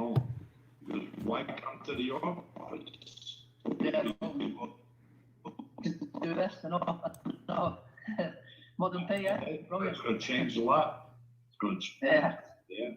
home. Because why come to the office? Yeah. Do this, no. Modern pay, yeah. It's going to change a lot. It's going to, Yeah. yeah.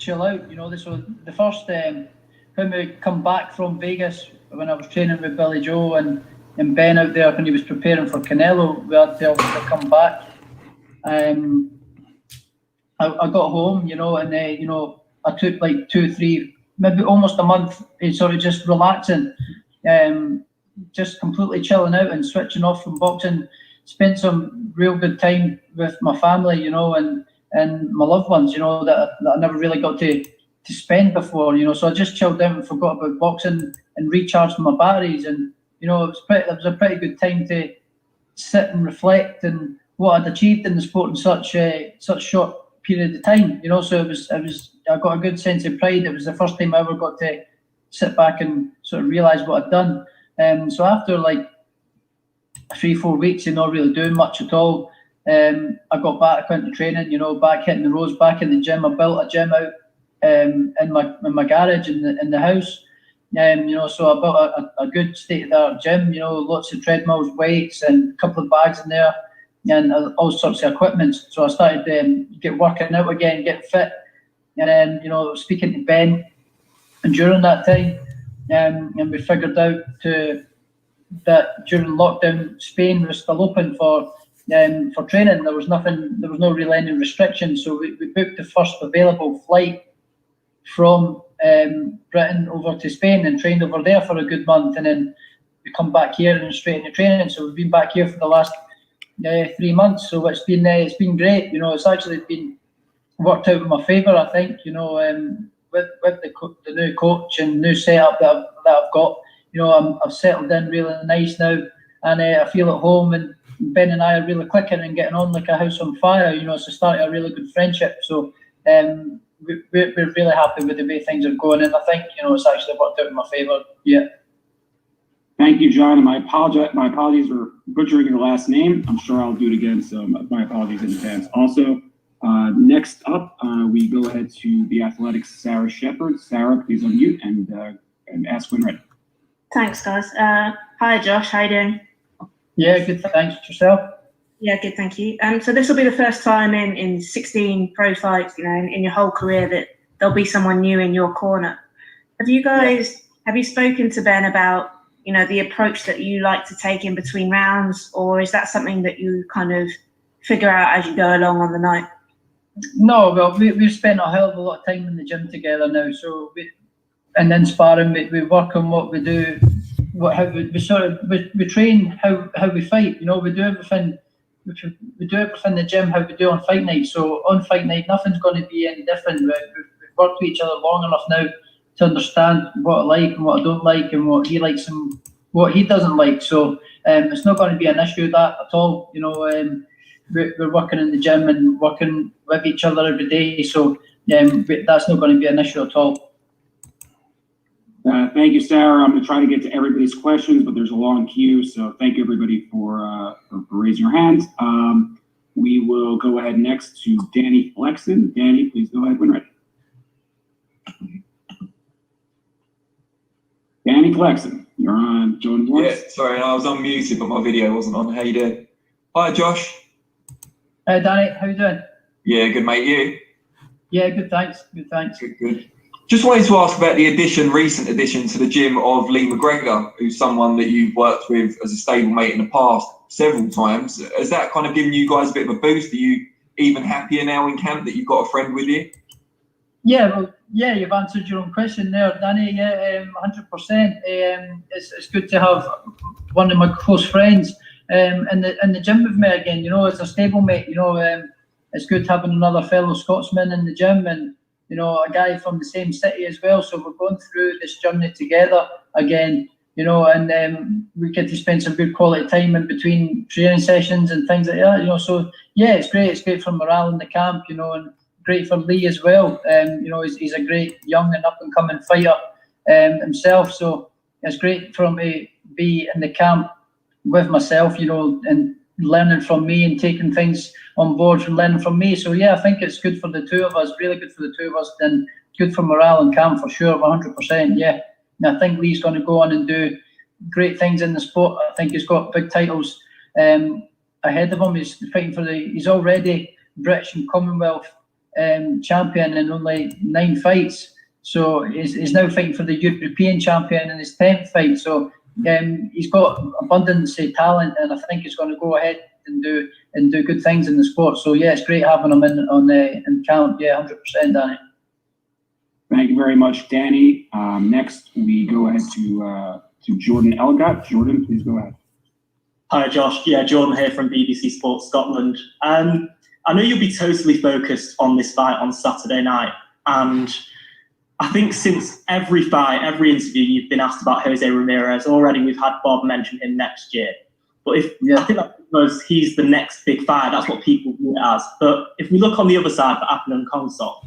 chill out. This was the first when we come back from Vegas, when I was training with Billy Joe and Ben out there when he was preparing for Canelo. We had to come back. I got home, and I took like 2, 3, maybe almost a month, sort of just relaxing, just completely chilling out and switching off from boxing. Spent some real good time with my family, and my loved ones, that I never really got to spend before, So I just chilled out and forgot about boxing and recharged my batteries, and it was a pretty good time to sit and reflect and what I'd achieved in the sport in such short period of time, So I got a good sense of pride. It was the first time I ever got to sit back and sort of realise what I'd done. So after like 3-4 weeks of not really doing much at all, I got back into training, back hitting the roads, back in the gym. I built a gym out in my garage in the house. So I built a good state-of-the-art gym, lots of treadmills, weights, and a couple of bags in there, and all sorts of equipment. So I started get working out again, get fit, and then speaking to Ben, and during that time, and we figured out that during lockdown, Spain was still open for training. There was no really any restrictions, so we booked the first available flight from Britain over to Spain and trained over there for a good month, and then we come back here and straight into training. So we've been back here for the last 3 months. So it's been great. It's actually been worked out in my favour, I think. With the new coach and new setup that I've got. I've settled in really nice now, and I feel at home. And Ben and I are really clicking and getting on like a house on fire. It's starting a really good friendship. So we're really happy with the way things are going, and I think it's actually worked out in my favour. Yeah. Thank you, John. And my apologies for butchering your last name. I'm sure I'll do it again. So my apologies in advance. Also, next up, we go ahead to the Athletics' Sarah Shepard. Sarah, please unmute and ask when ready. Thanks, guys. Hi, Josh. How you doing? Yeah, good. Thanks. Yourself? Yeah, good. Thank you. So this will be the first time in 16 pro fights, in your whole career that there'll be someone new in your corner. Have you spoken to Ben about, the approach that you like to take in between rounds, or is that something that you kind of figure out as you go along on the night? No, well, we've spent a hell of a lot of time in the gym together now, so and then sparring, we work on what we do, we train how we fight. We do everything. We do everything in the gym how we do on fight night. So on fight night, nothing's going to be any different. We've worked with each other long enough now to understand what I like and what I don't like, and what he likes and what he doesn't like. So it's not going to be an issue that at all. We're working in the gym and working with each other every day. So that's not going to be an issue at all. Thank you, Sarah. I'm going to try to get to everybody's questions, but there's a long queue, so thank you, everybody, for raising your hands. We will go ahead next to Danny Flexen. Danny, please go ahead when ready. Danny Flexen, you're on Joan Morris. Yeah, sorry, I was unmuted, but my video wasn't on. How you doing? Hi, Josh. Hey, Danny, how you doing? Yeah, good, mate. You? Yeah, good, thanks. Good, thanks. Good. Just wanted to ask about the recent addition to the gym of Lee McGregor, who's someone that you've worked with as a stablemate in the past several times. Has that kind of given you guys a bit of a boost? Are you even happier now in camp that you've got a friend with you? Yeah, you've answered your own question there, Danny. Yeah, 100%. It's good to have one of my close friends in the gym with me again. As a stablemate, it's good having another fellow Scotsman in the gym, and a guy from the same city as well. So we're going through this journey together again, and we get to spend some good quality time in between training sessions and things like that. So yeah, it's great. It's great for morale in the camp, and great for Lee as well. He's a great young and up and coming fighter himself. So it's great for him to be in the camp with myself, and learning from me and taking things on board from learning from me. So yeah, I think it's good for the two of us, really good for the two of us, and good for morale in camp for sure, 100%. Yeah, and I think Lee's going to go on and do great things in the sport. I think he's got big titles ahead of him. He's fighting he's already British and Commonwealth champion in only 9 fights. So he's now fighting for the European champion in his 10th fight. So he's got abundance of talent, and I think he's going to go ahead and do good things in the sport. So yeah, it's great having him in camp. Yeah, 100%, Danny. Thank you very much, Danny. Next, we go ahead to Jordan Elgott. Jordan, please go ahead. Hi, Josh. Yeah, Jordan here from BBC Sports Scotland. I know you'll be totally focused on this fight on Saturday night, and I think since every fight, every interview, you've been asked about Jose Ramirez. Already, we've had Bob mention him next year. But I think that's because he's the next big fight. That's what people view it as. But if we look on the other side for Apinun Khongsong,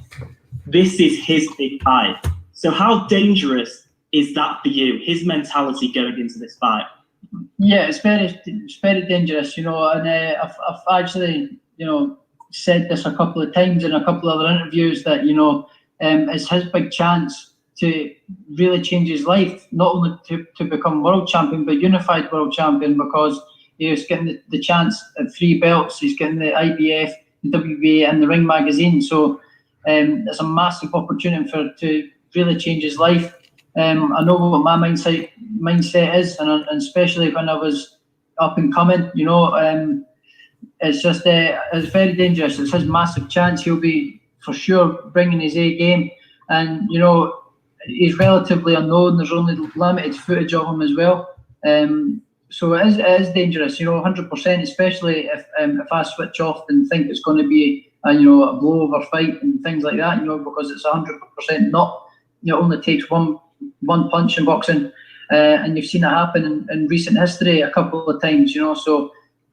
this is his big fight. So how dangerous is that for you? His mentality going into this fight? Yeah, it's very dangerous, and I've actually, said this a couple of times in a couple of other interviews that, it's his big chance to really change his life, not only to become world champion, but unified world champion, because he's getting the chance at 3 belts. He's getting the IBF, the WBA, and the Ring magazine. So it's a massive opportunity to really change his life. I know what my mindset is, and especially when I was up and coming, it's just it's very dangerous. It's his massive chance. He'll be for sure bringing his A game, and he's relatively unknown. There's only limited footage of him as well, so it is dangerous. 100%. Especially if I switch off and think it's going to be a blowover fight and things like that. Because it's 100% not. It only takes one punch in boxing, and you've seen it happen in recent history a couple of times. So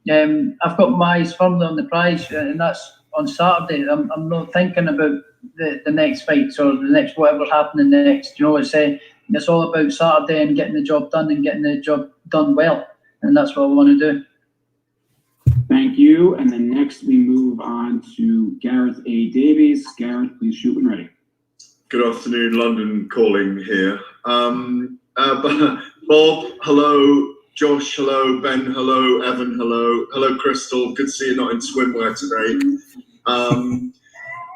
I've got my eyes firmly on the prize, and that's on Saturday. I'm not thinking about the next fights or the next whatever's happening next. It's all about Saturday and getting the job done and getting the job done well, and that's what I want to do. Thank you. And then next we move on to Gareth A. Davies. Gareth, please shoot when ready. Good afternoon, London calling here. Bob, hello. Josh, hello. Ben, hello. Evan, hello. Hello, Crystal. Good to see you not in swimwear today.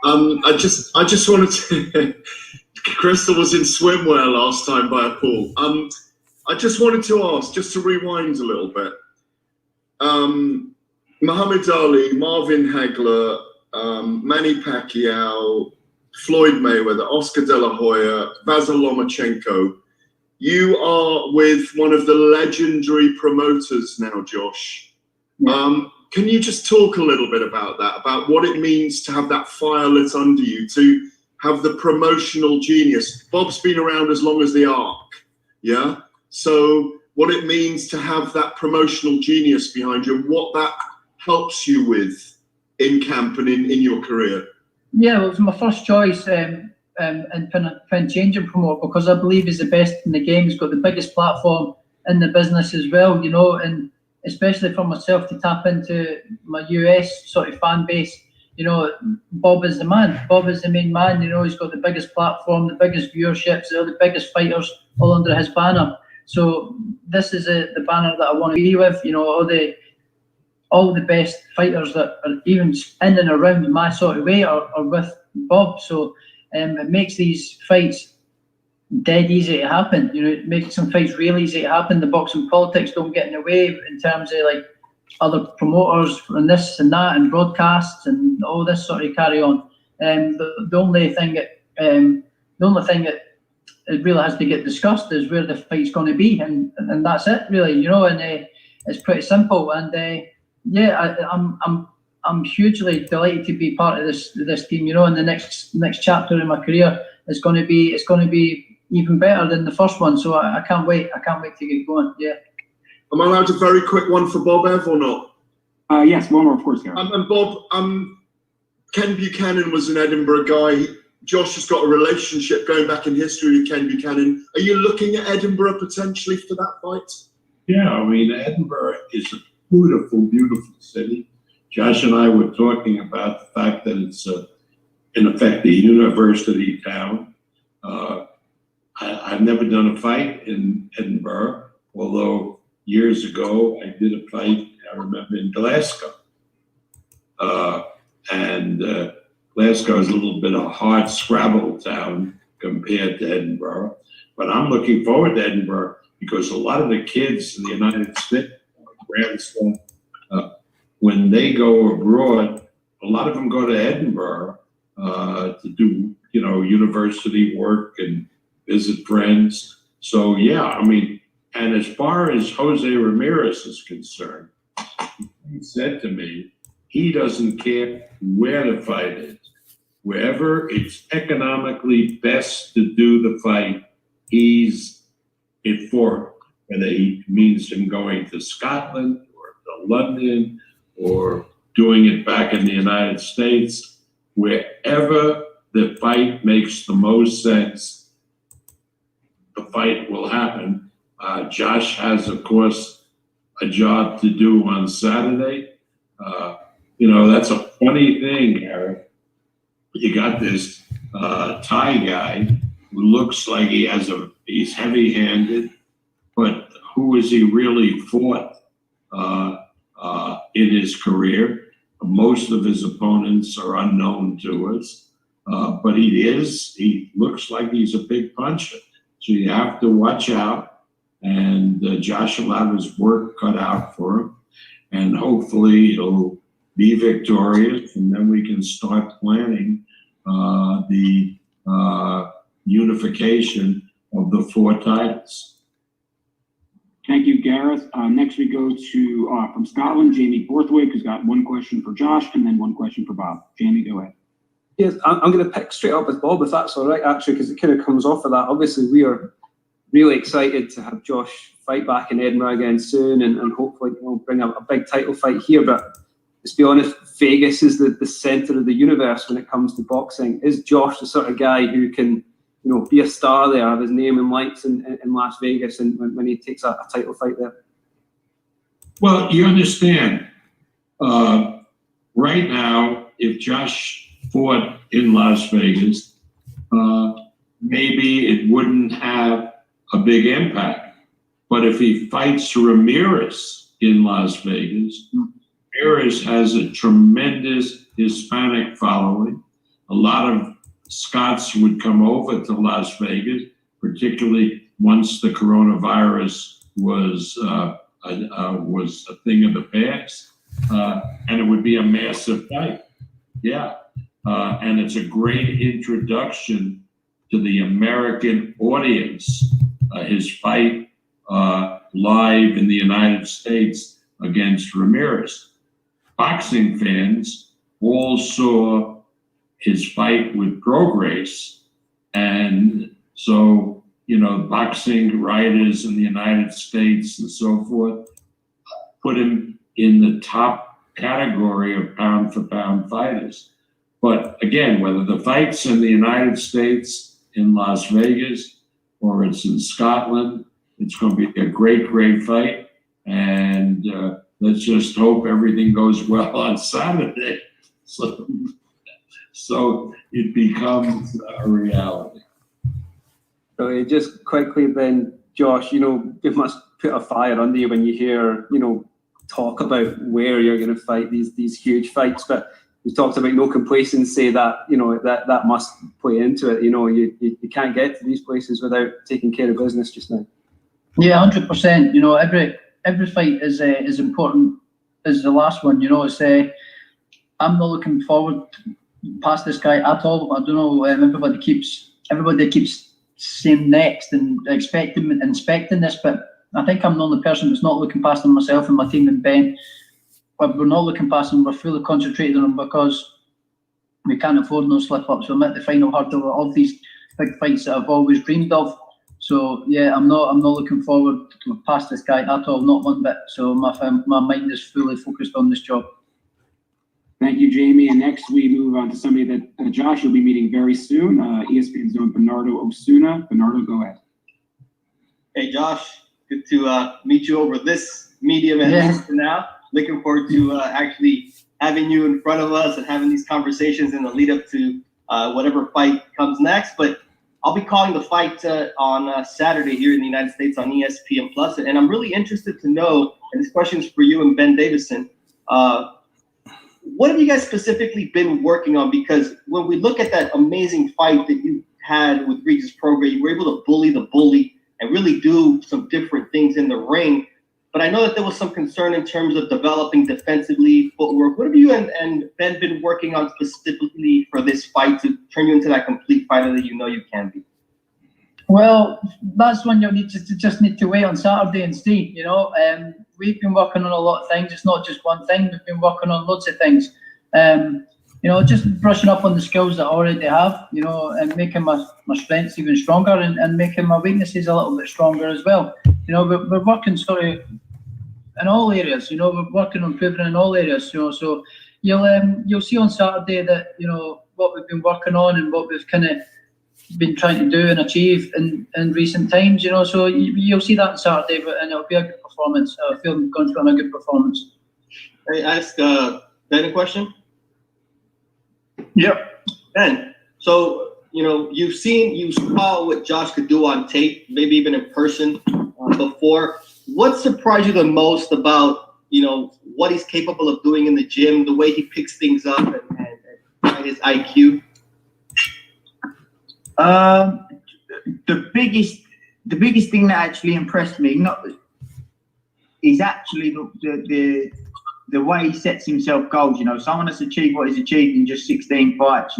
I just wanted to. Crystal was in swimwear last time by a pool. I just wanted to ask, just to rewind a little bit. Muhammad Ali, Marvin Hagler, Manny Pacquiao, Floyd Mayweather, Oscar De La Hoya, Vasyl Lomachenko. You are with one of the legendary promoters now, Josh. Yeah. Can you just talk a little bit about that, about what it means to have that fire lit under you, to have the promotional genius? Bob's been around as long as the Ark, yeah? So what it means to have that promotional genius behind you, what that helps you with in camp and in your career. Yeah, well, it was my first choice and change and promote, because I believe he's the best in the game. He's got the biggest platform in the business as well, and especially for myself to tap into my US sort of fan base. Bob is the man. Bob is the main man. He's got the biggest platform, the biggest viewerships, the biggest fighters all under his banner. So this is the banner that I want to be with. All the best fighters that are even in and around my sort of way are with Bob. So it makes these fights dead easy to happen. It makes some fights real easy to happen. The boxing politics don't get in the way in terms of like other promoters and this and that and broadcasts and all this sort of carry on. The only thing that it really has to get discussed is where the fight's going to be, and that's it really. And it's pretty simple. And I'm hugely delighted to be part of this team. And the next chapter in my career is going to be even better than the first one. So I can't wait. I can't wait to get going. Yeah. Am I allowed a very quick one for Bob, Ev, or not? Yes, one more, of course, Gary. And Bob, Ken Buchanan was an Edinburgh guy. Josh has got a relationship going back in history with Ken Buchanan. Are you looking at Edinburgh potentially for that fight? Yeah, I mean, Edinburgh is a beautiful, beautiful city. Josh and I were talking about the fact that it's, in effect, a university town. I've never done a fight in Edinburgh, although years ago I did a fight, I remember, in Glasgow. And Glasgow is a little bit of a hard scrabble town compared to Edinburgh. But I'm looking forward to Edinburgh because a lot of the kids in the United States, when they go abroad, a lot of them go to Edinburgh to do, university work and visit friends. So, yeah, I mean, and as far as Jose Ramirez is concerned, he said to me, he doesn't care where the fight is. Wherever it's economically best to do the fight, he's it for it. Whether he means him going to Scotland or to London or doing it back in the United States, wherever the fight makes the most sense, the fight will happen. Josh has, of course, a job to do on Saturday. That's a funny thing, Eric. You got this Thai guy who looks like he's heavy-handed, but who has he really fought in his career? Most of his opponents are unknown to us, but he looks like he's a big puncher. So you have to watch out, and Josh will have his work cut out for him, and hopefully he'll be victorious, and then we can start planning the unification of the 4 titles. Thank you, Gareth. Next we go to, from Scotland, Jamie Borthwick, who's got one question for Josh and then one question for Bob. Jamie, go ahead. Yes, I'm going to pick straight up with Bob, if that's all right, actually, because it kind of comes off of that. Obviously, we are really excited to have Josh fight back in Edinburgh again soon, and hopefully we'll bring a big title fight here. But let's be honest, Vegas is the center of the universe when it comes to boxing. Is Josh the sort of guy who can, be a star there, have his name in lights in Las Vegas, and when he takes a title fight there? Well, you understand, right now, if Josh fought in Las Vegas, maybe it wouldn't have a big impact. But if he fights Ramirez in Las Vegas, Ramirez has a tremendous Hispanic following. A lot of Scots would come over to Las Vegas, particularly once the coronavirus was a thing of the past, and it would be a massive fight. Yeah, and it's a great introduction to the American audience. His fight live in the United States against Ramirez. Boxing fans all saw his fight with Prograis, and so boxing writers in the United States and so forth put him in the top category of pound for pound fighters. But again, whether the fight's in the United States, in Las Vegas, or it's in Scotland, it's going to be a great fight, and let's just hope everything goes well on Saturday. So it becomes a reality. So just quickly then, Josh, it must put a fire under you when you hear, talk about where you're going to fight these huge fights. But we talked about no complacency, that, that must play into it. You can't get to these places without taking care of business just now. Yeah, 100%. Every fight is important as the last one. It's I'm not looking forward past this guy at all. I don't know. Everybody keeps saying next and inspecting this, but I think I'm the only person that's not looking past him. Myself and my team and Ben, we're not looking past him. We're fully concentrated on him because we can't afford no slip-ups. We're at the final hurdle of these big fights that I've always dreamed of. So yeah, I'm not looking forward to past this guy at all, not one bit. So my mind is fully focused on this job. Thank you, Jamie. And next we move on to somebody that Josh will be meeting very soon. ESPN's own Bernardo Osuna. Bernardo, go ahead. Hey, Josh. Good to meet you over this medium at least for now. Looking forward to actually having you in front of us and having these conversations in the lead up to whatever fight comes next. But I'll be calling the fight on Saturday here in the United States on ESPN Plus, and I'm really interested to know, and this question is for you and Ben Davison, what have you guys specifically been working on? Because when we look at that amazing fight that you had with Regis Prograis, you were able to bully the bully and really do some different things in the ring. But I know that there was some concern in terms of developing defensively footwork. What have you and Ben been working on specifically for this fight to turn you into that complete fighter that you know you can be? Well, that's when you just need to wait on Saturday and see. We've been working on a lot of things. It's not just one thing. We've been working on loads of things. Just brushing up on the skills that I already have. And making my strengths even stronger and making my weaknesses a little bit stronger as well. We're working sort of in all areas. We're working on improving in all areas. So you'll see on Saturday that what we've been working on and what we've kind of been trying to do and achieve in recent times, so you'll see that on Saturday, and it'll be a good performance. I feel I'm going to run a good performance. I ask Ben a question. Yep. Ben, so you saw what Josh could do on tape, maybe even in person before. What surprised you the most about what he's capable of doing in the gym, the way he picks things up, and his IQ? The biggest thing that actually impressed me is actually the way he sets himself goals. Someone that's achieved what he's achieved in just 16 fights.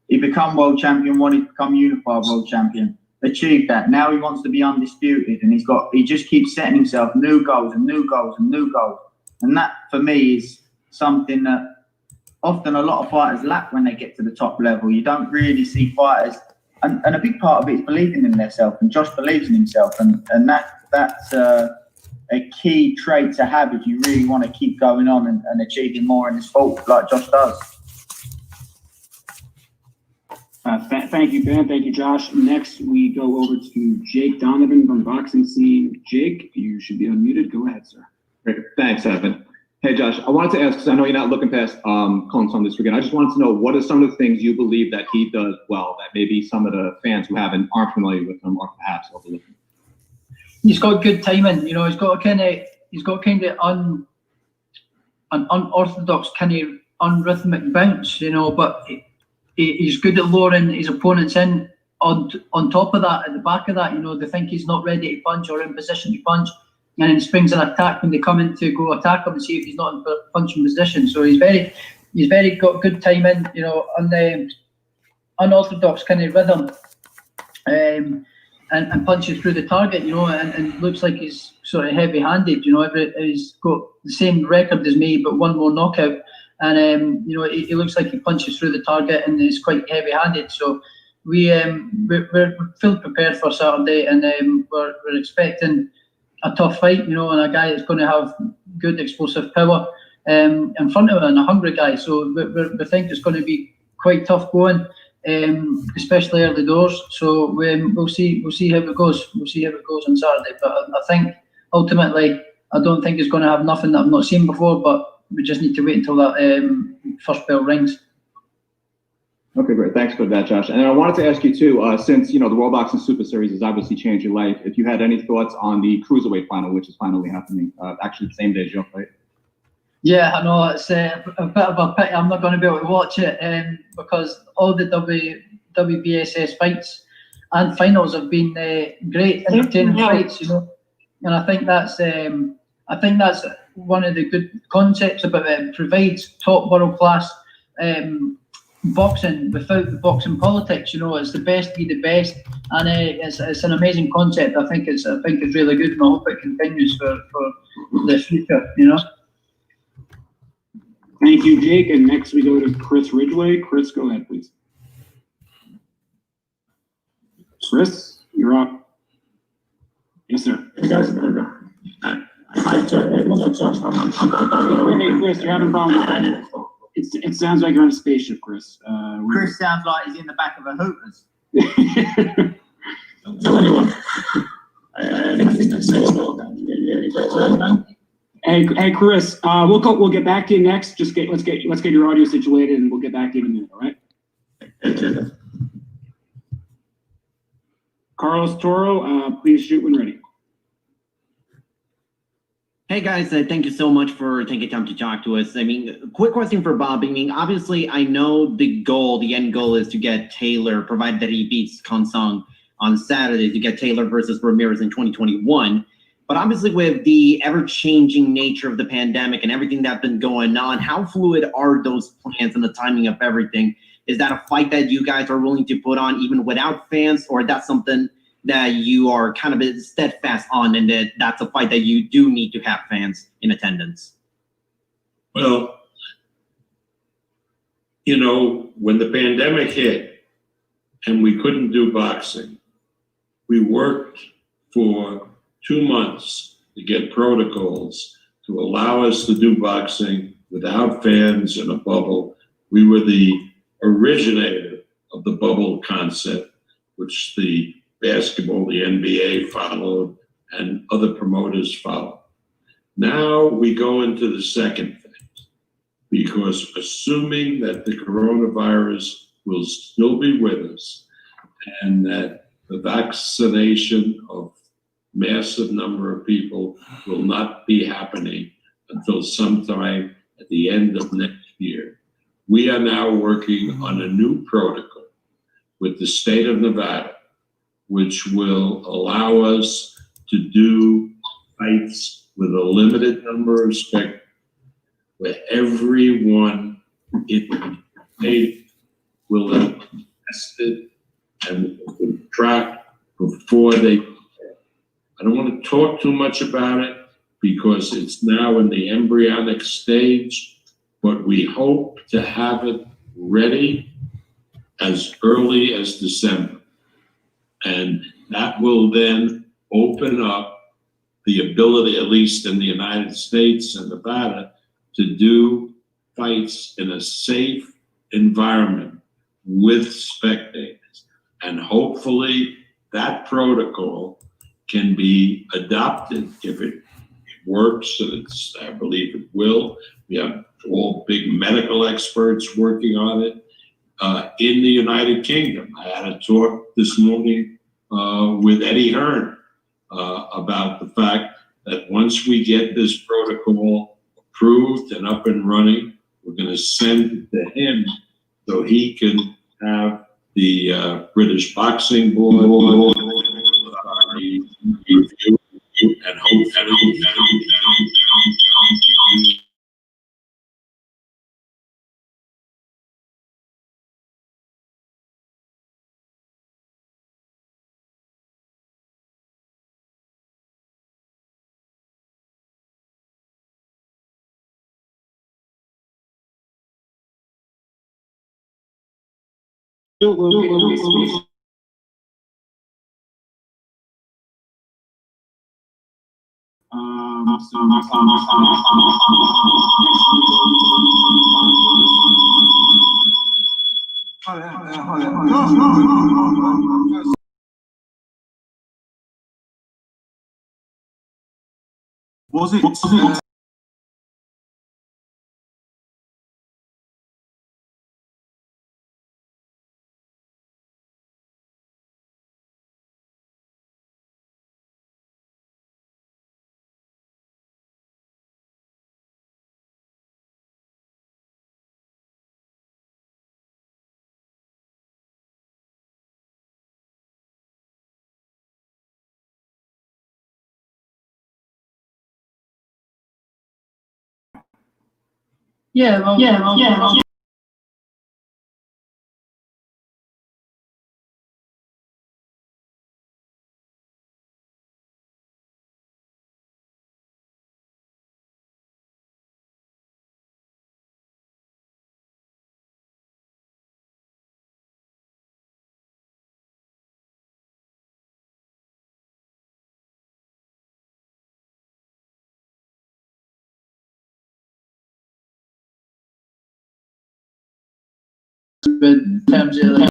He become world champion, wanted to become unified world champion, achieved that. Now he wants to be undisputed, and he just keeps setting himself new goals and new goals and new goals. And that for me is something that often a lot of fighters lack when they get to the top level. You don't really see fighters. And a big part of it is believing in themselves, and Josh believes in himself, and that's a key trait to have if you really want to keep going on and achieving more in this sport like Josh does. Thank you, Ben. Thank you, Josh. Next, we go over to Jake Donovan from Boxing Scene. Jake, you should be unmuted. Go ahead, sir. Great. Thanks, Evan. Hey, Josh, I wanted to ask, because I know you're not looking past Khongsong this weekend. I just wanted to know, what are some of the things you believe that he does well that maybe some of the fans who aren't familiar with him are perhaps overlooking? He's got good timing. He's got an unorthodox kind of unrhythmic bounce. But he's good at luring his opponents in. On top of that, at the back of that, they think he's not ready to punch or in position to punch, and then springs an attack when they come in to go attack him and see if he's not in punching position. So he's very got good timing, on the unorthodox kind of rhythm, and punches through the target, and looks like he's sort of heavy-handed. He's got the same record as me, but one more knockout, and he looks like he punches through the target and is quite heavy-handed. So we're fully prepared for Saturday, and we're expecting a tough fight, and a guy that's going to have good explosive power in front of him, and a hungry guy. So we think it's going to be quite tough going, especially early doors. So we'll see how it goes. We'll see how it goes on Saturday. But I think ultimately, I don't think it's going to have nothing that I've not seen before. But we just need to wait until that first bell rings. Okay, great. Thanks for that, Josh. And I wanted to ask you too, since the World Boxing Super Series has obviously changed your life, if you had any thoughts on the cruiserweight final, which is finally happening, actually the same day as your fight. Yeah, I know, it's a bit of a pity I'm not going to be able to watch it, because all the WBSS fights and finals have been great, entertaining fights, and I think that's one of the good concepts about it. It provides top world class boxing without the boxing politics. It's the best be the best, and it's an amazing concept. I think it's really good, and I hope it continues for the future. Thank you, Jake. And next we go to Chris Ridgway. Chris, go ahead, please. Chris, you're up. Yes, sir. Hey guys, Hey, Chris, you're having problems. It sounds like you're on a spaceship, Chris. Chris sounds like he's in the back of a Hooters. Hey, Chris. We'll get back to you next. Let's get your audio situated, and we'll get back to you in a minute. All right. Carlos Toro, please shoot when ready. Hey guys, thank you so much for taking time to talk to us. I mean, quick question for Bob. I mean, obviously, I know the end goal is to get Taylor, provided that he beats Khongsong on Saturday, to get Taylor versus Ramirez in 2021. But obviously, with the ever-changing nature of the pandemic and everything that's been going on, how fluid are those plans and the timing of everything? Is that a fight that you guys are willing to put on even without fans, or that's something that you are kind of steadfast on, and that's a fight that you do need to have fans in attendance? Well, you know, when the pandemic hit and we couldn't do boxing, we worked for 2 months to get protocols to allow us to do boxing without fans in a bubble. We were the originator of the bubble concept, which the basketball, the NBA followed, and other promoters followed. Now we go into the second phase, because assuming that the coronavirus will still be with us and that the vaccination of massive number of people will not be happening until sometime at the end of next year, we are now working on a new protocol with the state of Nevada, which will allow us to do fights with a limited number of spectators, where everyone in the state will have tested and will track before they. I don't want to talk too much about it because it's now in the embryonic stage, but we hope to have it ready as early as December. And that will then open up the ability, at least in the United States and Nevada, to do fights in a safe environment with spectators. And hopefully that protocol can be adopted if it works, and I believe it will. We have all big medical experts working on it. In the United Kingdom, I had a talk this morning with Eddie Hearn about the fact that once we get this protocol approved and up and running, we're going to send it to him so he can have the British Boxing Board review and hopefully Was it Yeah. In terms of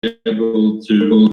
able to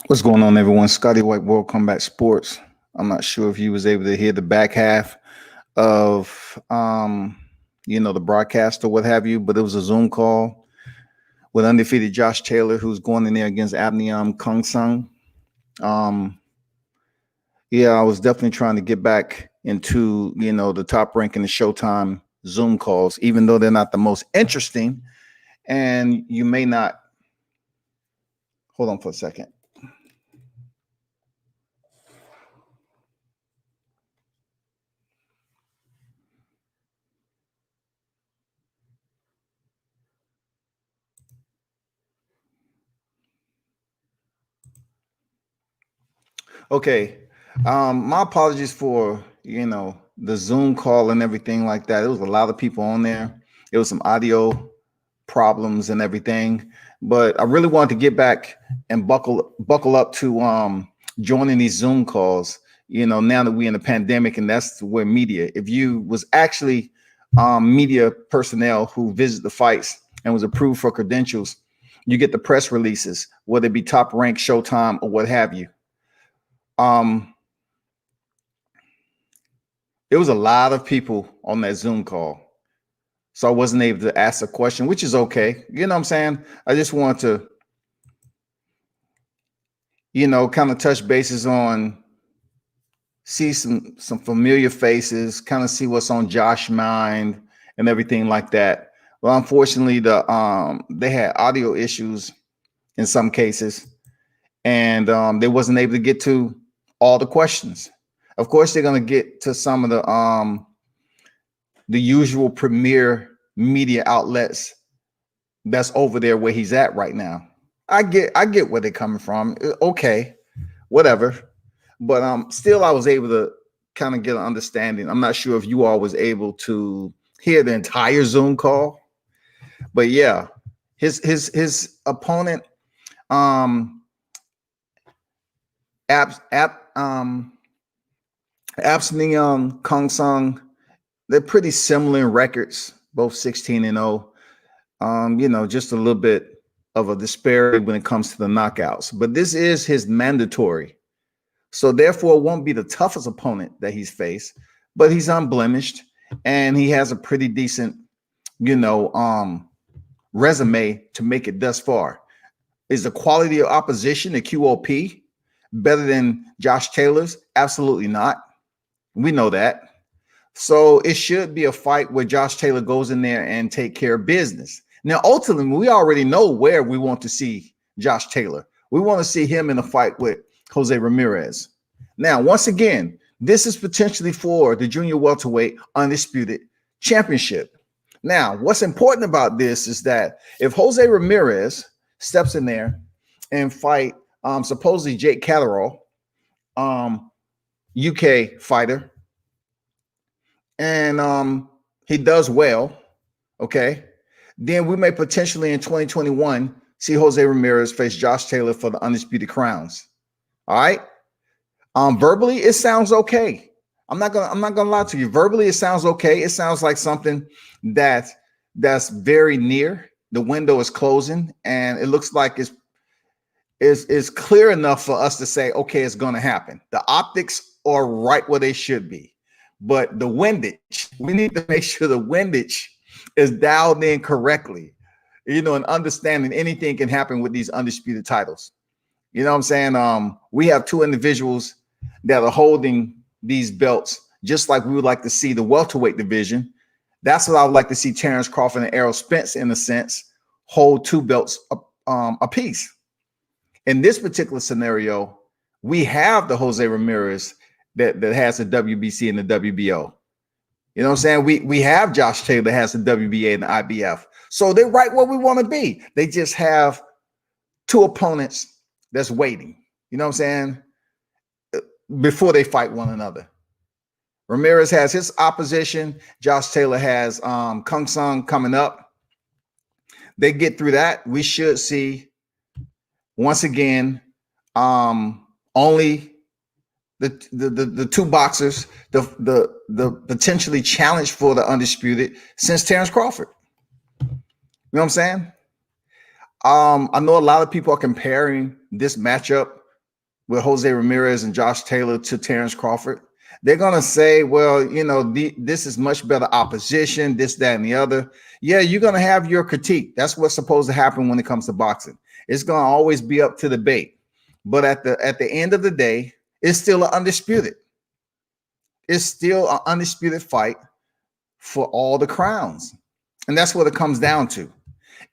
What's going on, everyone? Scotty White, World Combat Sports. I'm not sure if you was able to hear the back half of, the broadcast or what have you, but it was a Zoom call with undefeated JoshTaylor, who's going in there against Arum Khongsong. I was definitely trying to get back into, the top rank in the Showtime Zoom calls, even though they're not the most interesting. And you may not, hold on for a second. Okay. My apologies for, the Zoom call and everything like that. There was a lot of people on there. There was some audio problems and everything, but I really wanted to get back and buckle up to joining these Zoom calls. Now that we're in a pandemic, and that's where media. If you was actually media personnel who visit the fights and was approved for credentials, you get the press releases, whether it be Top Rank, Showtime, or what have you. There was a lot of people on that Zoom call, so I wasn't able to ask a question, which is okay. You know what I'm saying? I just want to, kind of touch bases on, see some familiar faces, kind of see what's on Josh's mind and everything like that. Well, unfortunately, they had audio issues in some cases, and they wasn't able to get to all the questions. Of course, they're going to get to some of the usual premier media outlets that's over there where he's at right now. I get where they're coming from. Okay, whatever. But still, I was able to kind of get an understanding. I'm not sure if you all was able to hear the entire Zoom call, but yeah, his opponent, Arum Khongsong, they're pretty similar in records, both 16-0. Just a little bit of a disparity when it comes to the knockouts. But this is his mandatory. So therefore, it won't be the toughest opponent that he's faced, but he's unblemished and he has a pretty decent, resume to make it thus far. Is the quality of opposition, the QOP, better than JoshTaylor's? Absolutely not. We know that. So it should be a fight where JoshTaylor goes in there and take care of business. Now, ultimately, we already know where we want to see JoshTaylor. We want to see him in a fight with Jose Ramirez. Now, once again, this is potentially for the junior welterweight undisputed championship. Now, what's important about this is that if Jose Ramirez steps in there and fight supposedly Jake Catterall, UK fighter, and he does well, okay, then we may potentially in 2021 see Jose Ramirez face JoshTaylor for the undisputed crowns. All right. Verbally, it sounds okay. I'm not gonna lie to you. Verbally, it sounds okay. It sounds like something that's very near. The window is closing, and it looks like it's clear enough for us to say, okay, it's gonna happen. The optics are right where they should be. But the windage, we need to make sure the windage is dialed in correctly, and understanding anything can happen with these undisputed titles. You know what I'm saying? We have two individuals that are holding these belts, just like we would like to see the welterweight division. That's what I would like to see Terence Crawford and Errol Spence, in a sense, hold two belts apiece. In this particular scenario, we have the Jose Ramirez that has the WBC and the WBO. You know what I'm saying? We have JoshTaylor that has the WBA and the IBF. So they're right where we want to be. They just have two opponents that's waiting. You know what I'm saying? Before they fight one another. Ramirez has his opposition. JoshTaylor has Khongsong coming up. They get through that. We should see, once again, only the two boxers, the potentially challenged for the undisputed since Terence Crawford. You know what I'm saying? I know a lot of people are comparing this matchup with Jose Ramirez and JoshTaylor to Terence Crawford. They're gonna say, well, this is much better opposition, this, that, and the other. Yeah, you're gonna have your critique. That's what's supposed to happen when it comes to boxing. It's gonna always be up to debate. But at the end of the day, it's still an undisputed. It's still an undisputed fight for all the crowns. And that's what it comes down to.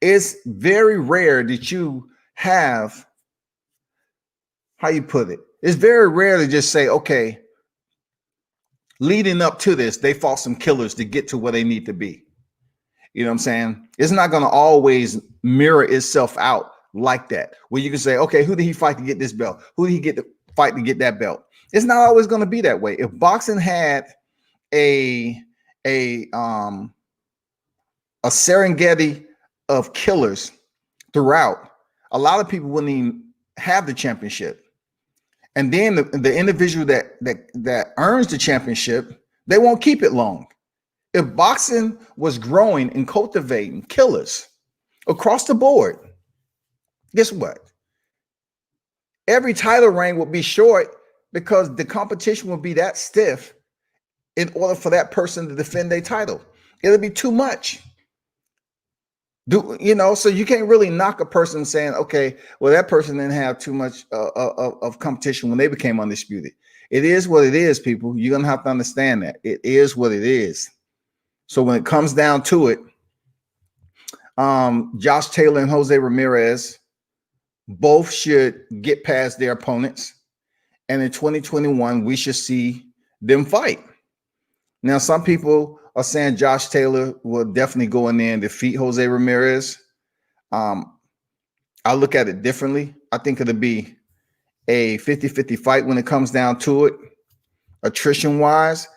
It's very rare that you have, how you put it, it's very rare to just say, okay, leading up to this, they fought some killers to get to where they need to be. You know what I'm saying? It's not going to always mirror itself out like that, where you can say, okay, who did he fight to get this belt? Who did he get fight to get that belt. It's not always going to be that way. If boxing had a Serengeti of killers throughout, a lot of people wouldn't even have the championship. And then the individual that earns the championship, they won't keep it long. If boxing was growing and cultivating killers across the board, guess what? Every title reign would be short because the competition would be that stiff in order for that person to defend their title. It'll be too much. So you can't really knock a person saying, okay, well, that person didn't have too much of competition when they became undisputed. It is what it is, people. You're going to have to understand that. It is what it is. So when it comes down to it, Josh Taylor and Jose Ramirez both should get past their opponents. And in 2021, we should see them fight. Now, some people are saying Josh Taylor will definitely go in there and defeat Jose Ramirez. I look at it differently. I think it'll be a 50-50 fight when it comes down to it. Attrition-wise,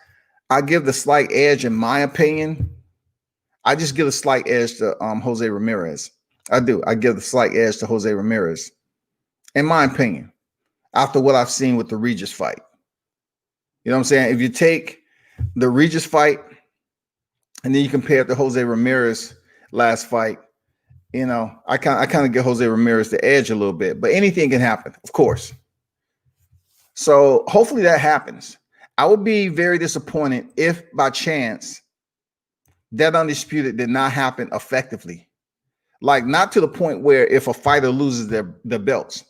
I give the slight edge in my opinion. I just give a slight edge to Jose Ramirez. I do. I give the slight edge to Jose Ramirez, in my opinion, after what I've seen with the Regis fight. You know what I'm saying? If you take the Regis fight and then you compare it to Jose Ramirez last fight, I kind of give Jose Ramirez the edge a little bit, but anything can happen, of course. So hopefully that happens. I would be very disappointed if by chance that undisputed did not happen effectively. Like, not to the point where if a fighter loses their belts,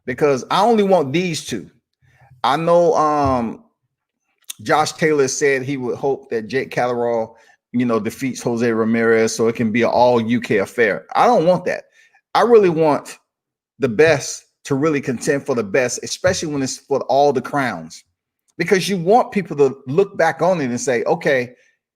because I only want these two. I know Josh Taylor said he would hope that Jake Catterall, defeats Jose Ramirez so it can be an all UK affair. I don't want that. I really want the best to really contend for the best, especially when it's for all the crowns, because you want people to look back on it and say, okay,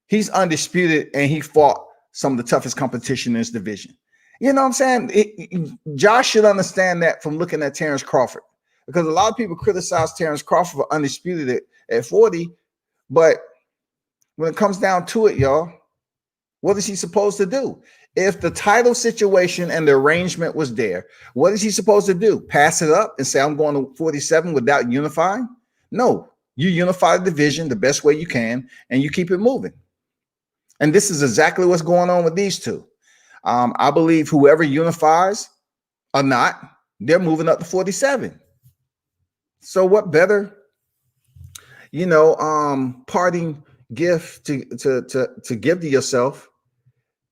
he's undisputed and he fought some of the toughest competition in this division. You know what I'm saying? Josh should understand that from looking at Terence Crawford, because a lot of people criticize Terence Crawford for undisputed at 40, but when it comes down to it, y'all, what is he supposed to do? If the title situation and the arrangement was there, what is he supposed to do? Pass it up and say, I'm going to 47 without unifying? No, you unify the division the best way you can, and you keep it moving. And this is exactly what's going on with these two. I believe whoever unifies or not, they're moving up to 47. So what better, parting gift to give to yourself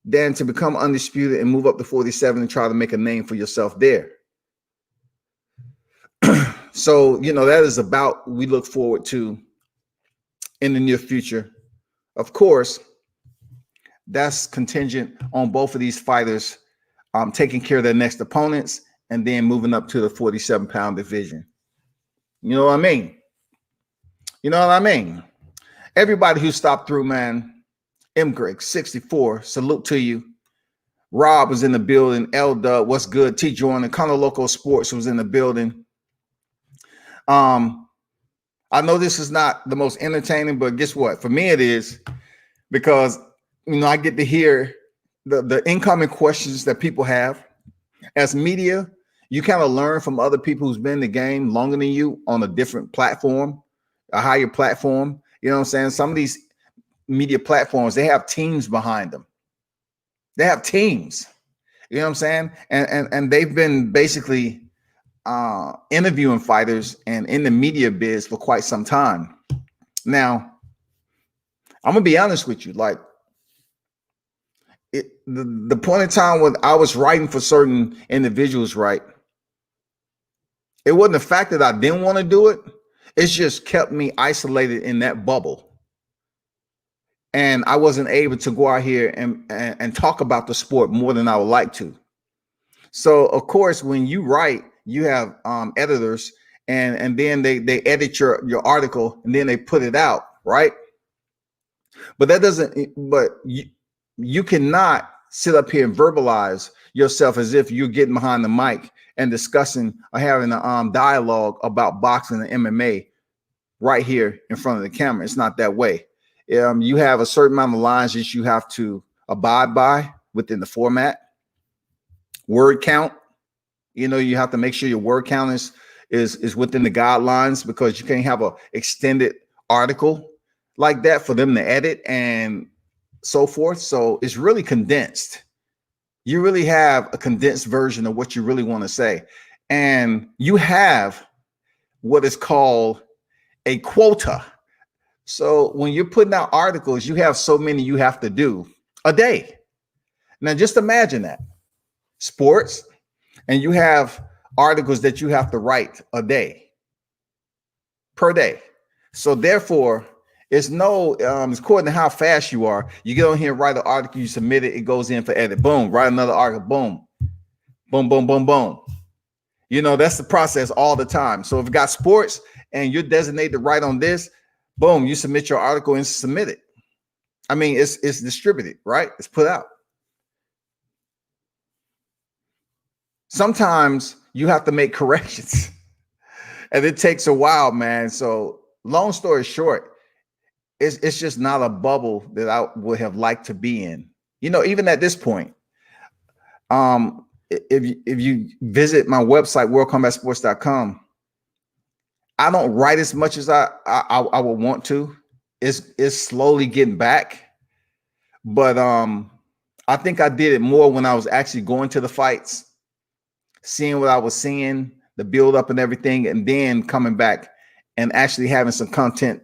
than to become undisputed and move up to 47 and try to make a name for yourself there. So, that is a bout we look forward to in the near future. Of course, that's contingent on both of these fighters taking care of their next opponents and then moving up to the 47-pound division. You know what I mean? Everybody who stopped through, man. M. Greg 64, salute to you. Rob was in the building. L Dub, what's good? T Jordan, Connor Loco Sports was in the building. I know this is not the most entertaining, but guess what? For me, it is, because I get to hear the incoming questions that people have. As media, you kind of learn from other people who's been in the game longer than you on a different platform, a higher platform. You know what I'm saying? Some of these media platforms, they have teams behind them. They have teams. You know what I'm saying? And they've been basically interviewing fighters and in the media biz for quite some time. Now, I'm gonna be honest with you. Like, the point in time when I was writing for certain individuals, right? It wasn't the fact that I didn't want to do it. It's just kept me isolated in that bubble. And I wasn't able to go out here and talk about the sport more than I would like to. So, of course, when you write, you have editors, and then they edit your article and then they put it out, right? But that doesn't, but you cannot sit up here and verbalize yourself as if you're getting behind the mic and discussing or having a dialogue about boxing and MMA right here in front of the camera. It's not that way. You have a certain amount of lines that you have to abide by within the format. Word count, you have to make sure your word count is within the guidelines, because you can't have an extended article like that for them to edit and so forth. So it's really condensed. You really have a condensed version of what you really want to say. And you have what is called a quota. So when you're putting out articles, you have so many you have to do a day. Now just imagine that. Sports, and you have articles that you have to write a day, per day. So therefore, it's it's according to how fast you are. You get on here, write an article, you submit it, it goes in for edit. Boom, write another article, boom, boom, boom, boom, boom. That's the process all the time. So if you got sports and you're designated to write on this, boom, you submit your article and submit it. I mean, it's distributed, right? It's put out. Sometimes you have to make corrections and it takes a while, man. So long story short, it's just not a bubble that I would have liked to be in. Even at this point, if you visit my website, worldcombatsports.com, I don't write as much as I would want to. It's slowly getting back, but I think I did it more when I was actually going to the fights, seeing what I was seeing, the build up and everything, and then coming back and actually having some content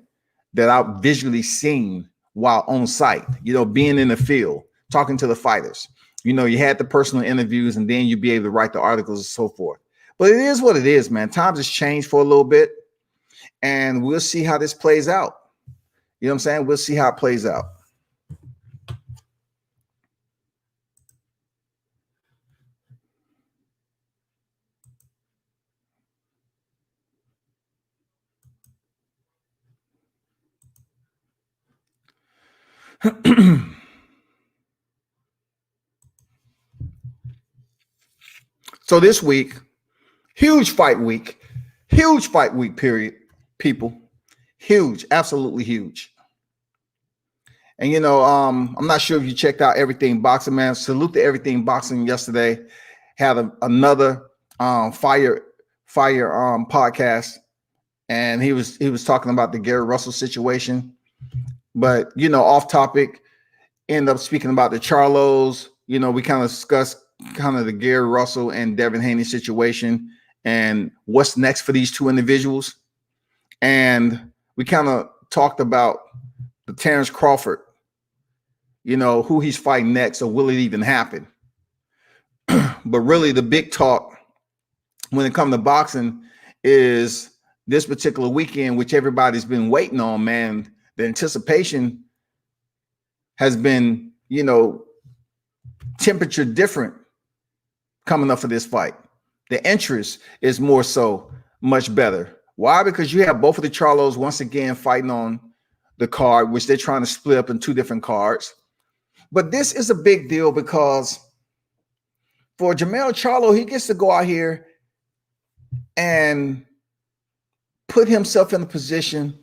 that I've visually seen while on site, being in the field, talking to the fighters. You had the personal interviews, and then you'd be able to write the articles and so forth. But it is what it is, man. Times has changed for a little bit, and we'll see how this plays out. You know what I'm saying? We'll see how it plays out. So this week, huge fight week period, people. Huge, absolutely huge. And I'm not sure if you checked out Everything Boxing, man. Salute to Everything Boxing yesterday. Had another fire podcast, and he was talking about the Gary Russell situation. But off topic, end up speaking about the Charlos. We kind of discussed kind of the Gary Russell and Devin Haney situation and what's next for these two individuals. And we kind of talked about the Terence Crawford, who he's fighting next, or will it even happen? But really the big talk when it comes to boxing is this particular weekend, which everybody's been waiting on, man. The anticipation has been, temperature different coming up for this fight. The interest is more so much better. Why? Because you have both of the Charlos once again fighting on the card, which they're trying to split up in two different cards. But this is a big deal because for Jermell Charlo, he gets to go out here and put himself in a position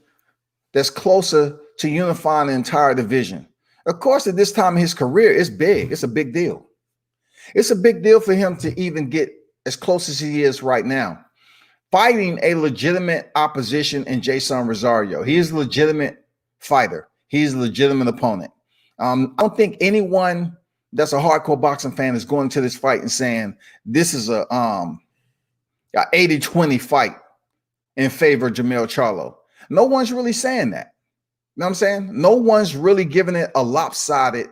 that's closer to unifying the entire division. Of course, at this time in his career, it's big. It's a big deal. It's a big deal for him to even get as close as he is right now, fighting a legitimate opposition in Jason Rosario. He is a legitimate fighter. He's a legitimate opponent. I don't think anyone that's a hardcore boxing fan is going to this fight and saying this is a 80-20 fight in favor of Jermell Charlo. No one's really saying that. You know what I'm saying? No one's really giving it a lopsided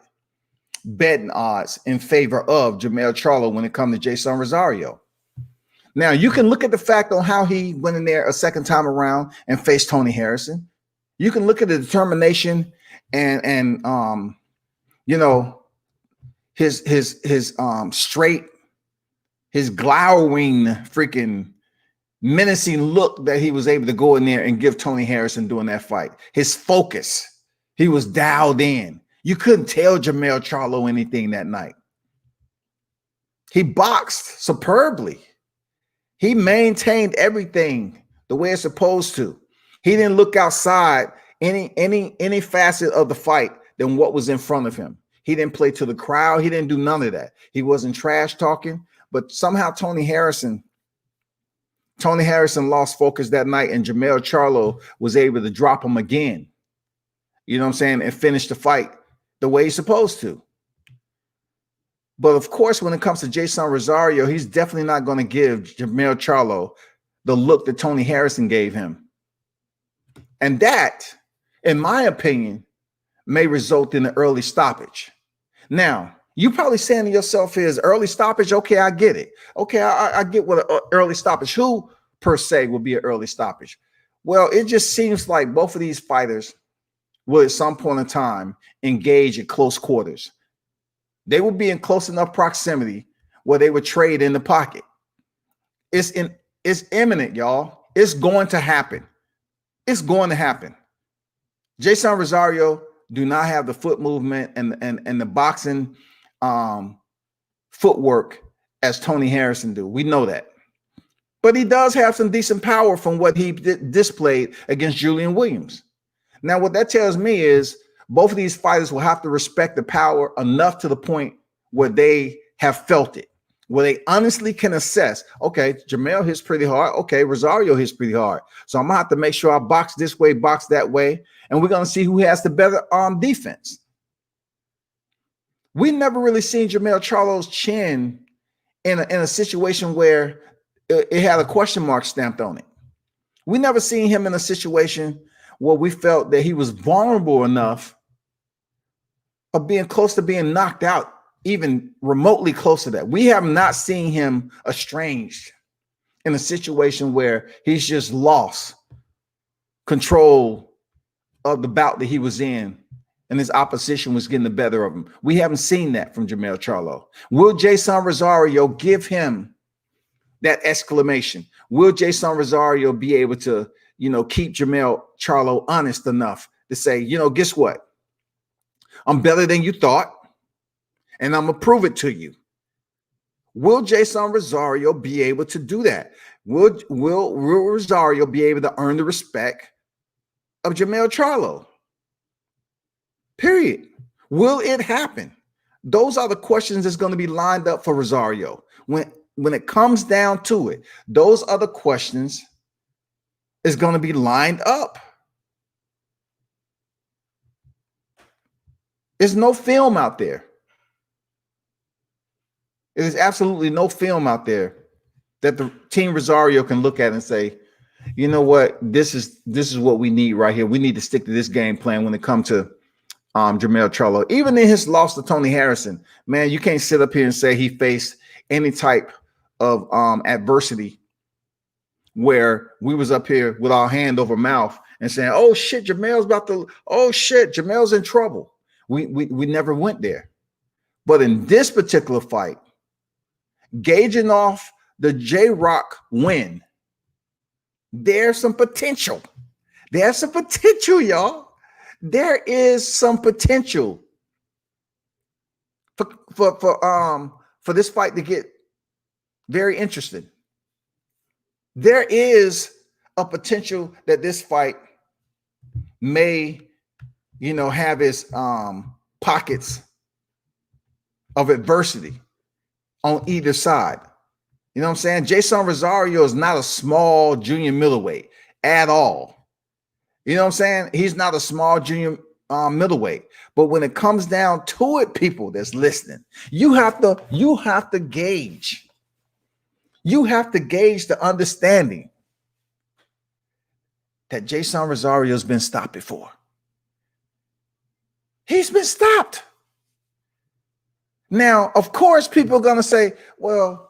betting odds in favor of Jermell Charlo when it comes to Jason Rosario. Now, you can look at the fact on how he went in there a second time around and faced Tony Harrison. You can look at the determination and his straight, his glowering, freaking menacing look that he was able to go in there and give Tony Harrison during that fight. His focus, he was dialed in. You couldn't tell Jermell Charlo anything that night. He boxed superbly. He maintained everything the way it's supposed to. He didn't look outside any facet of the fight than what was in front of him. He didn't play to the crowd. He didn't do none of that. He wasn't trash talking, but somehow Tony Harrison lost focus that night, and Jermell Charlo was able to drop him again. You know what I'm saying? And finish the fight the way he's supposed to. But of course, when it comes to Jason Rosario, he's definitely not going to give Jermell Charlo the look that Tony Harrison gave him. And that, in my opinion, may result in an early stoppage. Now, you probably saying to yourself is early stoppage. Okay, I get it. Okay, I get what an early stoppage. Who per se will be an early stoppage? Well, it just seems like both of these fighters will at some point in time engage at close quarters. They will be in close enough proximity where they would trade in the pocket. It's imminent, y'all. It's going to happen. It's going to happen. Jason Rosario do not have the foot movement and the boxing footwork as Tony Harrison do. We know that. But he does have some decent power from what he displayed against Julian Williams. Now, what that tells me is both of these fighters will have to respect the power enough to the point where they have felt it, where they honestly can assess, okay, Jermell hits pretty hard. Okay, Rosario hits pretty hard. So I'm going to have to make sure I box this way, box that way. And we're going to see who has the better defense. We never really seen Jermell Charlo's chin in a situation where it had a question mark stamped on it. We never seen him in a situation where we felt that he was vulnerable enough of being close to being knocked out, even remotely close to that. We have not seen him estranged in a situation where he's just lost control of the bout that he was in and his opposition was getting the better of him. We haven't seen that from Jermell Charlo. Will Jason Rosario give him that exclamation? Will Jason Rosario be able to, keep Jermell Charlo honest enough to say, guess what? I'm better than you thought, and I'm going to prove it to you. Will Jason Rosario be able to do that? Will Rosario be able to earn the respect of Jermell Charlo? Period. Will it happen? Those are the questions that's going to be lined up for Rosario. When it comes down to it, those are the questions is going to be lined up. There's no film out there. There's absolutely no film out there that the team Rosario can look at and say, you know what, this is what we need right here. We need to stick to this game plan when it comes to Jermell Charlo. Even in his loss to Tony Harrison, man, you can't sit up here and say he faced any type of adversity where we was up here with our hand over mouth and saying, oh shit, Jermell's in trouble. We never went there. But in this particular fight, gauging off the J-Rock win, there's some potential. There's some potential, y'all. There is some potential for this fight to get very interesting. There is a potential that this fight may, have its pockets of adversity on either side. You know what I'm saying? Jason Rosario is not a small junior middleweight at all. You know what I'm saying? He's not a small junior middleweight. But when it comes down to it, people that's listening, you have to gauge. You have to gauge the understanding that Jason Rosario has been stopped before. He's been stopped. Now, of course, people are going to say, well,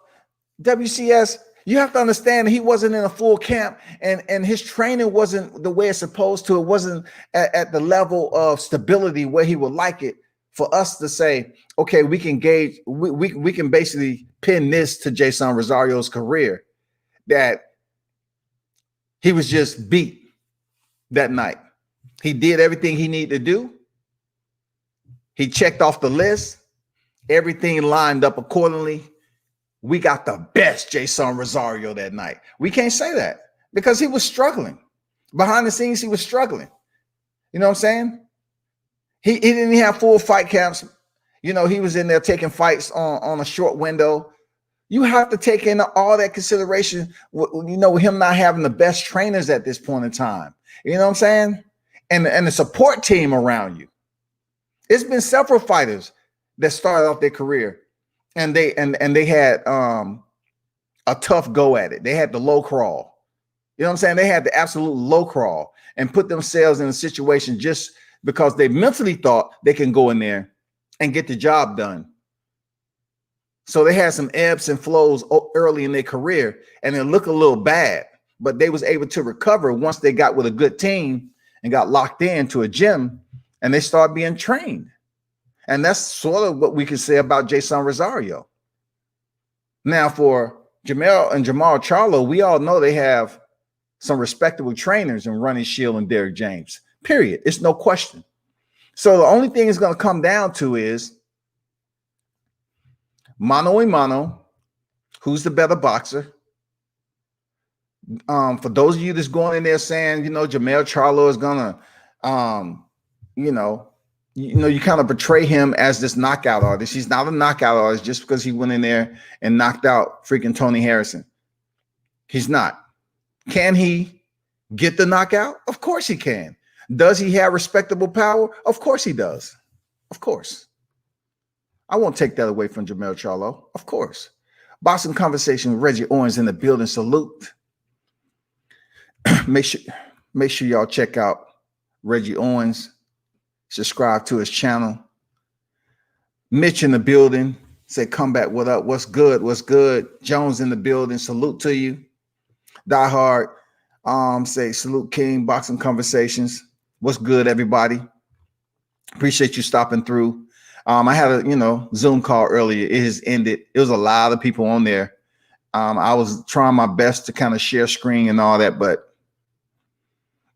WCS, you have to understand he wasn't in a full camp and his training wasn't the way it's supposed to. It wasn't at the level of stability where he would like it for us to say, okay, we can gauge, we can basically pin this to Jason Rosario's career, that he was just beat that night. He did everything he needed to do. He checked off the list. Everything lined up accordingly. we got the best Jason Rosario that night. We can't say that because he was struggling. Behind the scenes, he was struggling. You know what I'm saying? He didn't even have full fight camps. You know, he was in there taking fights on a short window. You have to take in all that consideration, you know, with him not having the best trainers at this point in time. You know what I'm saying? And the support team around you. It's been several fighters that started off their career and they had a tough go at it. They had the low crawl. You know what I'm saying? They had the absolute low crawl and put themselves in a situation just because they mentally thought they can go in there and get the job done. So they had some ebbs and flows early in their career, and it looked a little bad, but they was able to recover once they got with a good team and got locked into a gym, and they started being trained. And that's sort of what we can say about Jason Rosario. Now, for Jamal Charlo, we all know they have some respectable trainers in Ronnie Shield and Derek James, period. It's no question. So the only thing it's going to come down to is mano a mano, who's the better boxer? For those of you that's going in there saying, you know, Jamal Charlo is gonna, you kind of portray him as this knockout artist. He's not a knockout artist just because he went in there and knocked out freaking Tony Harrison. He's not. Can he get the knockout? Of course he can. Does he have respectable power? Of course he does. Of course. I won't take that away from Jamal Charlo. Of course. Boxing Conversation with Reggie Owens in the building. Salute. Make sure y'all check out Reggie Owens. Subscribe to his channel. Mitch in the building. Say, come back. What up? What's good? What's good? Jones in the building. Salute to you. Die Hard. Say salute King. Boxing Conversations. What's good, everybody? Appreciate you stopping through. I had a Zoom call earlier. It has ended. It was a lot of people on there. I was trying my best to kind of share screen and all that, but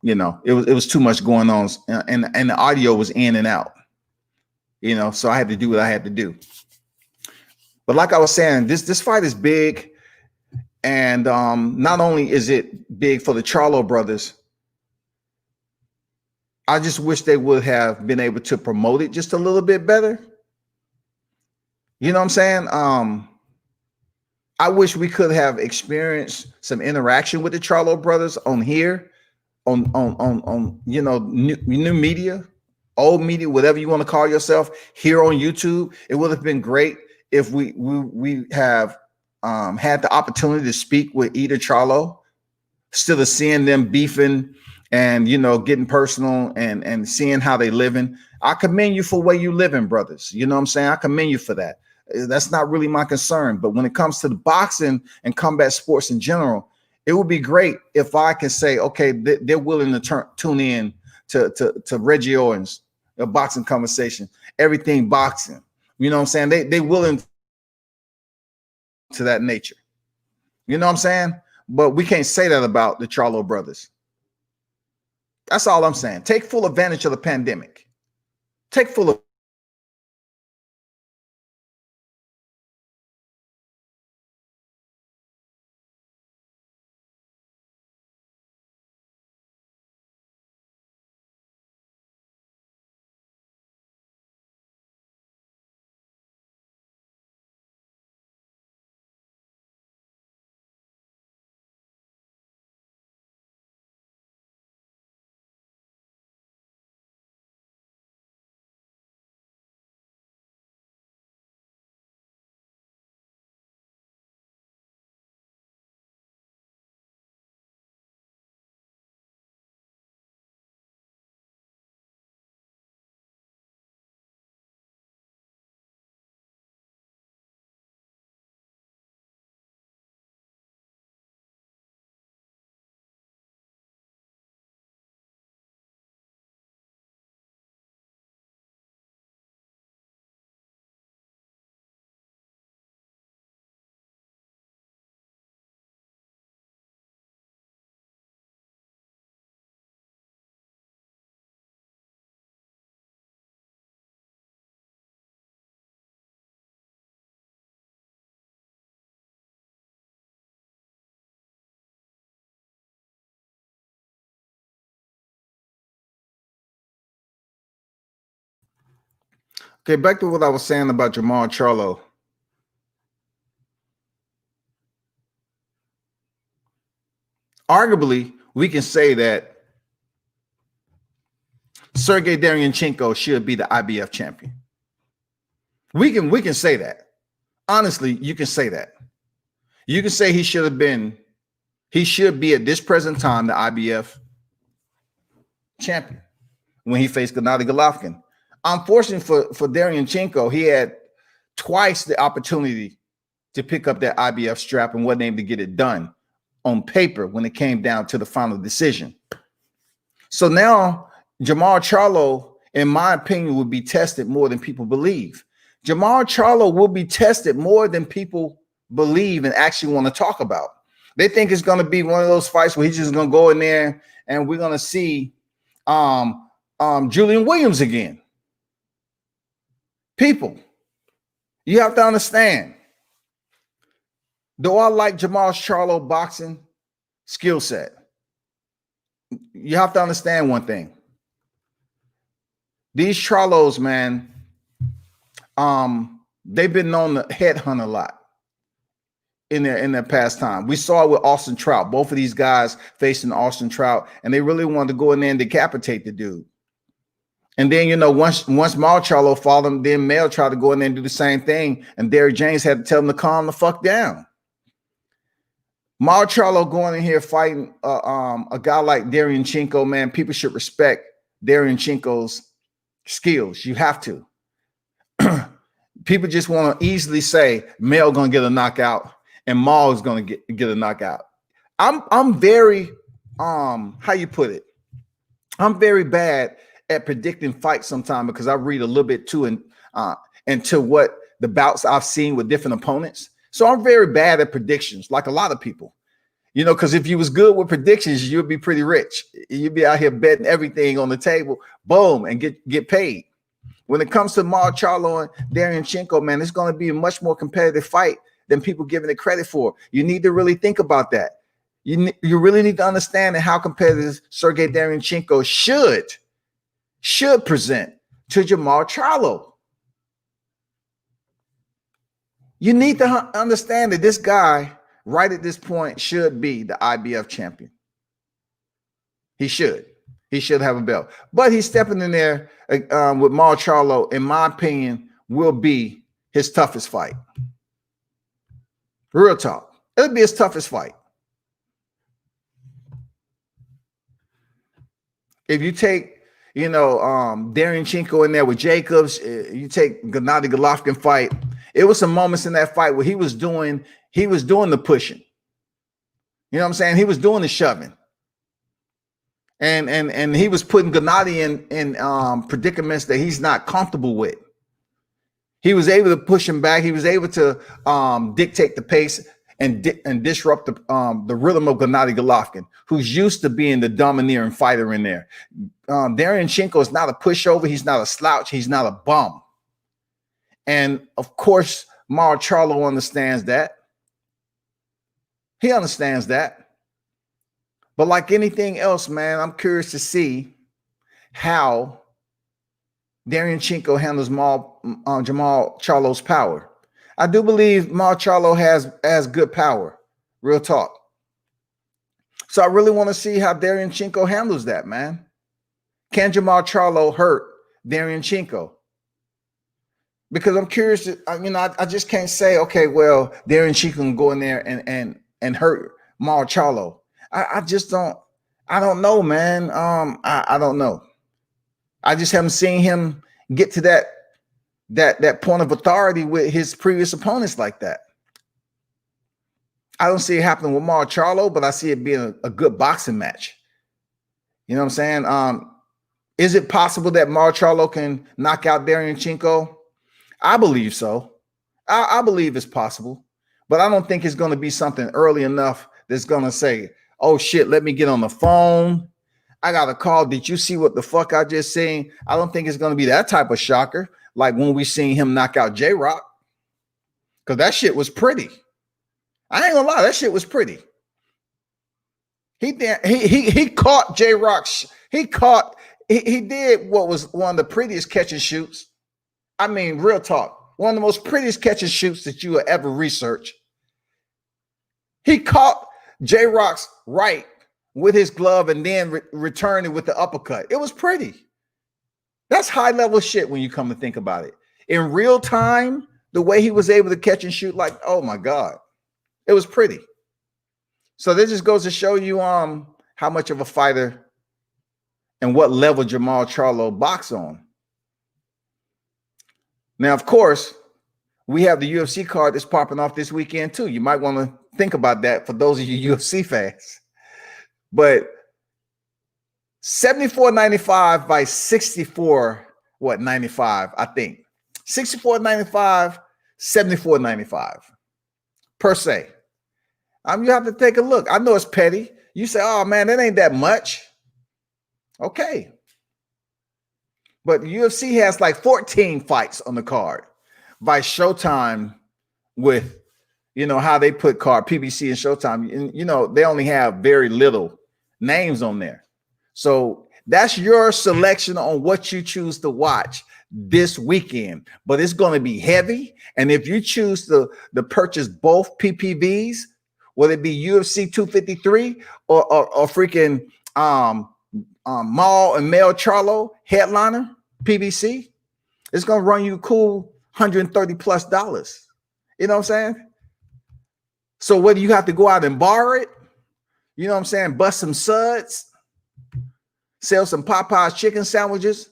it was too much going on, and the audio was in and out. So I had to do what I had to do. But like I was saying, this fight is big, and not only is it big for the Charlo brothers, I just wish they would have been able to promote it just a little bit better. You know what I'm saying? I wish we could have experienced some interaction with the Charlo brothers on here, on new media, old media, whatever you want to call yourself, here on YouTube. It would have been great if we have had the opportunity to speak with either Charlo, instead of seeing them beefing and getting personal and seeing how they living. I commend you for where you living, brothers. You know what I'm saying? I commend you for that. That's not really my concern. But when it comes to the boxing and combat sports in general, it would be great if I can say, okay, they're willing to tune in to Reggie Owens, a Boxing Conversation, everything boxing. You know what I'm saying? They willing to that nature. You know what I'm saying? But we can't say that about the Charlo brothers. That's all I'm saying. Take full advantage of the pandemic. Take full Okay, back to what I was saying about Jamal Charlo. Arguably, we can say that Sergey Derevyanchenko should be the IBF champion. We can say that. Honestly, you can say that. You can say he should be at this present time the IBF champion when he faced Gennady Golovkin. Unfortunately for Derevyanchenko, he had twice the opportunity to pick up that IBF strap and wasn't able to get it done on paper when it came down to the final decision. So now Jamal Charlo, in my opinion, will be tested more than people believe. Jamal Charlo will be tested more than people believe and actually want to talk about. They think it's going to be one of those fights where he's just going to go in there and we're going to see Julian Williams again. People, you have to understand. Do I like Jamal Charlo boxing skill set? You have to understand one thing. These Charlos, man, they've been known to headhunt a lot in their past time. We saw it with Austin Trout. Both of these guys facing Austin Trout, and they really wanted to go in there and decapitate the dude. And then, you know, once Mal Charlo fought him, then Mel tried to go in there and do the same thing, and Derrick James had to tell him to calm the fuck down. Mal Charlo going in here fighting a guy like Derevyanchenko, man, people should respect Derevyanchenko's skills. You have to. People just want to easily say Mel gonna get a knockout and Mal is gonna get a knockout. I'm very how you put it? I'm very bad at predicting fights sometimes because I read a little bit too into what the bouts I've seen with different opponents. So I'm very bad at predictions, like a lot of people. You know, because if you was good with predictions, you'd be pretty rich. You'd be out here betting everything on the table, boom, and get paid. When it comes to Mal Charlo and Derevyanchenko, man, it's going to be a much more competitive fight than people giving it credit for. You need to really think about that. You really need to understand how competitive Sergey Derevyanchenko should present to Jamal Charlo. You need to understand that this guy, right at this point, should be the IBF champion. He should. He should have a belt. But he's stepping in there with Mal Charlo, in my opinion, will be his toughest fight. Real talk. It'll be his toughest fight. If you take, you know, Derevyanchenko in there with Jacobs, you take Gennady Golovkin fight, it was some moments in that fight where he was doing the pushing. You know what I'm saying? He was doing the shoving. And he was putting Gennady in predicaments that he's not comfortable with. He was able to push him back. He was able to dictate the pace and disrupt the rhythm of Gennady Golovkin, who's used to being the domineering fighter in there. Derevyanchenko is not a pushover. He's not a slouch. He's not a bum. And of course, Mal Charlo understands that. He understands that. But like anything else, man, I'm curious to see how Derevyanchenko handles Jamal Charlo's power. I do believe Mal Charlo has good power, real talk. So I really want to see how Derevyanchenko handles that, man. Can Jamal Charlo hurt Derevyanchenko? Because I'm curious. I just can't say, okay, well, Derevyanchenko can go in there and hurt Mal Charlo. I just don't. I don't know, man. I don't know. I just haven't seen him get to that point of authority with his previous opponents like that. I don't see it happening with Mal Charlo, but I see it being a good boxing match. You know what I'm saying? Is it possible that Mal Charlo can knock out Derevyanchenko? I believe so. I believe it's possible, but I don't think it's going to be something early enough that's going to say, oh shit, let me get on the phone. I got a call. Did you see what the fuck I just seen? I don't think it's going to be that type of shocker like when we seen him knock out J-Rock, because that shit was pretty. I ain't gonna lie, that shit was pretty. He caught J-Rock. He did what was one of the prettiest catch and shoots I mean, real talk. One of the most prettiest catch and shoots that you will ever research. He caught J-Rock's right with his glove and then returned it with the uppercut. It was pretty. That's high level shit when you come to think about it. In real time, the way he was able to catch and shoot, like, oh my God, it was pretty. So this just goes to show you how much of a fighter and what level Jermall Charlo boxed on. Now, of course, we have the UFC card that's popping off this weekend too. You might want to think about that for those of you UFC fans. But 74.95 by 64.95, I think. 64.95, 74.95 per se. You have to take a look. I know it's petty. You say, oh man, that ain't that much. Okay. But the UFC has like 14 fights on the card by Showtime with, how they put card PBC and Showtime. And, they only have very little names on there. So that's your selection on what you choose to watch this weekend. But it's going to be heavy. And if you choose to purchase both PPVs, whether it be UFC 253 or freaking Maul and Mel Charlo headliner PBC, it's going to run you a cool $130+. You know what I'm saying? So whether you have to go out and borrow it, bust some suds, sell some Popeye's chicken sandwiches,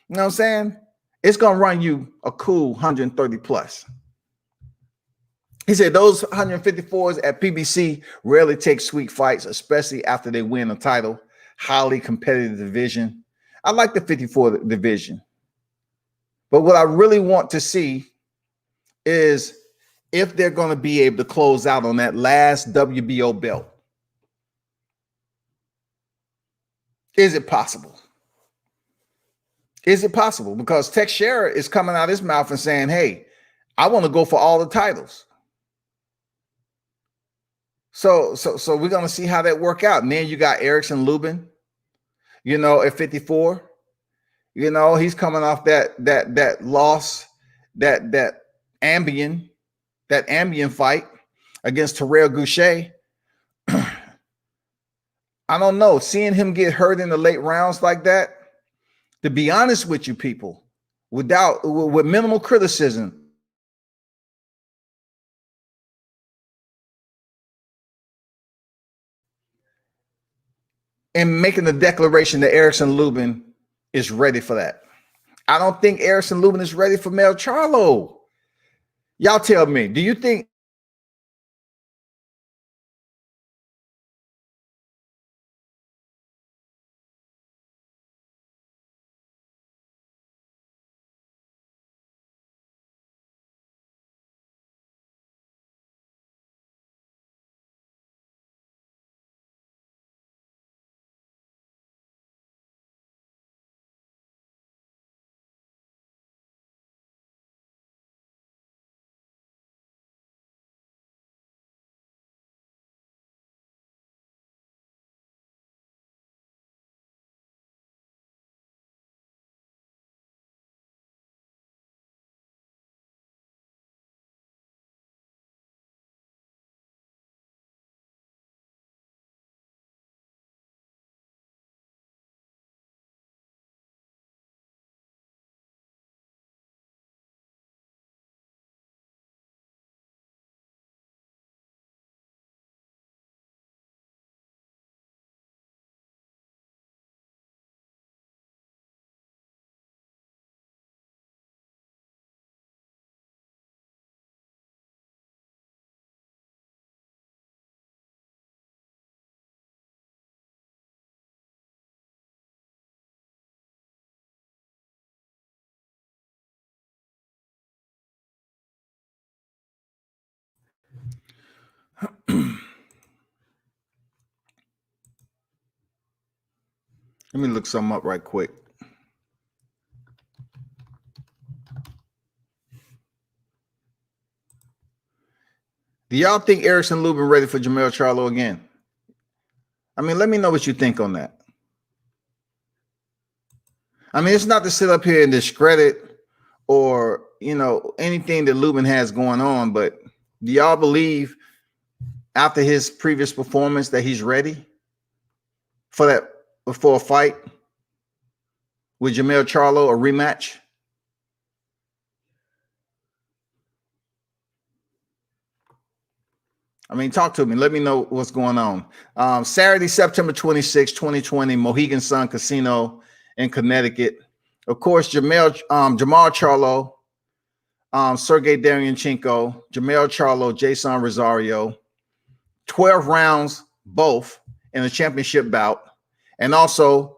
you know what I'm saying? It's going to run you a cool $130+. He said those 154s at PBC rarely take sweet fights, especially after they win a title. Highly competitive division. I like the 54 division. But what I really want to see is if they're going to be able to close out on that last WBO belt. Is it possible? Is it possible? Because Teixeira is coming out of his mouth and saying, hey, I want to go for all the titles. So we're going to see how that work out. And then you got Erickson Lubin, at 54. He's coming off that loss, that Ambien fight against Terrell Goucher. I don't know. Seeing him get hurt in the late rounds like that, to be honest with you people, with minimal criticism, and making the declaration that Erickson Lubin is ready for that. I don't think Erickson Lubin is ready for Mel Charlo. Y'all tell me, do you think let me look something up right quick. Do y'all think Erickson Lubin ready for Jermell Charlo again? I mean, let me know what you think on that. I mean, it's not to sit up here and discredit or anything that Lubin has going on, but do y'all believe after his previous performance that he's ready for a fight with Jermell Charlo, a rematch? I mean, talk to me. Let me know what's going on. Saturday, September 26, 2020, Mohegan Sun Casino in Connecticut. Of course, Jamal Charlo, Sergey Derevyanchenko, Jermell Charlo, Jason Rosario, 12 rounds both in a championship bout. And also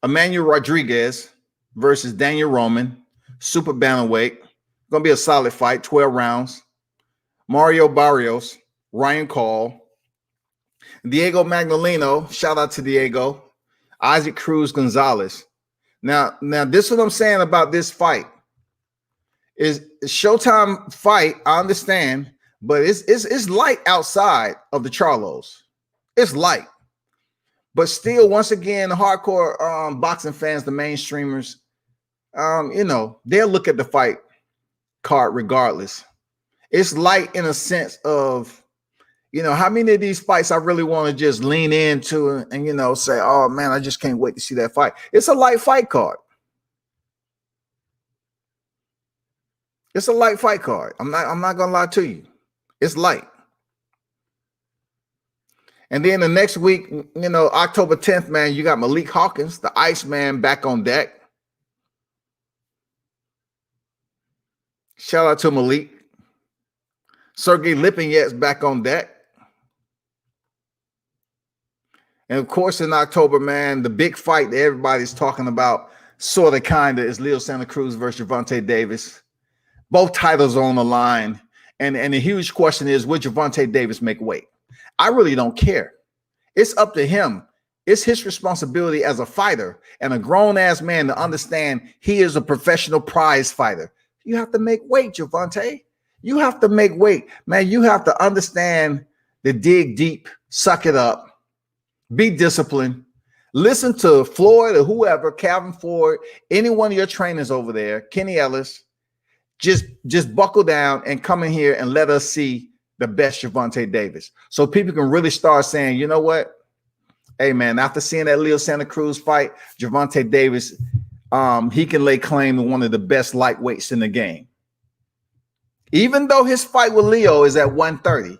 Emmanuel Rodriguez versus Daniel Roman, super bantamweight. Going to be a solid fight, 12 rounds. Mario Barrios, Ryan Call, Diego Magnolino, shout out to Diego, Isaac Cruz Gonzalez. Now this is what I'm saying about this fight. Is a Showtime fight, I understand, but it's light outside of the Charlos. It's light. But still, once again, the hardcore boxing fans, the mainstreamers, they'll look at the fight card regardless. It's light in a sense of, how many of these fights I really want to just lean into and say, oh man, I just can't wait to see that fight. It's a light fight card. It's a light fight card. I'm not gonna lie to you. It's light. And then the next week, October 10th, man, you got Malik Hawkins, the Iceman, back on deck. Shout out to Malik. Sergey Lipinets back on deck. And of course, in October, man, the big fight that everybody's talking about, sort of, kind of, is Leo Santa Cruz versus Gervonta Davis. Both titles are on the line. And the huge question is, would Gervonta Davis make weight? I really don't care. It's up to him. It's his responsibility as a fighter and a grown-ass man to understand he is a professional prize fighter. You have to make weight, Gervonta. You have to make weight. Man, you have to understand the dig deep, suck it up, be disciplined, listen to Floyd or whoever, Calvin Ford, any one of your trainers over there, Kenny Ellis, just buckle down and come in here and let us see the best Gervonta Davis. So people can really start saying, you know what? Hey, man, after seeing that Leo Santa Cruz fight, Gervonta Davis, he can lay claim to one of the best lightweights in the game. Even though his fight with Leo is at 130,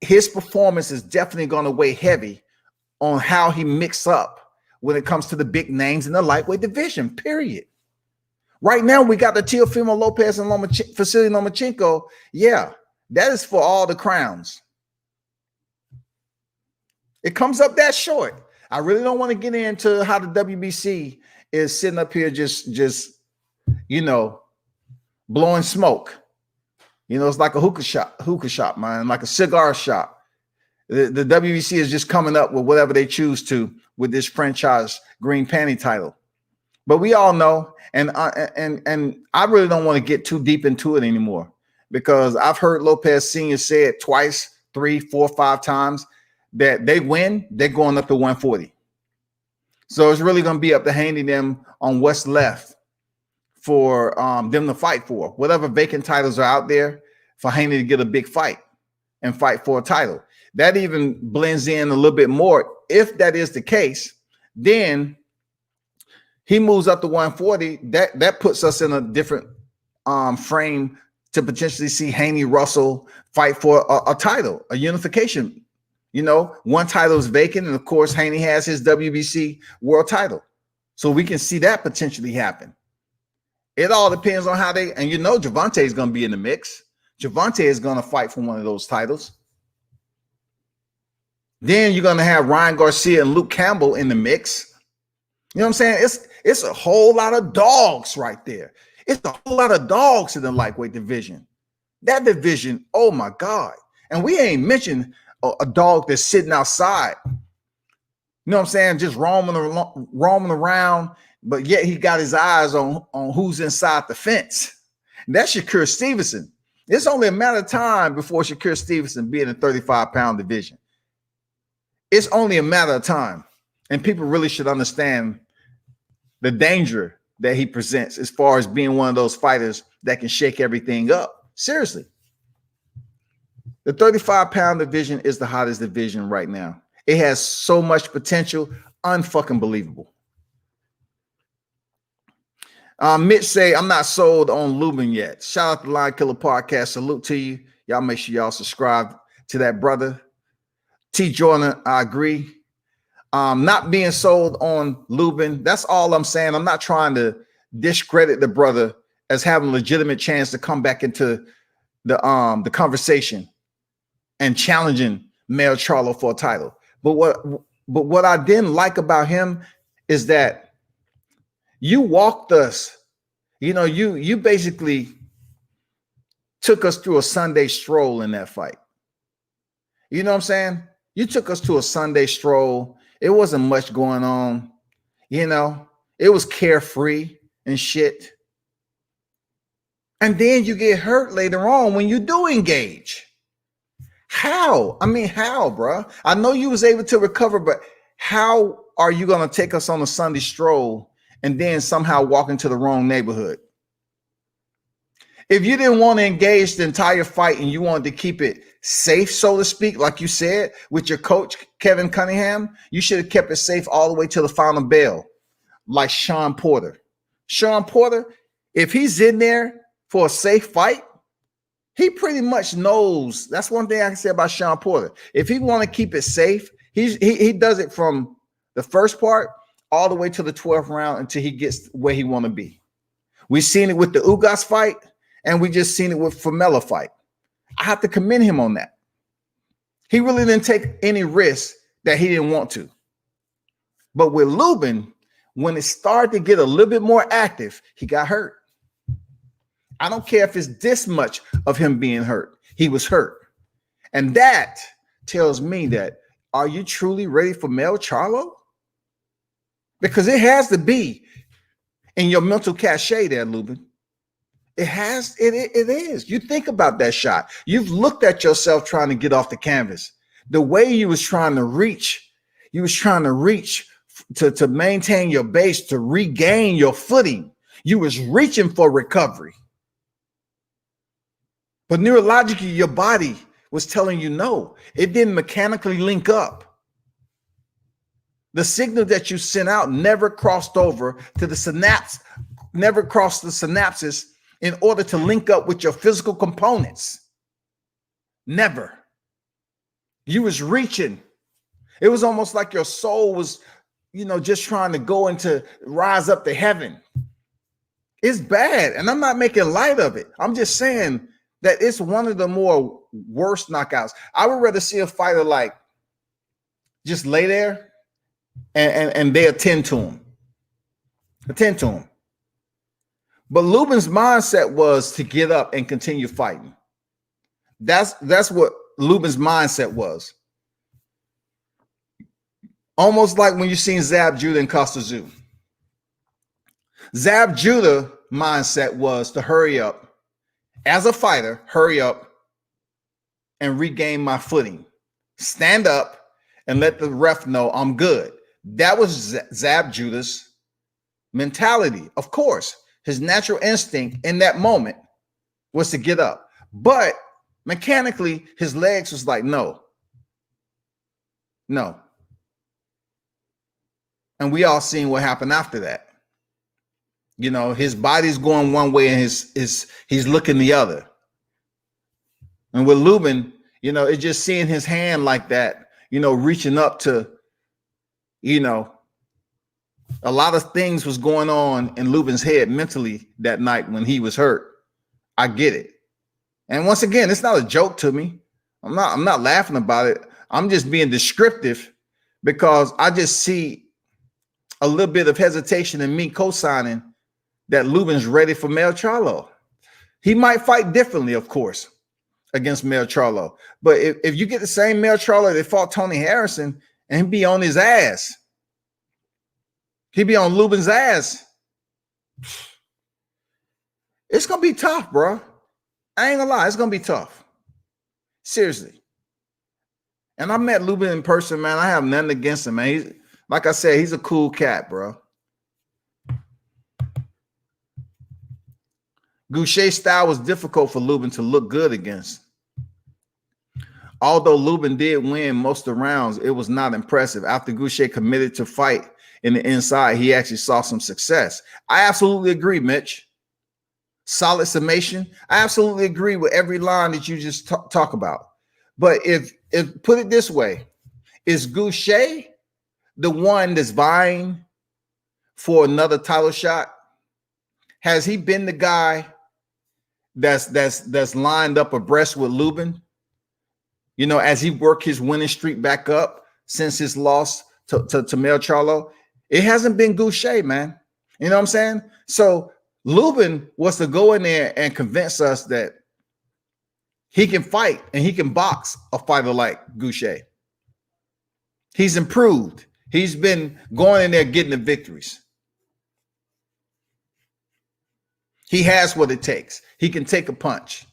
his performance is definitely going to weigh heavy on how he mixes up when it comes to the big names in the lightweight division, period. Right now, we got the Teofimo Lopez and Vasily Lomachenko. Yeah, that is for all the crowns. It comes up that short. I really don't want to get into how the WBC is sitting up here just blowing smoke. It's like a hookah shop, man, like a cigar shop. The WBC is just coming up with whatever they choose to with this franchise green panty title. But we all know, and I really don't want to get too deep into it anymore, because I've heard Lopez Sr. say it twice, 3, 4, 5 times that they win, they're going up to 140. So it's really going to be up to Haney them on what's left for them to fight for. Whatever vacant titles are out there for Haney to get a big fight and fight for a title. That even blends in a little bit more. If that is the case, then he moves up to 140. That puts us in a different frame to potentially see Haney Russell fight for a title, a unification. One title is vacant, and of course, Haney has his WBC world title. So we can see that potentially happen. It all depends on how they, and Gervonta is going to be in the mix. Gervonta is going to fight for one of those titles. Then you're going to have Ryan Garcia and Luke Campbell in the mix. You know what I'm saying? It's a whole lot of dogs right there. It's a whole lot of dogs in the lightweight division. That division, oh my God. And we ain't mentioned a dog that's sitting outside. You know what I'm saying? Just roaming around, but yet he got his eyes on who's inside the fence. And that's Shakur Stevenson. It's only a matter of time before Shakur Stevenson be in the 35-pound division. It's only a matter of time. And people really should understand the danger that he presents as far as being one of those fighters that can shake everything up. Seriously. The 35-pound division is the hottest division right now. It has so much potential, unfucking believable. Mitch say, I'm not sold on Lubin yet. Shout out to Line Killer Podcast. Salute to you. Y'all make sure y'all subscribe to that brother. T. Jordan, I agree. Not being sold on Lubin. That's all I'm saying. I'm not trying to discredit the brother as having a legitimate chance to come back into the conversation and challenging Mel Charlo for a title. But what I didn't like about him is that you walked us, you basically took us through a Sunday stroll in that fight. You know what I'm saying? You took us to a Sunday stroll. It wasn't much going on. It was carefree and shit. And then you get hurt later on when you do engage. How? How, bro? I know you was able to recover, but how are you going to take us on a Sunday stroll and then somehow walk into the wrong neighborhood? If you didn't want to engage the entire fight and you wanted to keep it safe, so to speak, like you said, with your coach, Kevin Cunningham, you should have kept it safe all the way to the final bell, like Sean Porter. Sean Porter, if he's in there for a safe fight, he pretty much knows. That's one thing I can say about Sean Porter. If he want to keep it safe, he does it from the first part all the way to the 12th round until he gets where he want to be. We've seen it with the Ugas fight, and we just seen it with Famela fight. I have to commend him on that. He really didn't take any risk that he didn't want to. But with Lubin, when it started to get a little bit more active, he got hurt. I don't care if it's this much of him being hurt. He was hurt. And that tells me that, are you truly ready for Mel Charlo? Because it has to be in your mental cachet there, Lubin. It is. You think about that shot. You've looked at yourself trying to get off the canvas. The way you was trying to reach to maintain your base, to regain your footing. You was reaching for recovery. But neurologically, your body was telling you no. It didn't mechanically link up. The signal that you sent out never crossed over to the synapse, never crossed the synapses in order to link up with your physical components. Never. You was reaching. It was almost like your soul was, just trying to go into rise up to heaven. It's bad. And I'm not making light of it. I'm just saying that it's one of the more worst knockouts. I would rather see a fighter like just lay there and they attend to him. But Lubin's mindset was to get up and continue fighting. That's what Lubin's mindset was. Almost like when you seen Zab Judah and Costa Zoo. Zab Judah mindset was to hurry up. As a fighter, hurry up and regain my footing. Stand up and let the ref know I'm good. That was Zab Judah's mentality. Of course, his natural instinct in that moment was to get up. But mechanically, his legs was like, no. And we all seen what happened after that. His body's going one way and he's looking the other. And with Lubin, it's just seeing his hand like that, reaching up to, a lot of things was going on in Lubin's head mentally that night when he was hurt. I get it. And once again, it's not a joke to me. I'm not laughing about it. I'm just being descriptive because I just see a little bit of hesitation in me co-signing that Lubin's ready for Mel Charlo. He might fight differently, of course, against Mel Charlo. But if you get the same Mel Charlo that fought Tony Harrison and he'd be on his ass, he'd be on Lubin's ass, it's going to be tough, bro. I ain't gonna lie, it's going to be tough. Seriously. And I met Lubin in person, man. I have nothing against him, man. Like I said, he's a cool cat, bro. Goucher's style was difficult for Lubin to look good against. Although Lubin did win most of the rounds, it was not impressive. After Goucher committed to fight in the inside, he actually saw some success. I absolutely agree, Mitch. Solid summation. I absolutely agree with every line that you just talk about. But if put it this way, is Goucher the one that's vying for another title shot? Has he been the guy that's lined up abreast with Lubin? You know, as he worked his winning streak back up since his loss to Mel Charlo, it hasn't been Goucher, man. You know what I'm saying? So Lubin was to go in there and convince us that he can fight and he can box a fighter like Goucher. He's improved. He's been going in there getting the victories. He has what it takes. He can take a punch.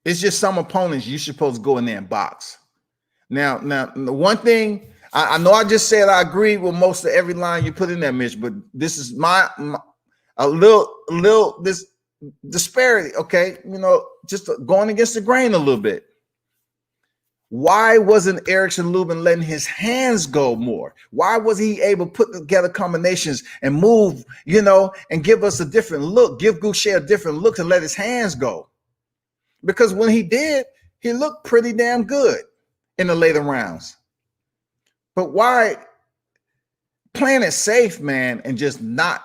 It's just some opponents you're supposed to go in there and box. Now, the one thing I know I just said I agree with most of every line you put in there, Mitch, but this is a little this disparity, okay? You know, just going against the grain a little bit. Why wasn't Erickson Lubin letting his hands go more? Why was he able to put together combinations and move, you know, and give us a different look, give Goucher a different look to let his hands go? Because when he did, he looked pretty damn good in the later rounds. But why playing it safe, man, and just not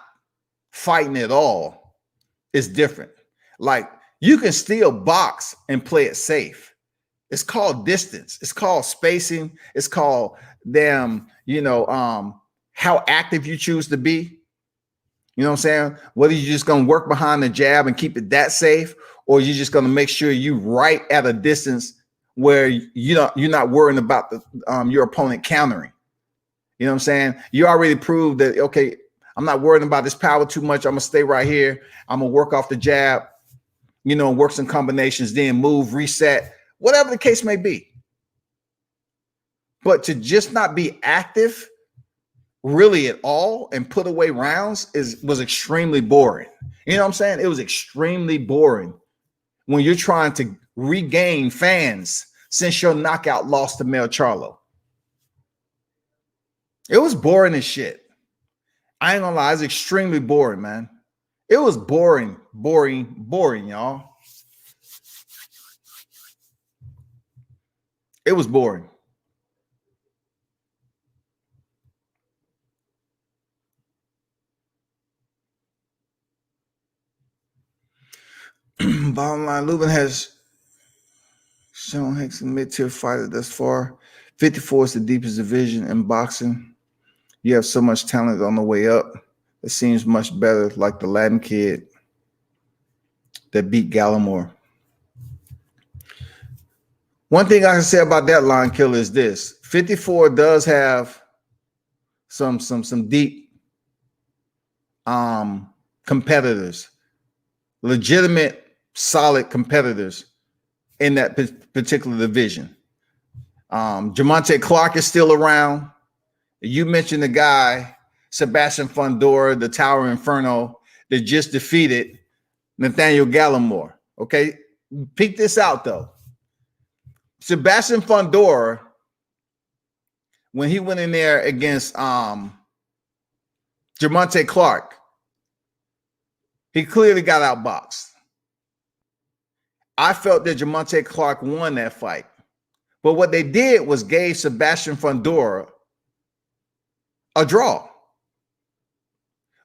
fighting at all is different. Like, you can still box and play it safe. It's called distance. It's called spacing. It's called how active you choose to be. You know what I'm saying? Whether you're just going to work behind the jab and keep it that safe, or you're just going to make sure you right at a distance where you're not worrying about your opponent countering. You know what I'm saying? You already proved that, okay, I'm not worrying about this power too much. I'm going to stay right here. I'm going to work off the jab, you know, work some combinations, then move, reset, whatever the case may be. But to just not be active really at all and put away rounds was extremely boring. You know what I'm saying? It was extremely boring when you're trying to regain fans since your knockout loss to Mel Charlo. It was boring as shit. I ain't gonna lie, it's extremely boring, man. It was boring, y'all. It was boring. Bottom line, Lubin has shown Hicks a mid-tier fighter thus far. 54 is the deepest division in boxing. You have so much talent on the way up. It seems much better, like the Latin kid that beat Gallimore. One thing I can say about that line killer is this: 54 does have some deep competitors, legitimate, solid competitors in that particular division. Jamonte Clark is still around. You mentioned the guy, Sebastian Fundora, the Tower Inferno, that just defeated Nathaniel Gallimore. Okay, peek this out though. Sebastian Fundora, when he went in there against Jamonte Clark, he clearly got outboxed. I felt that Jamonte Clark won that fight. But what they did was gave Sebastian Fundora a draw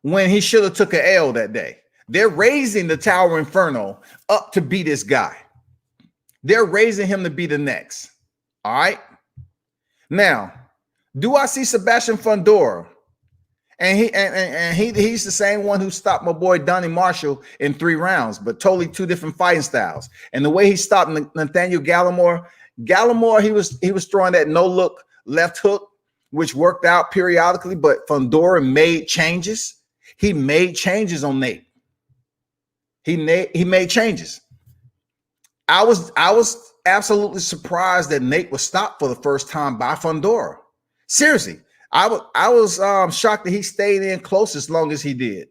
when he should have took an L that day. They're raising the Tower Inferno up to be this guy. They're raising him to be the next. All right. Now, do I see Sebastian Fundora? And he's the same one who stopped my boy Donnie Marshall in 3 rounds, but totally 2 different fighting styles. And the way he stopped Nathaniel Gallimore, he was throwing that no look left hook, which worked out periodically, but Fundora made changes. He made changes on Nate. He made changes. I was absolutely surprised that Nate was stopped for the first time by Fundora. Seriously, I was shocked that he stayed in close as long as he did.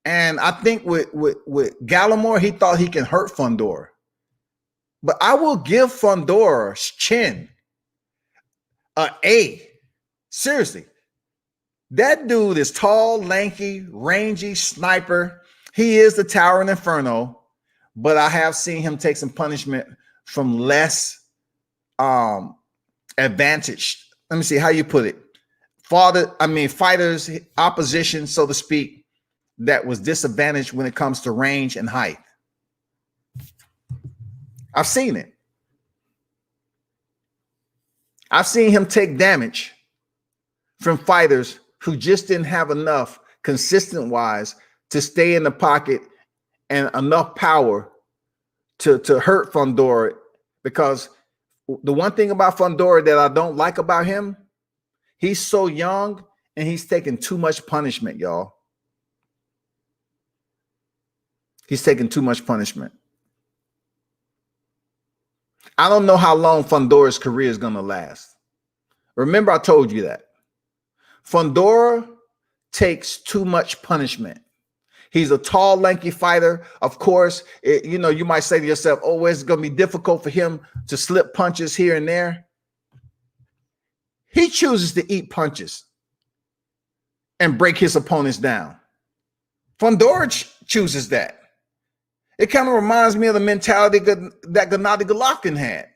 And I think with Gallimore, he thought he can hurt Fundora. But I will give Fundora's chin an A. Seriously. That dude is tall, lanky, rangy, sniper. He is the Towering Inferno, but I have seen him take some punishment from less advantaged. Let me see how you put it. Fighters, opposition, so to speak, that was disadvantaged when it comes to range and height. I've seen it. I've seen him take damage from fighters who just didn't have enough consistent wise to stay in the pocket and enough power to hurt Fundora. Because the one thing about Fundora that I don't like about him, he's so young and he's taking too much punishment, y'all. He's taking too much punishment. I don't know how long Fundora's career is going to last. Remember, I told you that. Fundora takes too much punishment. He's a tall, lanky fighter. Of course, you might say to yourself, oh, it's going to be difficult for him to slip punches here and there. He chooses to eat punches and break his opponents down. Fundora chooses that. It kind of reminds me of the mentality that Gennady Golovkin had.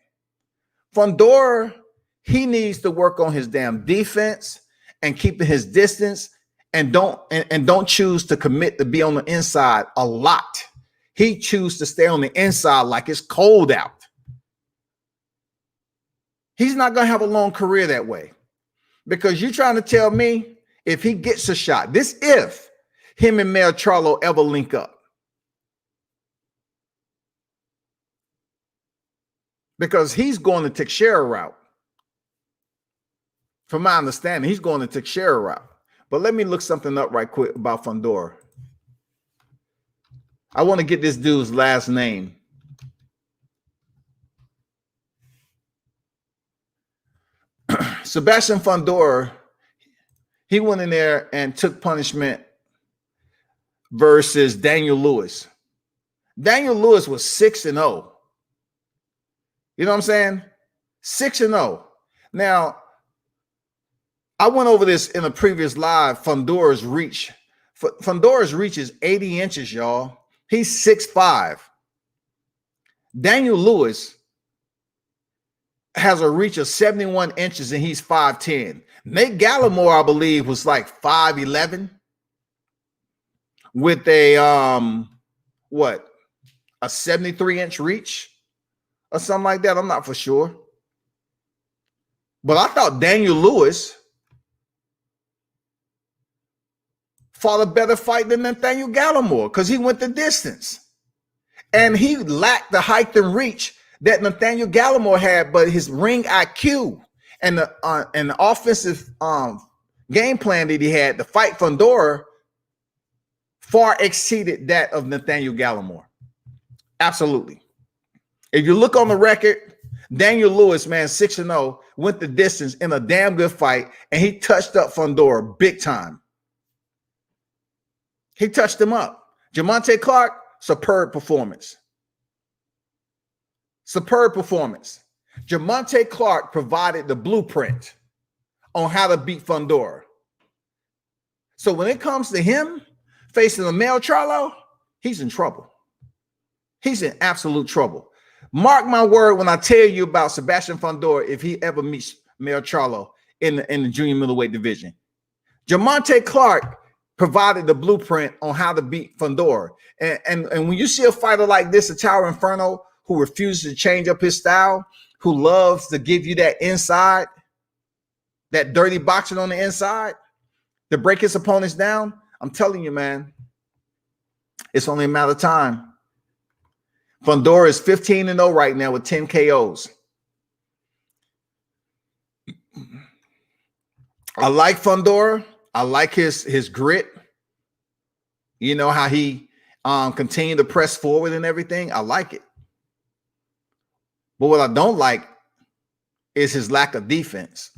Fundora, he needs to work on his damn defense and keeping his distance and don't choose to commit to be on the inside a lot. He chooses to stay on the inside like it's cold out. He's not going to have a long career that way, because you're trying to tell me if he gets a shot, this if him and Mayor Charlo ever link up. Because he's going to Teixeira route. From my understanding, he's going to Teixeira route. But let me look something up right quick about Fundora. I want to get this dude's last name. Sebastian Fundora, he went in there and took punishment versus Daniel Lewis. Daniel Lewis was 6-0. You know what I'm saying? 6-0. Now, I went over this in a previous live, Fundora's reach. Fundora's reach is 80 inches, y'all. He's 6'5". Daniel Lewis has a reach of 71 inches and he's 5'10". Nate Gallimore, I believe, was like 5'11", with a 73-inch reach or something like that. I'm not for sure. But I thought Daniel Lewis fought a better fight than Nathaniel Gallimore because he went the distance. And he lacked the height and reach that Nathaniel Gallimore had, but his ring IQ and the offensive game plan that he had to fight Fundora far exceeded that of Nathaniel Gallimore. Absolutely. If you look on the record, Daniel Lewis, man, 6-0, went the distance in a damn good fight, and he touched up Fundora big time. He touched him up. Jamonte Clark, superb performance. Superb performance. Jamonte Clark provided the blueprint on how to beat Fundora. So when it comes to him facing a male Charlo, he's in trouble. He's in absolute trouble. Mark my word when I tell you about Sebastian Fundora if he ever meets Mel Charlo in the junior middleweight division. Jamonte Clark provided the blueprint on how to beat Fundora. And when you see a fighter like this, a Tower Inferno, who refuses to change up his style, who loves to give you that inside, that dirty boxing on the inside, to break his opponents down, I'm telling you, man, it's only a matter of time. Fundora is 15-0 right now with 10 KOs. I like Fundora. I like his grit. You know how he continued to press forward and everything. I like it. But what I don't like is his lack of defense.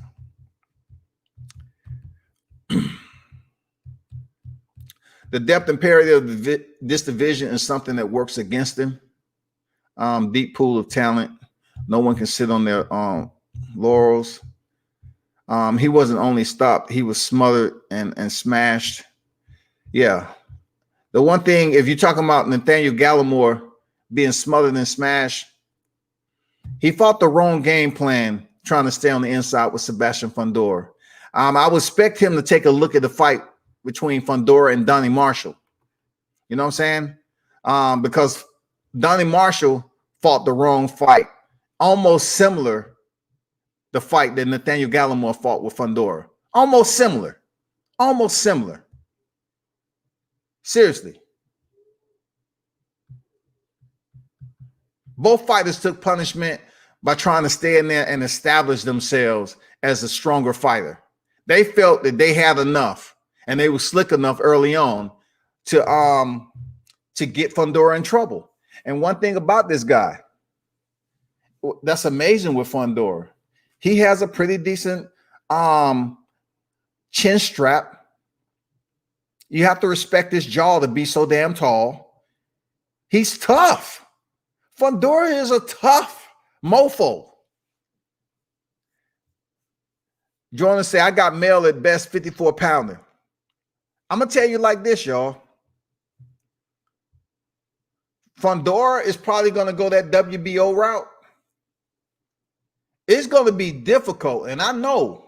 The depth and parity of this division is something that works against him. Deep pool of talent. No one can sit on their laurels. He wasn't only stopped, he was smothered and smashed. Yeah. The one thing, if you're talking about Nathaniel Gallimore being smothered and smashed, he fought the wrong game plan trying to stay on the inside with Sebastian Fundora. I would expect him to take a look at the fight between Fundora and Donnie Marshall. You know what I'm saying? Because Donnie Marshall fought the wrong fight. Almost similar, the fight that Nathaniel Gallimore fought with Fundora. Almost similar. Almost similar. Seriously. Both fighters took punishment by trying to stay in there and establish themselves as a stronger fighter. They felt that they had enough and they were slick enough early on to get Fundora in trouble. And one thing about this guy that's amazing with Fundora, he has a pretty decent chin strap. You have to respect his jaw to be so damn tall. He's tough. Fundora is a tough mofo. Jordan say, I got mail at best 54 pounder. I'm going to tell you like this, y'all. Fundora is probably going to go that WBO route. It's going to be difficult. And I know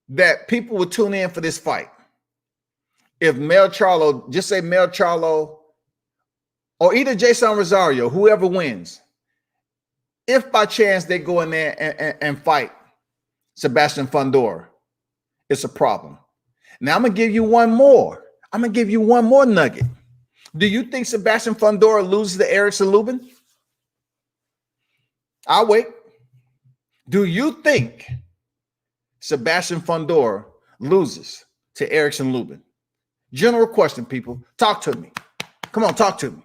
that people will tune in for this fight. If Mel Charlo, just say Mel Charlo, or either Jason Rosario, whoever wins, if by chance they go in there and fight Sebastian Fundora, it's a problem. Now I'm going to give you one more. I'm going to give you one more nugget. Do you think Sebastian Fundora loses to Erickson Lubin? I'll wait. Do you think Sebastian Fundora loses to Erickson Lubin? General question, people. Talk to me. Come on, talk to me.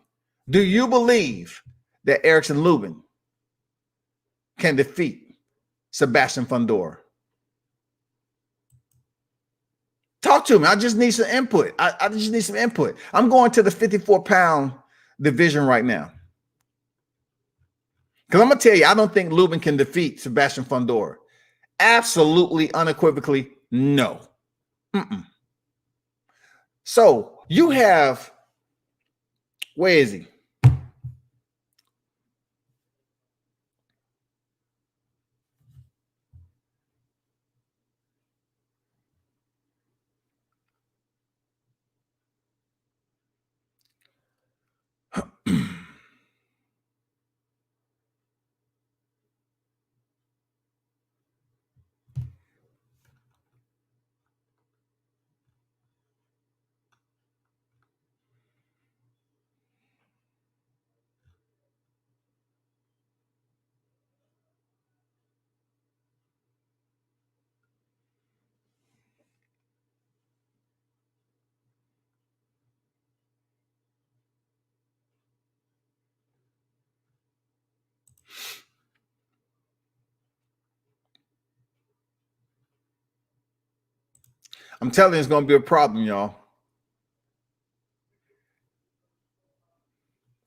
Do you believe that Erickson Lubin can defeat Sebastian Fundora? Talk to me. I just need some input. I just need some input. I'm going to the 54-pound division right now. Because I'm going to tell you, I don't think Lubin can defeat Sebastian Fundora. Absolutely, unequivocally, no. So you have, where is he? I'm telling you, it's going to be a problem, y'all.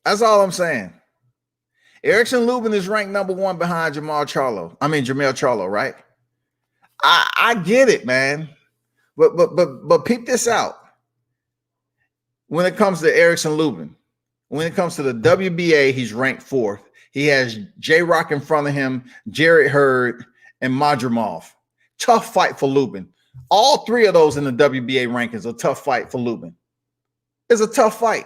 That's all I'm saying. Erickson Lubin is ranked #1 behind Jamel Charlo, right? I get it, man. But peep this out. When it comes to Erickson Lubin, when it comes to the WBA, he's ranked 4th. He has J-Rock in front of him, Jarrett Hurd, and Madrimov. Tough fight for Lubin. All 3 of those in the WBA rankings are tough fight for Lubin. It's a tough fight.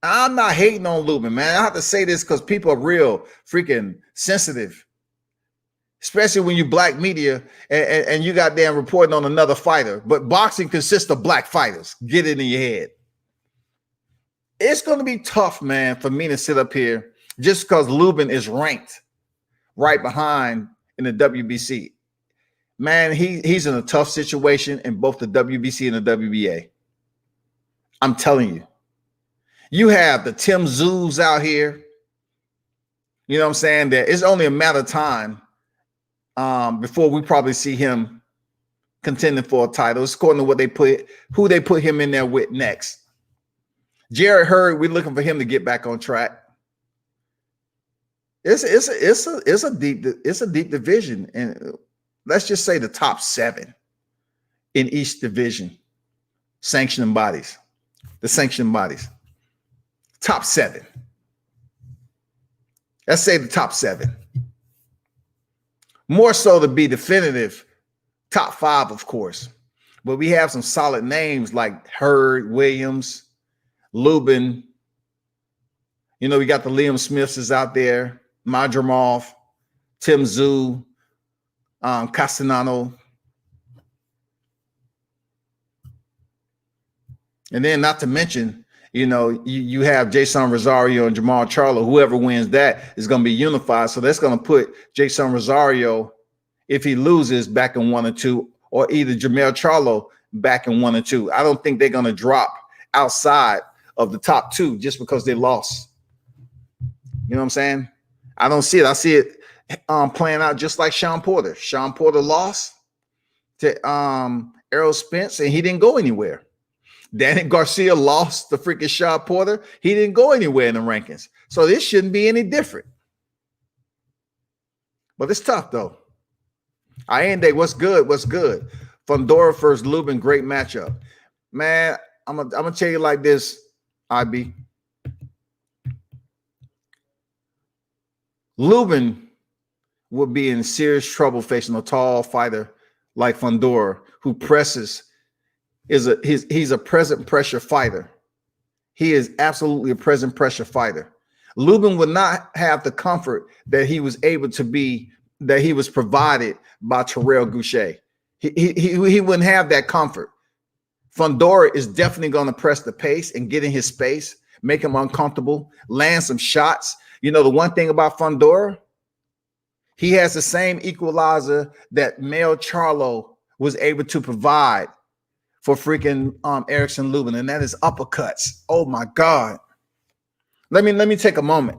I'm not hating on Lubin, man. I have to say this because people are real freaking sensitive, especially when you black media and you got damn reporting on another fighter. But boxing consists of black fighters. Get it in your head. It's going to be tough, man, for me to sit up here just because Lubin is ranked right behind in the WBC. Man, he's in a tough situation in both the WBC and the WBA. I'm telling you. You have the Tim Zoos out here. You know what I'm saying? That it's only a matter of time before we probably see him contending for a title. It's according to who they put him in there with next. Jarrett Hurd, we're looking for him to get back on track. It's a deep division, and let's just say the top 7 in each division, sanctioning bodies, the sanctioning bodies, top 7. Let's say the top 7. More so to be definitive, top 5, of course. But we have some solid names like Hurd, Williams, Lubin. You know, we got the Liam Smiths is out there, Madrimov, Tim Tszyu, Castellano. And then not to mention, you know, you have Jason Rosario and Jamal Charlo. Whoever wins that is going to be unified. So that's going to put Jason Rosario, if he loses, back in 1 or 2, or either Jamel Charlo back in 1 or 2. I don't think they're going to drop outside of the top 2 just because they lost. You know what I'm saying? I don't see it. I see it playing out just like Sean Porter. Sean Porter lost to Errol Spence, and he didn't go anywhere. Danny Garcia lost to freaking Sean Porter. He didn't go anywhere in the rankings. So this shouldn't be any different. But it's tough, though. Allende, what's good? What's good? Fundora versus Lubin, great matchup. Man, I'm gonna tell you like this, IB. Lubin would be in serious trouble facing a tall fighter like Fundora, who presses. He's a present pressure fighter. He is absolutely a present pressure fighter. Lubin would not have the comfort that he was able to be, that he was provided by Terrell Goucher. He wouldn't have that comfort. Fundora is definitely going to press the pace and get in his space, make him uncomfortable, land some shots. You know, the one thing about Fundora, he has the same equalizer that Mel Charlo was able to provide for freaking Erickson Lubin, and that is uppercuts. Oh my God. Let me take a moment.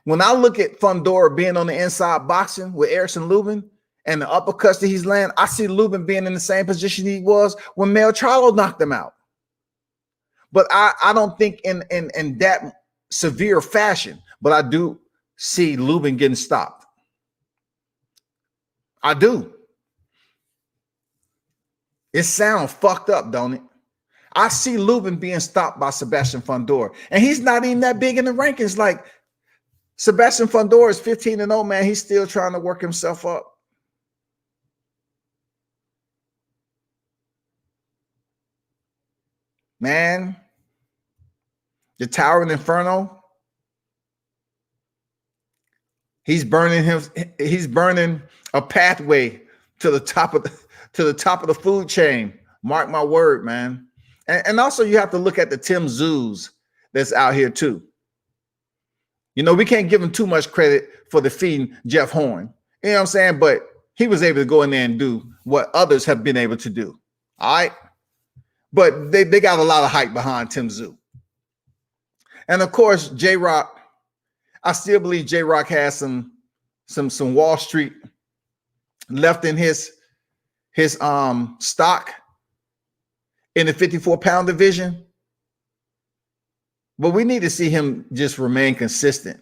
When I look at Fundora being on the inside boxing with Erickson Lubin and the uppercuts that he's landing, I see Lubin being in the same position he was when Mel Charlo knocked him out. But I don't think in that severe fashion, but I do see Lubin getting stopped. I do. It sounds fucked up, don't it? I see Lubin being stopped by Sebastian Fundora, and he's not even that big in the rankings. Like Sebastian Fundora is 15-0, man. He's still trying to work himself up. Man, the Towering Inferno. He's burning a pathway to the top of the food chain. Mark my word, man. And also you have to look at the Tim Tszyu that's out here too. You know, we can't give him too much credit for defeating Jeff Horn. You know what I'm saying? But he was able to go in there and do what others have been able to do. All right. But they got a lot of hype behind Tim Tszyu. And of course, J-Rock, I still believe J-Rock has some Wall Street left in his stock in the 54-pound division. But we need to see him just remain consistent.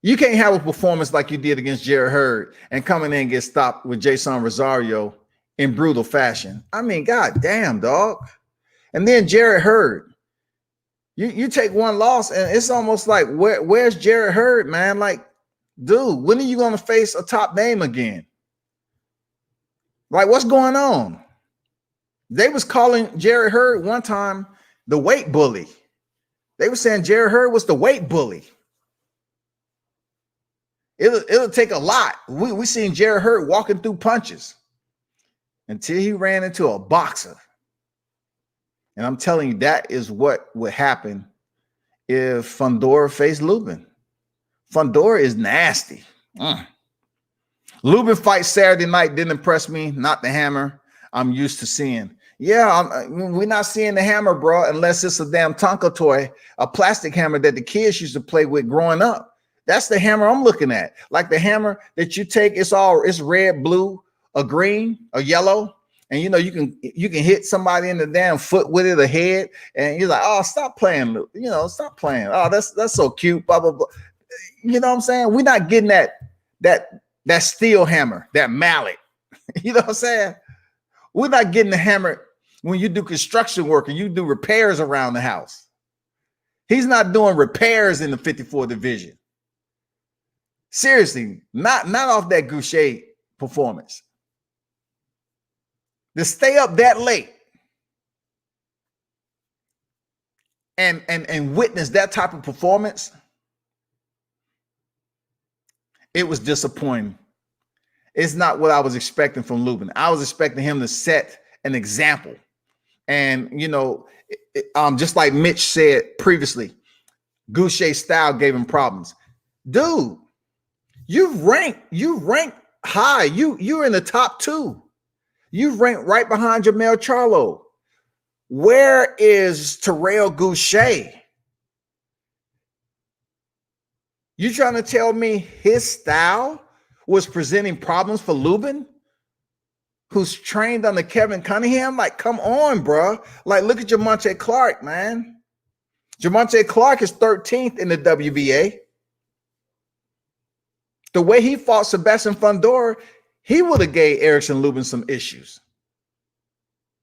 You can't have a performance like you did against Jarrett Hurd and come in and get stopped with Jason Rosario in brutal fashion. I mean, god damn, dog. And then Jarrett Hurd. You take one loss and it's almost like, where's Jarrett Hurd, man? Like, dude, when are you going to face a top name again? Like, what's going on? They was calling Jarrett Hurd one time the weight bully. They were saying Jarrett Hurd was the weight bully. It'll take a lot. We seen Jarrett Hurd walking through punches until he ran into a boxer. And I'm telling you, that is what would happen if Fundora faced Lubin. Fundora is nasty. Lubin fight Saturday night didn't impress me. Not the hammer I'm used to seeing. Yeah, we're not seeing the hammer, bro, unless it's a damn Tonka toy, a plastic hammer that the kids used to play with growing up. That's the hammer I'm looking at. Like the hammer that you take, it's red, blue, a green, a yellow, and you know you can hit somebody in the damn foot with it, a head, and you're like, oh, stop playing, you know, stop playing. Oh, that's so cute, blah blah blah. You know what I'm saying? We're not getting that steel hammer, that mallet. You know what I'm saying? We're not getting the hammer when you do construction work and you do repairs around the house. He's not doing repairs in the 54 division. Seriously, not off that Goucher performance. To stay up that late and witness that type of performance, it was disappointing. It's not what I was expecting from Lubin. I was expecting him to set an example. And, you know, just like Mitch said previously, Goucher's style gave him problems. Dude, you rank high. You're in the top 2. You rank right behind Jermell Charlo. Where is Terrell Goucher? You trying to tell me his style was presenting problems for Lubin, who's trained under Kevin Cunningham? Like, come on, bro. Like, look at Jamonte Clark, man. Jamonte Clark is 13th in the WBA. The way he fought Sebastian Fundora, he would have gave Erickson Lubin some issues.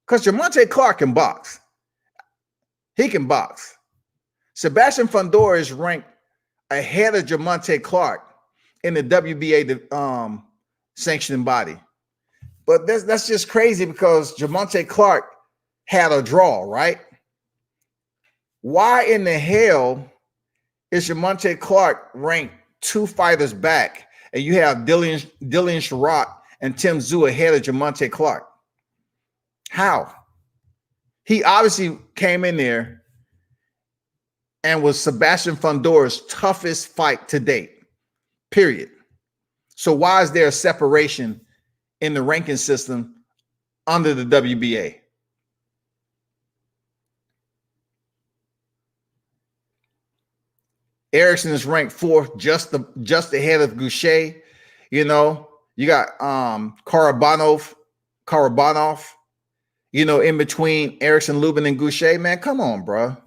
Because Jamonte Clark can box. He can box. Sebastian Fundora is ranked ahead of Jamonte Clark in the WBA sanctioning body. But that's just crazy because Jamonte Clark had a draw, right? Why in the hell is Jamonte Clark ranked 2 fighters back and you have Dillian Sherratt and Tim Tszyu ahead of Jamonte Clark? How? He obviously came in there and was Sebastian Fundora's toughest fight to date, period. So why is there a separation in the ranking system under the WBA? Erickson is ranked 4th, just ahead of Goucher. You know, you got Karabanov, you know, in between Erickson, Lubin, and Goucher. Man, come on, bro.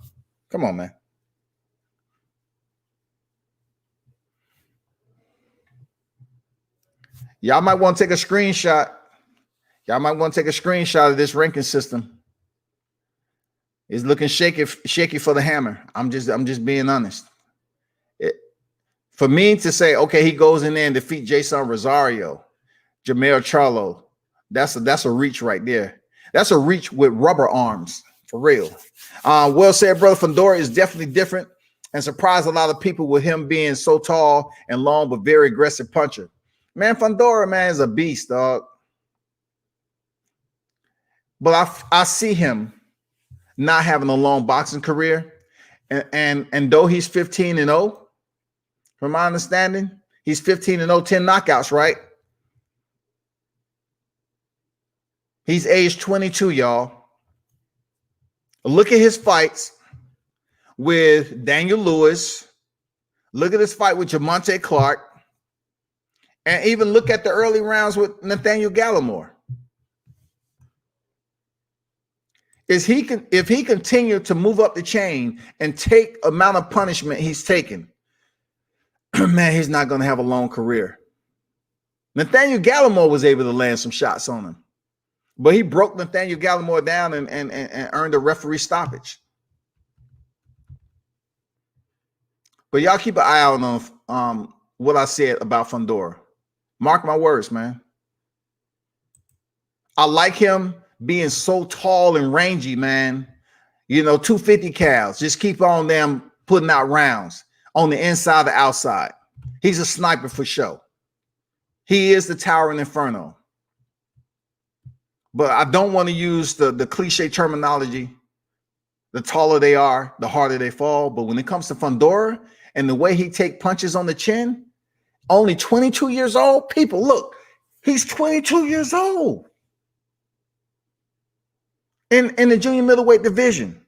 Come on, man. Y'all might want to take a screenshot. Y'all might want to take a screenshot of this ranking system. It's looking shaky for the hammer. I'm just being honest. For me to say, okay, he goes in there and defeat Jason Rosario, Jermell Charlo, that's a reach right there. That's a reach with rubber arms, for real. Well said, brother. Fundora is definitely different and surprised a lot of people with him being so tall and long, but very aggressive puncher. Man, Fundora, man, is a beast, dog. But I see him not having a long boxing career. And though he's 15-0, from my understanding, he's 15-0, 10 knockouts, right? He's aged 22, y'all. Look at his fights with Daniel Lewis. Look at his fight with Jamonte Clark. And even look at the early rounds with Nathaniel Gallimore. If he continued to move up the chain and take amount of punishment he's taken, man, he's not going to have a long career. Nathaniel Gallimore was able to land some shots on him, but he broke Nathaniel Gallimore down and earned a referee stoppage. But y'all keep an eye out on what I said about Fundora. Mark my words, man. I like him being so tall and rangy, man. You know, 250 cals. Just keep on them putting out rounds on the inside, the outside. He's a sniper for sure. He is the towering inferno. But I don't want to use the cliche terminology. The taller they are, the harder they fall. But when it comes to Fundora and the way he take punches on the chin, only 22 years old. People, look, he's 22 years old in the junior middleweight division.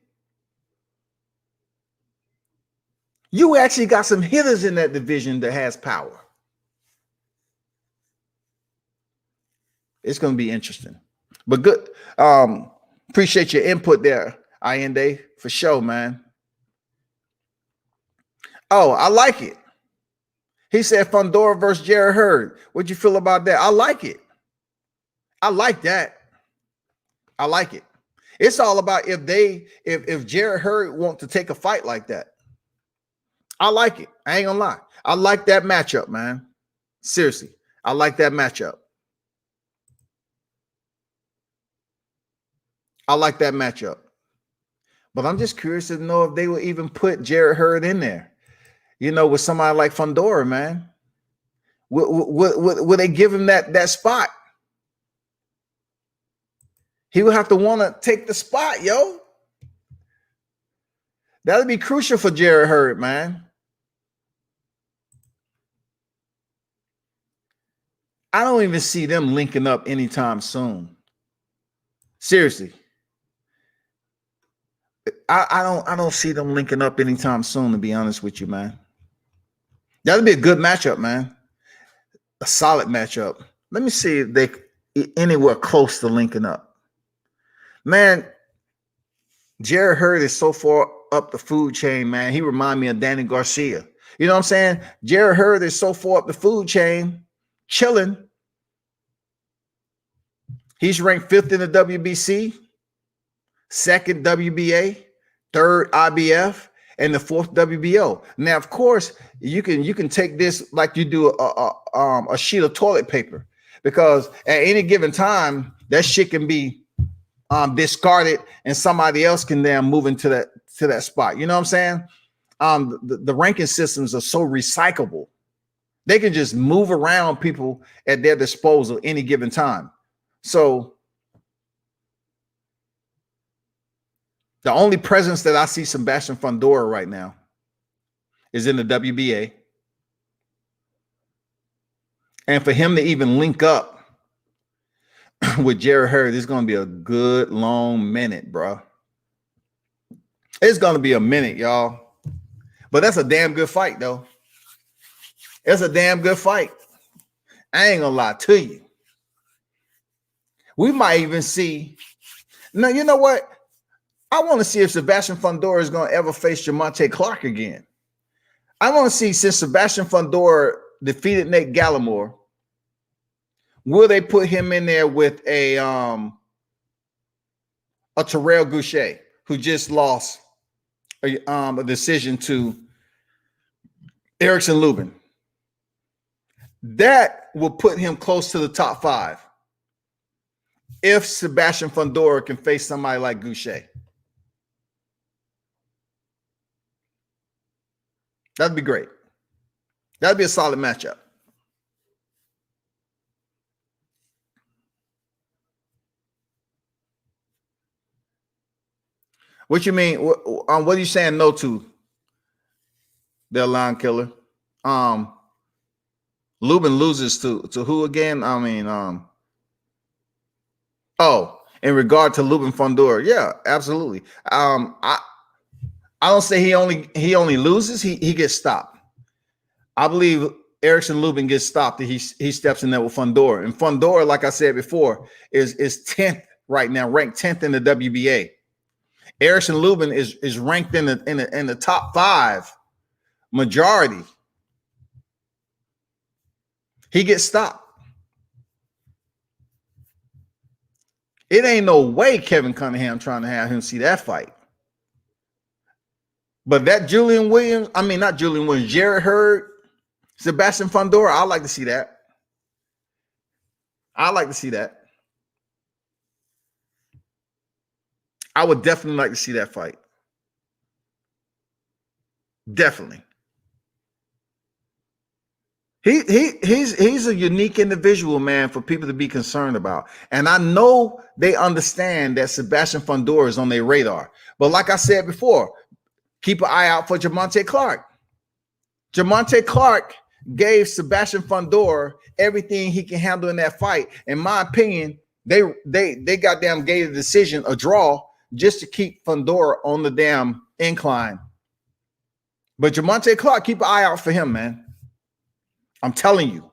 You actually got some hitters in that division that has power. It's going to be interesting. But good. Appreciate your input there, Allende, for sure, man. Oh, I like it. He said Fundora versus Jarrett Hurd. What'd you feel about that? I like it. I like that. I like it. It's all about if Jarrett Hurd wants to take a fight like that. I like it. I ain't gonna lie. I like that matchup, man. Seriously, I like that matchup. I like that matchup. But I'm just curious to know if they will even put Jarrett Hurd in there. You know, with somebody like Fundora, man. Would they give him that spot? He would have to want to take the spot, yo. That'd be crucial for Jarrett Hurd, man. I don't even see them linking up anytime soon. Seriously. I don't see them linking up anytime soon, to be honest with you, man. That'd be a good matchup, man. A solid matchup. Let me see if they anywhere close to linking up. Man, Jarrett Hurd is so far up the food chain, man. He reminds me of Danny Garcia. You know what I'm saying? Jarrett Hurd is so far up the food chain, chilling. He's ranked 5th in the WBC, 2nd WBA, 3rd IBF, and the 4th WBO. Now, of course, you can take this like you do a sheet of toilet paper, because at any given time that shit can be discarded and somebody else can then move into that spot. You know what I'm saying? The ranking systems are so recyclable. They can just move around people at their disposal any given time. So the only presence that I see Sebastian Fundora right now is in the WBA. And for him to even link up with Jarrett Hurd, it's going to be a good long minute, bro. It's going to be a minute, y'all. But that's a damn good fight, though. It's a damn good fight. I ain't going to lie to you. We might even see. Now, you know what? I want to see if Sebastian Fundora is going to ever face Gervonta Clark again. I want to see, since Sebastian Fundora defeated Nate Gallimore, will they put him in there with a Terrell Goucher, who just lost a decision to Erickson Lubin? That will put him close to the top 5 if Sebastian Fundora can face somebody like Goucher. That'd be great. That'd be a solid matchup. What you mean? What are you saying no to? The line killer. Lubin loses to who again? I mean, in regard to Lubin Fundora, yeah, absolutely. I don't say he only loses, he gets stopped. I believe Erickson Lubin gets stopped. He steps in there with Fundora. And Fundora, like I said before, is 10th right now, ranked 10th in the WBA. Erickson Lubin is ranked in the top 5 majority. He gets stopped. It ain't no way Kevin Cunningham trying to have him see that fight. But that Julian Williams, I mean, not Julian Williams, Jarrett Hurd, Sebastian Fundora, I'd like to see that. I'd like to see that. I would definitely like to see that fight. Definitely. He's a unique individual, man, for people to be concerned about. And I know they understand that Sebastian Fundora is on their radar. But like I said before, keep an eye out for Gervonta Clark. Gervonta Clark gave Sebastian Fundora everything he can handle in that fight. In my opinion, they goddamn gave the decision a draw just to keep Fundora on the damn incline. But Gervonta Clark, keep an eye out for him, man. I'm telling you,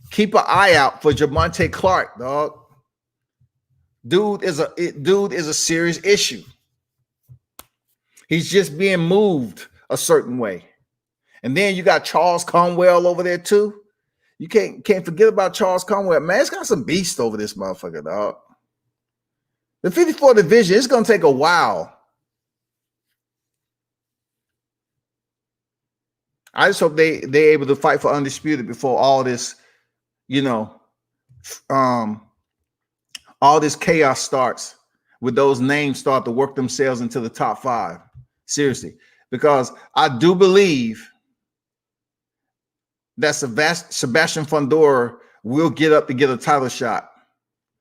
keep an eye out for Gervonta Clark, dog. Dude is a serious issue. He's just being moved a certain way. And then you got Charles Conwell over there too. You can't forget about Charles Conwell. Man, it's got some beast over this motherfucker, dog. The 54 division, it's gonna take a while. I just hope they're able to fight for undisputed before all this, all this chaos starts, with those names start to work themselves into the top 5. Seriously, because I do believe that Sebastian Fundora will get up to get a title shot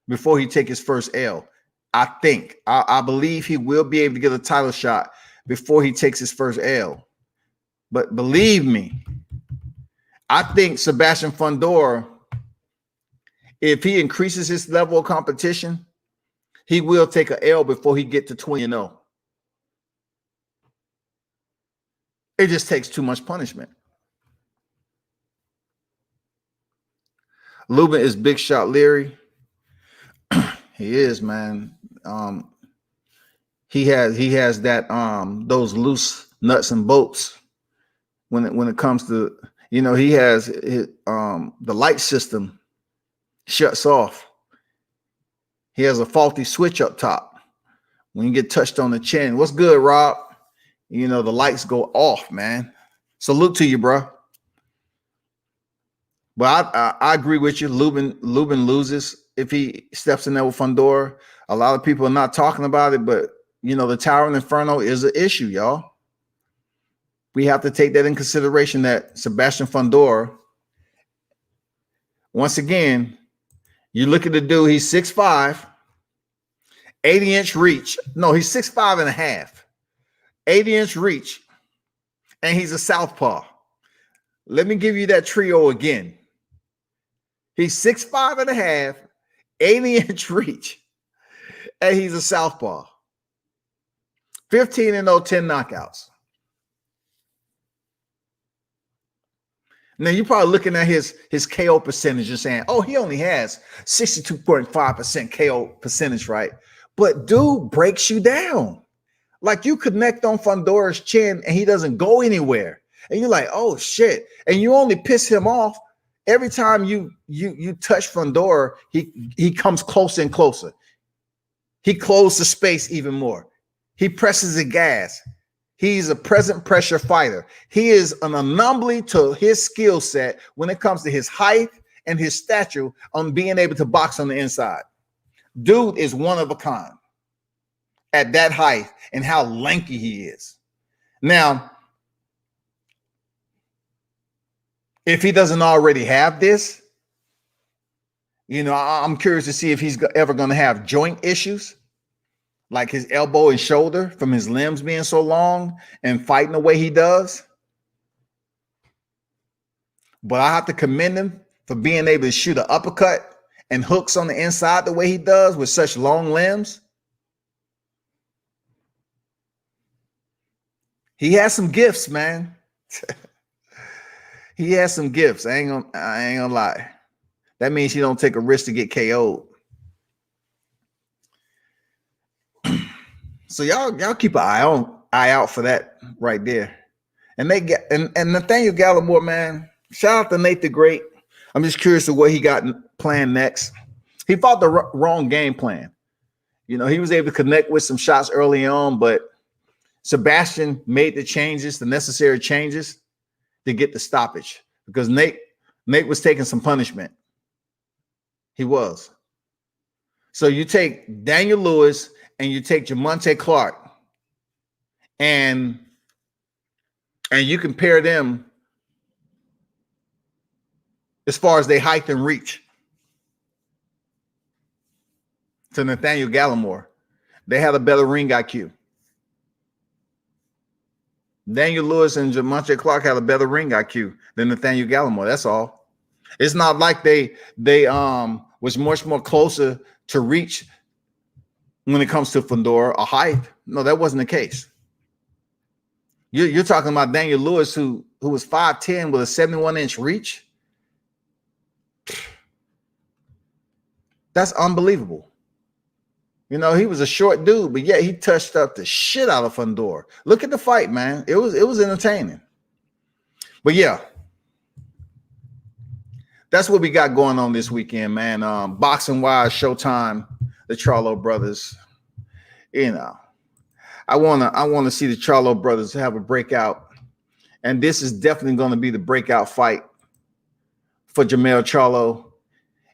before he take his first L. I believe he will be able to get a title shot before he takes his first L. But believe me, I think Sebastian Fundora, if he increases his level of competition, he will take an L before he get to 20-0. It just takes too much punishment. Lubin is big shot Leary. He is, man. He has that those loose nuts and bolts when it comes to, he has his, the light system shuts off. He has a faulty switch up top. When you get touched on the chin, what's good, Rob? The lights go off, man. Salute to you, bro. But I agree with you. Lubin loses if he steps in there with Fundora. A lot of people are not talking about it, but the Towering Inferno is an issue, y'all. We have to take that in consideration, that Sebastian Fundora, once again, you look at the dude, he's 6'5", 80-inch reach. No, he's 6'5" and a half, 80-inch reach, and he's a southpaw. Let me give you that trio again. He's 6'5" and a half, 80-inch reach, and he's a southpaw. 15-0, 10 knockouts. Now you're probably looking at his KO percentage and saying, "Oh, he only has 62.5% KO percentage, right?" But dude breaks you down. Like, you connect on Fundora's chin and he doesn't go anywhere, and you're like, "Oh shit!" And you only piss him off every time you touch Fundora. He comes closer and closer. He closes the space even more. He presses the gas. He's a present pressure fighter. He is an anomaly to his skill set when it comes to his height and his stature on being able to box on the inside. Dude is one of a kind at that height and how lanky he is. Now, if he doesn't already have this, I'm curious to see if he's ever going to have joint issues, like his elbow and shoulder from his limbs being so long and fighting the way he does. But I have to commend him for being able to shoot an uppercut and hooks on the inside the way he does with such long limbs. He has some gifts, man. He has some gifts. I ain't gonna lie. That means he don't take a risk to get KO'd. So y'all keep an eye out for that right there. And Nathaniel Gallimore, man, shout out to Nate the Great. I'm just curious of what he got planned next. He fought the wrong game plan. He was able to connect with some shots early on, but Sebastian made the necessary changes to get the stoppage, because Nate was taking some punishment. He was. So you take Daniel Lewis and you take Jamonte Clark, and you compare them as far as they height and reach to Nathaniel Gallimore. They had a better ring IQ. Daniel Lewis and Jamonte Clark had a better ring IQ than Nathaniel Gallimore. That's all. It's not like they was much more closer to reach when it comes to Fundora or height. No, that wasn't the case. You're talking about Daniel Lewis, who was 5'10" with a 71-inch reach. That's unbelievable. You know, he was a short dude, but yet he touched up the shit out of Fundora. Look at the fight, man. It was entertaining. But yeah, that's what we got going on this weekend, man. Boxing wise, Showtime, the Charlo brothers. You know, I wanna see the Charlo brothers have a breakout, and this is definitely going to be the breakout fight for Jermell Charlo.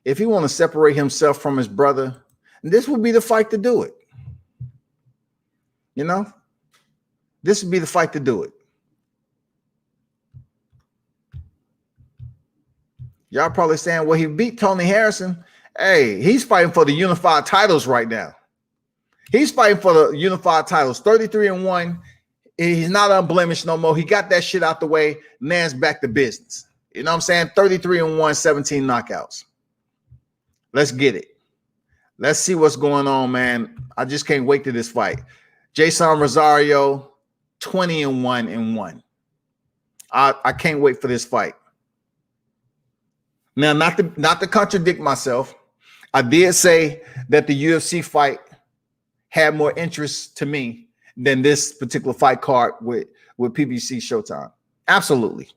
If he want to separate himself from his brother, this would be the fight to do it. You know, this would be the fight to do it. Y'all probably saying, well, he beat Tony Harrison. Hey, he's fighting for the unified titles right now. He's fighting for the unified titles, 33-1. He's not unblemished no more. He got that shit out the way. Man's back to business. You know what I'm saying? 33-1, 17 knockouts. Let's get it. Let's see what's going on, man. I just can't wait to this fight. Jason Rosario, 20-1. I can't wait for this fight. Now, not to contradict myself, I did say that the UFC fight had more interest to me than this particular fight card with PBC Showtime. Absolutely.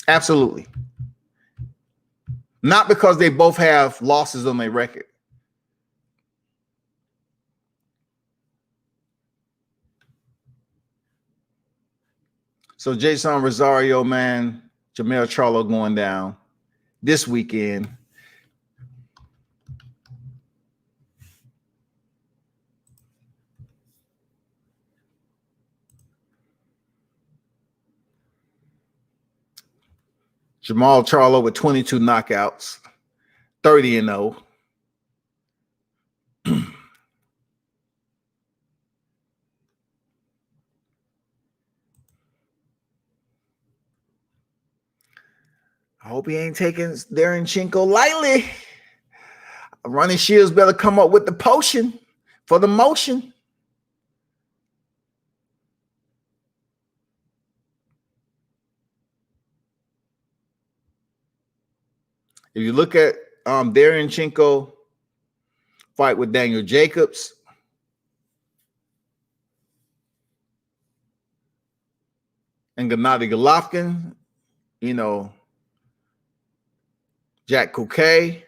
Absolutely. Not because they both have losses on their record. So Jason Rosario, man, Jermell Charlo going down this weekend. Jermell Charlo with 22 knockouts, 30-0. I hope he ain't taking Darenchenko lightly. Ronnie Shields better come up with the potion for the motion. If you look at Darenchenko fight with Daniel Jacobs, and Gennady Golovkin, you know, Jack Kuke,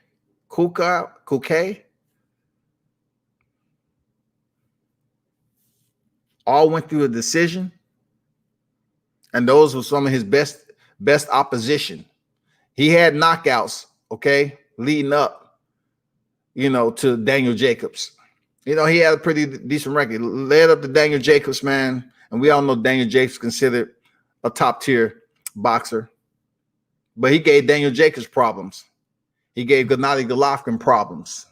all went through a decision, and those were some of his best opposition. He had knockouts, okay, leading up, you know, to Daniel Jacobs. You know, he had a pretty decent record. Led up to Daniel Jacobs, man, and we all know Daniel Jacobs considered a top-tier boxer. But he gave Daniel Jacobs problems. He gave Gennady Golovkin problems.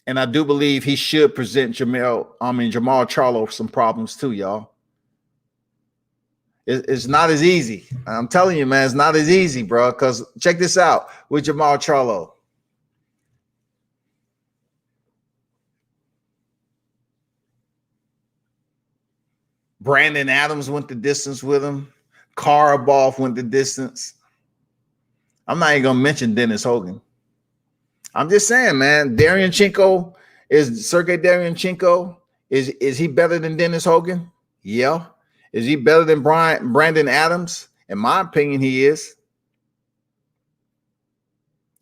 And I do believe he should present Jermell Charlo some problems too, y'all. It's not as easy. I'm telling you, man, it's not as easy, bro. Because check this out with Jermell Charlo. Brandon Adams went the distance with him. Karabov went the distance. I'm not even gonna mention Dennis Hogan. I'm just saying, man. Darenchenko Sergey Darenchenko. Is he better than Dennis Hogan? Yeah. Is he better than Brandon Adams? In my opinion, he is.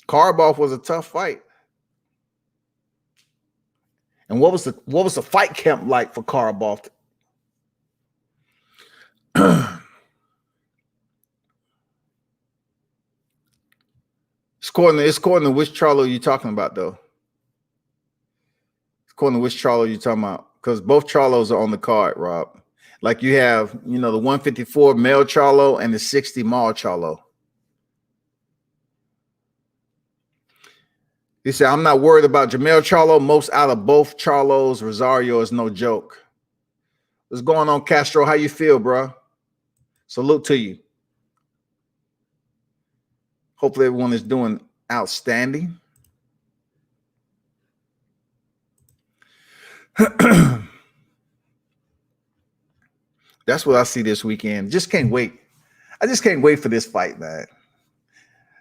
Karabov was a tough fight. And what was the fight camp like for Karabov? It's according to which Charlo you're talking about, though. It's according to which Charlo you're talking about, because both Charlos are on the card, Rob. Like you have, you know, the 154 male Charlo and the 60 male Charlo. He said, I'm not worried about Jermell Charlo. Most out of both Charlos, Rosario is no joke. What's going on, Castro? How you feel, bro? Salute to you. Hopefully everyone is doing outstanding. That's what I see this weekend. Just can't wait. I just can't wait for this fight, man.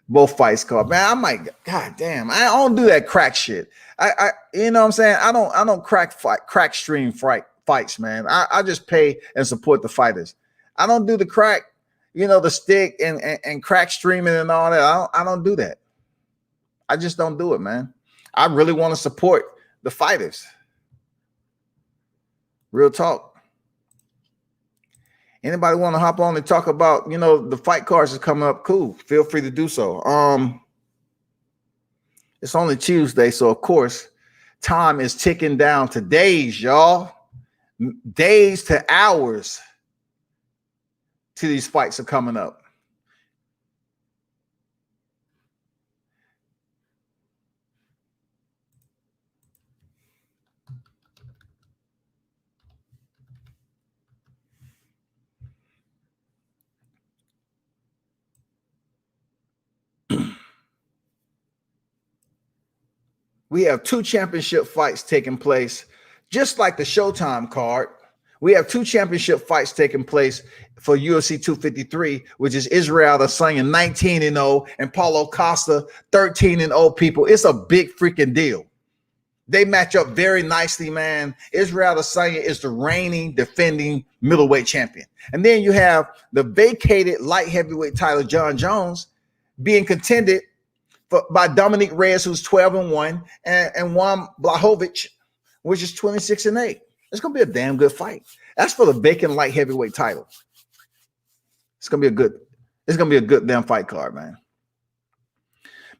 both fights card. Man, I might, god damn, I don't do that crack shit. I you know what I'm saying? I don't crack stream fights, man. I just pay and support the fighters. I don't do the crack, the stick and crack streaming and all that. I don't do that. I just don't do it, man. I really want to support the fighters. Real talk. Anybody want to hop on and talk about, the fight cards is coming up? Cool. Feel free to do so. It's only Tuesday, so of course, time is ticking down to days, y'all. Days to hours till these fights are coming up. We have 2 championship fights taking place, just like the Showtime card. We have 2 championship fights taking place for UFC 253, which is Israel Adesanya 19-0 and Paulo Costa 13-0. People, it's a big freaking deal. They match up very nicely, man. Israel Adesanya is the reigning, defending middleweight champion. And then you have the vacated light heavyweight title, John Jones, being contended by Dominic Reyes, who's 12-1, and Juan Blachowicz, which is 26-8. It's gonna be a damn good fight. That's for the vacant light heavyweight title. It's gonna be a good damn fight card, man.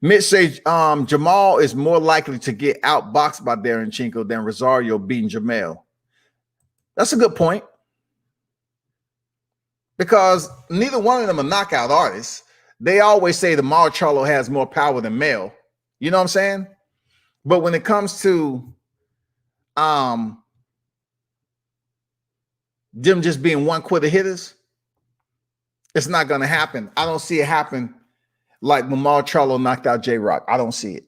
Mitch says Jamal is more likely to get outboxed by Derenchenko than Rosario beating Jamel. That's a good point. Because neither one of them are knockout artists. They always say the Charlo has more power than Mel. You know what I'm saying? But when it comes to them just being one quitter hitters, it's not going to happen. I don't see it happen like when Charlo knocked out J-Rock. I don't see it.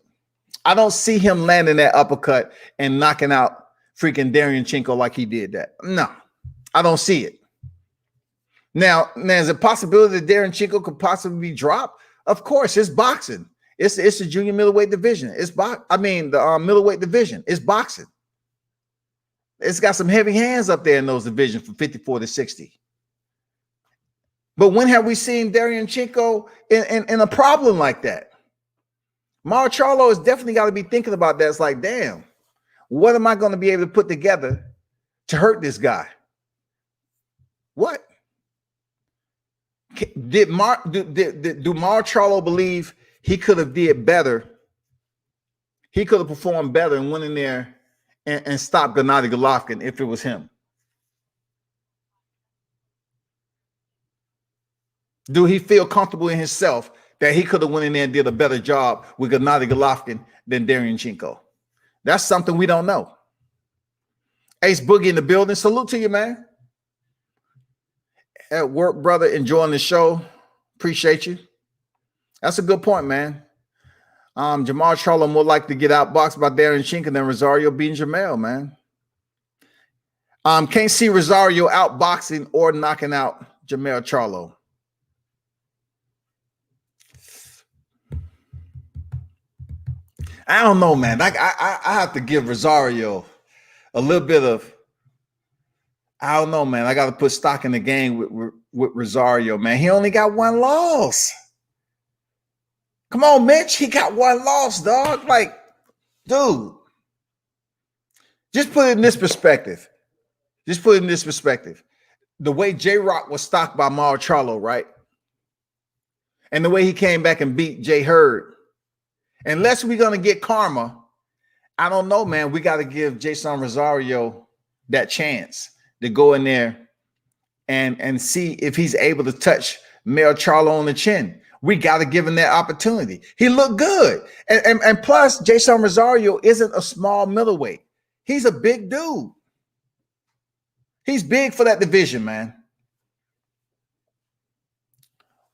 I don't see him landing that uppercut and knocking out freaking Derenchenko like he did that. No, I don't see it. Now, there's a possibility that Derenchenko could possibly be dropped. Of course, it's boxing. It's the junior middleweight division. The middleweight division. It's boxing. It's got some heavy hands up there in those divisions from 54 to 60. But when have we seen Derenchenko in a problem like that? Charlo has definitely got to be thinking about that. It's like, damn, what am I going to be able to put together to hurt this guy? What? Do Charlo believe he could have did better? He could have performed better and went in there and stopped Gennady Golovkin if it was him. Do he feel comfortable in himself that he could have went in there and did a better job with Gennady Golovkin than Derenchenko? That's something we don't know. Ace Boogie in the building. Salute to you, man. At work, brother, enjoying the show. Appreciate you. That's a good point, man. Jamal Charlo more likely to get outboxed by Derenchenko than Rosario beating Jamel, man. Can't see Rosario outboxing or knocking out Jamel Charlo. I don't know, man. I have to give Rosario a little bit of, I don't know, man. I got to put stock in the game with Rosario, man. He only got 1 loss. Come on, Mitch. He got 1 loss, dog. Like, dude. Just put it in this perspective. The way J-Rock was stocked by Charlo, right? And the way he came back and beat Jay Hurd. Unless we're going to get karma, I don't know, man. We got to give Jason Rosario that chance to go in there and see if he's able to touch Mel Charlo on the chin. We got to give him that opportunity. He looked good. And plus, Jason Rosario isn't a small middleweight. He's a big dude. He's big for that division, man.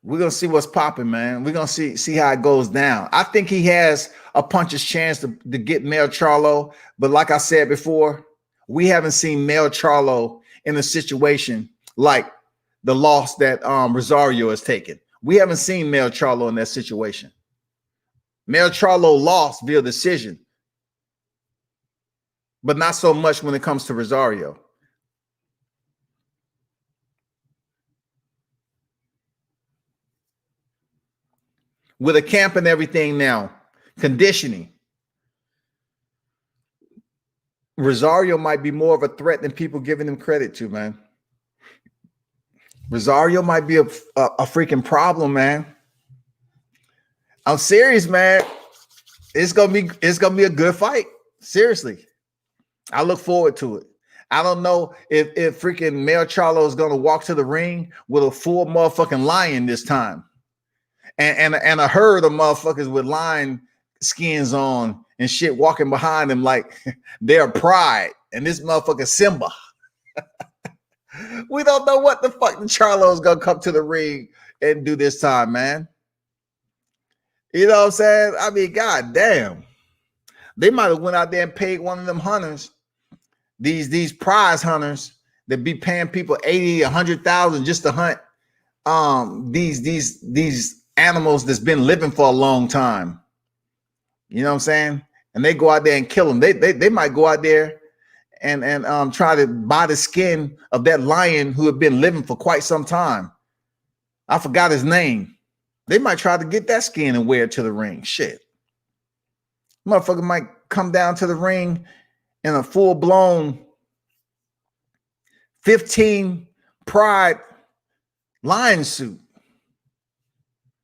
We're going to see what's popping, man. We're going to see how it goes down. I think he has a puncher's chance to get Mel Charlo. But like I said before, we haven't seen Mel Charlo in a situation like the loss that Rosario has taken. We haven't seen Mel Charlo in that situation. Mel Charlo lost via decision, but not so much when it comes to Rosario. With a camp and everything now, conditioning, Rosario might be more of a threat than people giving him credit to, man. Rosario might be a freaking problem, man. I'm serious, man. It's gonna be a good fight. Seriously, I look forward to it. I don't know if freaking Mel Charlo is gonna walk to the ring with a full motherfucking lion this time, and a herd of motherfuckers with lion skins on and shit walking behind him like they're pride, and this motherfucker Simba. We don't know what the fuck the Charlo is gonna come to the ring and do this time, man. You know what I'm saying? I mean, god damn. They might have went out there and paid one of them hunters, these prize hunters that be paying people 80, 100,000 just to hunt these animals that's been living for a long time. You know what I'm saying? And they go out there and kill them. They might go out there and try to buy the skin of that lion who had been living for quite some time. I forgot his name. They might try to get that skin and wear it to the ring. Shit. Motherfucker might come down to the ring in a full-blown 15 pride lion suit.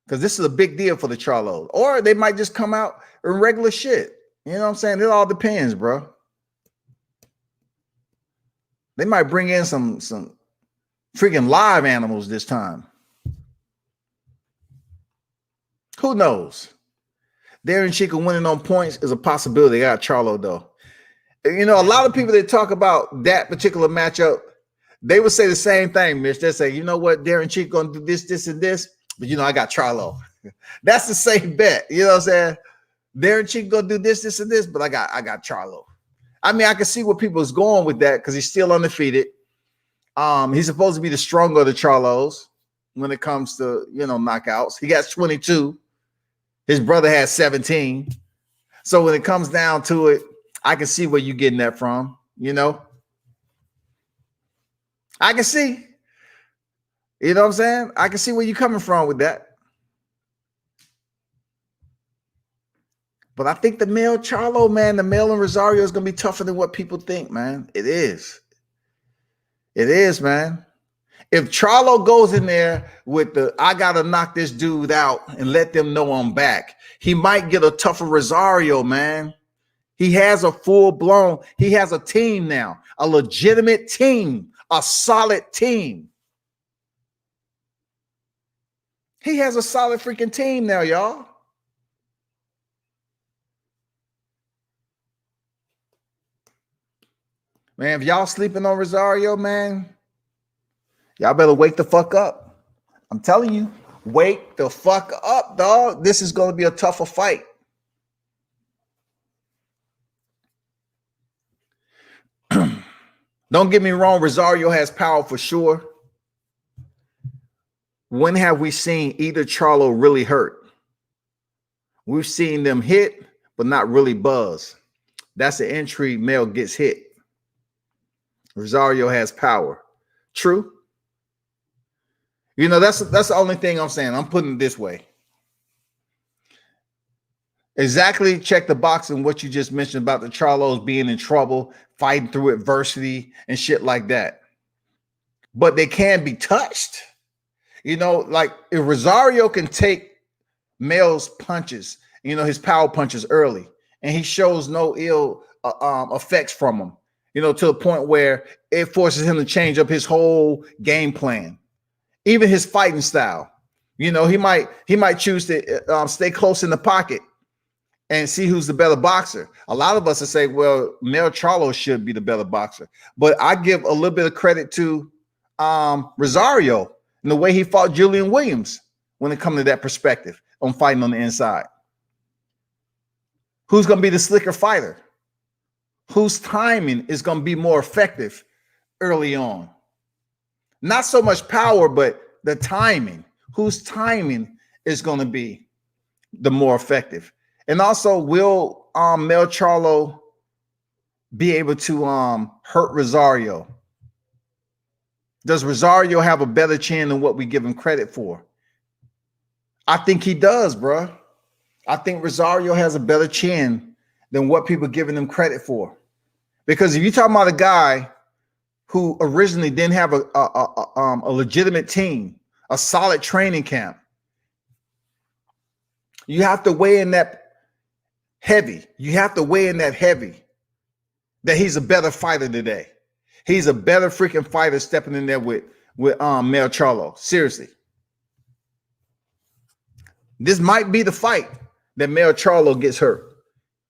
Because this is a big deal for the Charlos. Or they might just come out in regular shit. You know what I'm saying? It all depends, bro. They might bring in some freaking live animals this time. Who knows? Darren Chico winning on points is a possibility. They got Charlo, though. You know, a lot of people that talk about that particular matchup, they would say the same thing, Mitch. They say, you know what, Darren Chico gonna do this, this, and this, but you know, I got Charlo. That's the same bet. You know what I'm saying? Darren Chico gonna do this, this, and this, but I got Charlo. I mean, I can see where people is going with that because he's still undefeated. He's supposed to be the stronger of the Charlos when it comes to, you know, knockouts. He got 22. His brother has 17. So when it comes down to it, I can see where you're getting that from, you know. I can see. You know what I'm saying? I can see where you're coming from with that. But I think the male Charlo, man, the male and Rosario is going to be tougher than what people think, man. It is. It is, man. If Charlo goes in there with the, I got to knock this dude out and let them know I'm back, he might get a tougher Rosario, man. He has a full-blown, he has a team now, a legitimate team, a solid team. He has a solid freaking team now, y'all. Man, if y'all sleeping on Rosario, man, y'all better wake the fuck up. I'm telling you, wake the fuck up, dog. This is going to be a tougher fight. Don't get me wrong, Rosario has power for sure. When have we seen either Charlo really hurt? We've seen them hit, but not really buzz. That's the entry Mel gets hit. Rosario has power. True. You know, that's the only thing I'm saying. I'm putting it this way. Exactly check the box in what you just mentioned about the Charlos being in trouble, fighting through adversity and shit like that. But they can be touched. You know, like if Rosario can take Mel's punches, you know, his power punches early, and he shows no ill effects from them, you know, to the point where it forces him to change up his whole game plan, even his fighting style. You know, he might choose to stay close in the pocket and see who's the better boxer. A lot of us will say, well, Mel Charlo should be the better boxer. But I give a little bit of credit to Rosario and the way he fought Julian Williams when it comes to that perspective on fighting on the inside. Who's going to be the slicker fighter? Whose timing is going to be more effective early on? Not so much power, but the timing. Whose timing is going to be the more effective? And also, will Mel Charlo be able to hurt Rosario? Does Rosario have a better chin than what we give him credit for? I think he does, bro. I think Rosario has a better chin than what people are giving him credit for. Because if you're talking about a guy who originally didn't have a legitimate team, a solid training camp, you have to weigh in that heavy. You have to weigh in that heavy that he's a better fighter today. He's a better freaking fighter stepping in there with Mel Charlo. Seriously. This might be the fight that Mel Charlo gets hurt.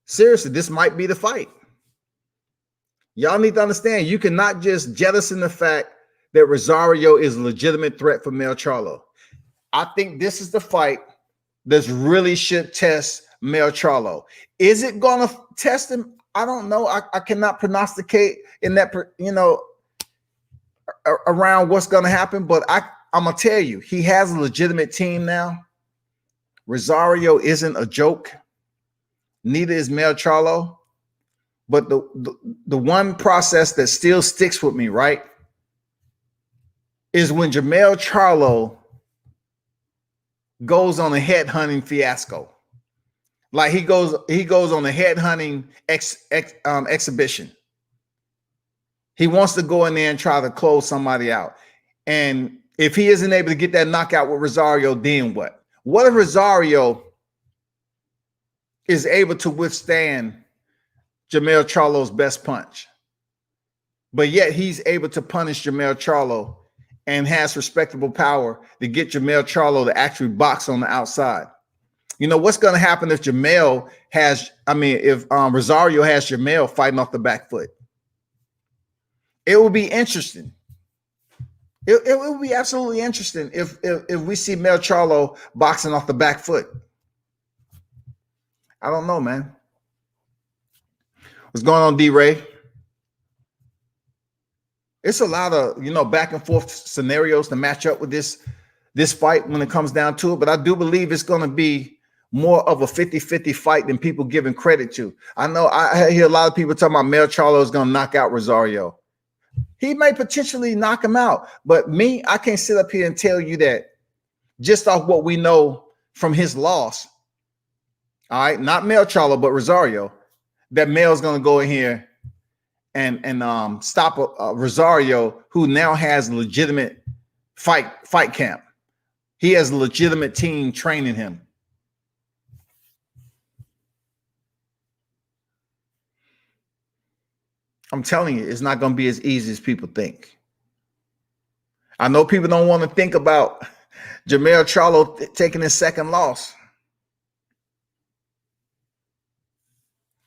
Seriously, this might be the fight. Y'all need to understand, you cannot just jettison the fact that Rosario is a legitimate threat for Mel Charlo. I think this is the fight that really should test Mel Charlo. Is it going to test him? I don't know. I cannot prognosticate in that, around what's going to happen. But I'm going to tell you, he has a legitimate team now. Rosario isn't a joke. Neither is Mel Charlo. But the one process that still sticks with me, right, is when Jermell Charlo goes on a headhunting fiasco. Like he goes on a headhunting exhibition. He wants to go in there and try to close somebody out. And if he isn't able to get that knockout with Rosario, then what? What if Rosario is able to withstand Jermell Charlo's best punch, but yet he's able to punish Jermell Charlo and has respectable power to get Jermell Charlo to actually box on the outside? You know, what's going to happen if Rosario has Jermell fighting off the back foot? It will be interesting. It will be absolutely interesting if we see Mel Charlo boxing off the back foot. I don't know, man. What's going on, D-Ray? It's a lot of, back and forth scenarios to match up with this fight when it comes down to it. But I do believe it's going to be more of a 50-50 fight than people giving credit to. I know I hear a lot of people talking about Mel Charlo is going to knock out Rosario. He may potentially knock him out. But me, I can't sit up here and tell you that just off what we know from his loss. All right, not Mel Charlo, but Rosario, that Mel's going to go in here and stop Rosario, who now has a legitimate fight camp. He has a legitimate team training him. I'm telling you, it's not going to be as easy as people think. I know people don't want to think about Jermell Charlo taking his second loss.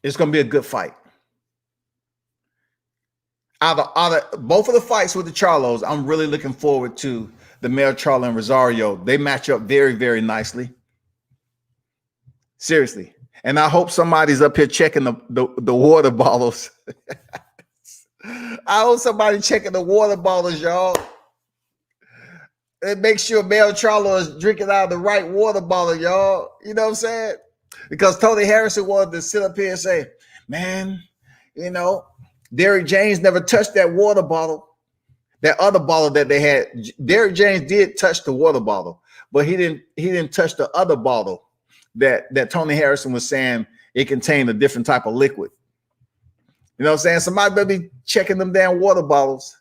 It's going to be a good fight. Out of both of the fights with the Charlos, I'm really looking forward to the Mel Charlo and Rosario. They match up very, very nicely. Seriously. And I hope somebody's up here checking the water bottles. I hope somebody checking the water bottles, y'all. And make sure Mel Charlo is drinking out of the right water bottle, y'all. You know what I'm saying? Because Tony Harrison wanted to sit up here and say, man, Derrick James never touched that water bottle. That other bottle that they had. Derrick James did touch the water bottle, but he didn't touch the other bottle that Tony Harrison was saying it contained a different type of liquid. You know what I'm saying? Somebody better be checking them damn water bottles.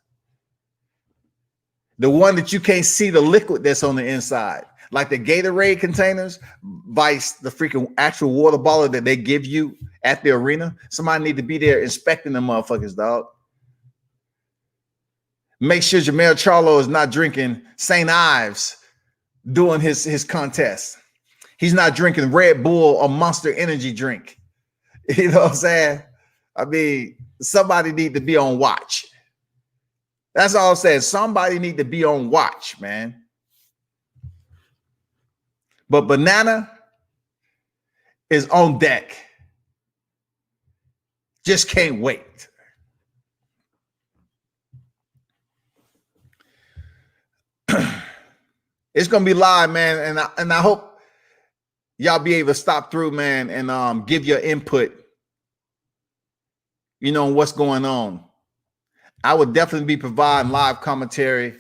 The one that you can't see the liquid that's on the inside. Like the Gatorade containers, vice the freaking actual water bottle that they give you at the arena. Somebody need to be there inspecting them motherfuckers, dog. Make sure Jermell Charlo is not drinking St. Ives doing his contest. He's not drinking Red Bull or Monster Energy drink. You know what I'm saying? I mean, somebody need to be on watch. That's all I'm saying. Somebody need to be on watch, man. But Banana is on deck. Just can't wait. It's gonna be live, man, and I hope y'all be able to stop through, man, and give your input, you know, what's going on. I would definitely be providing live commentary.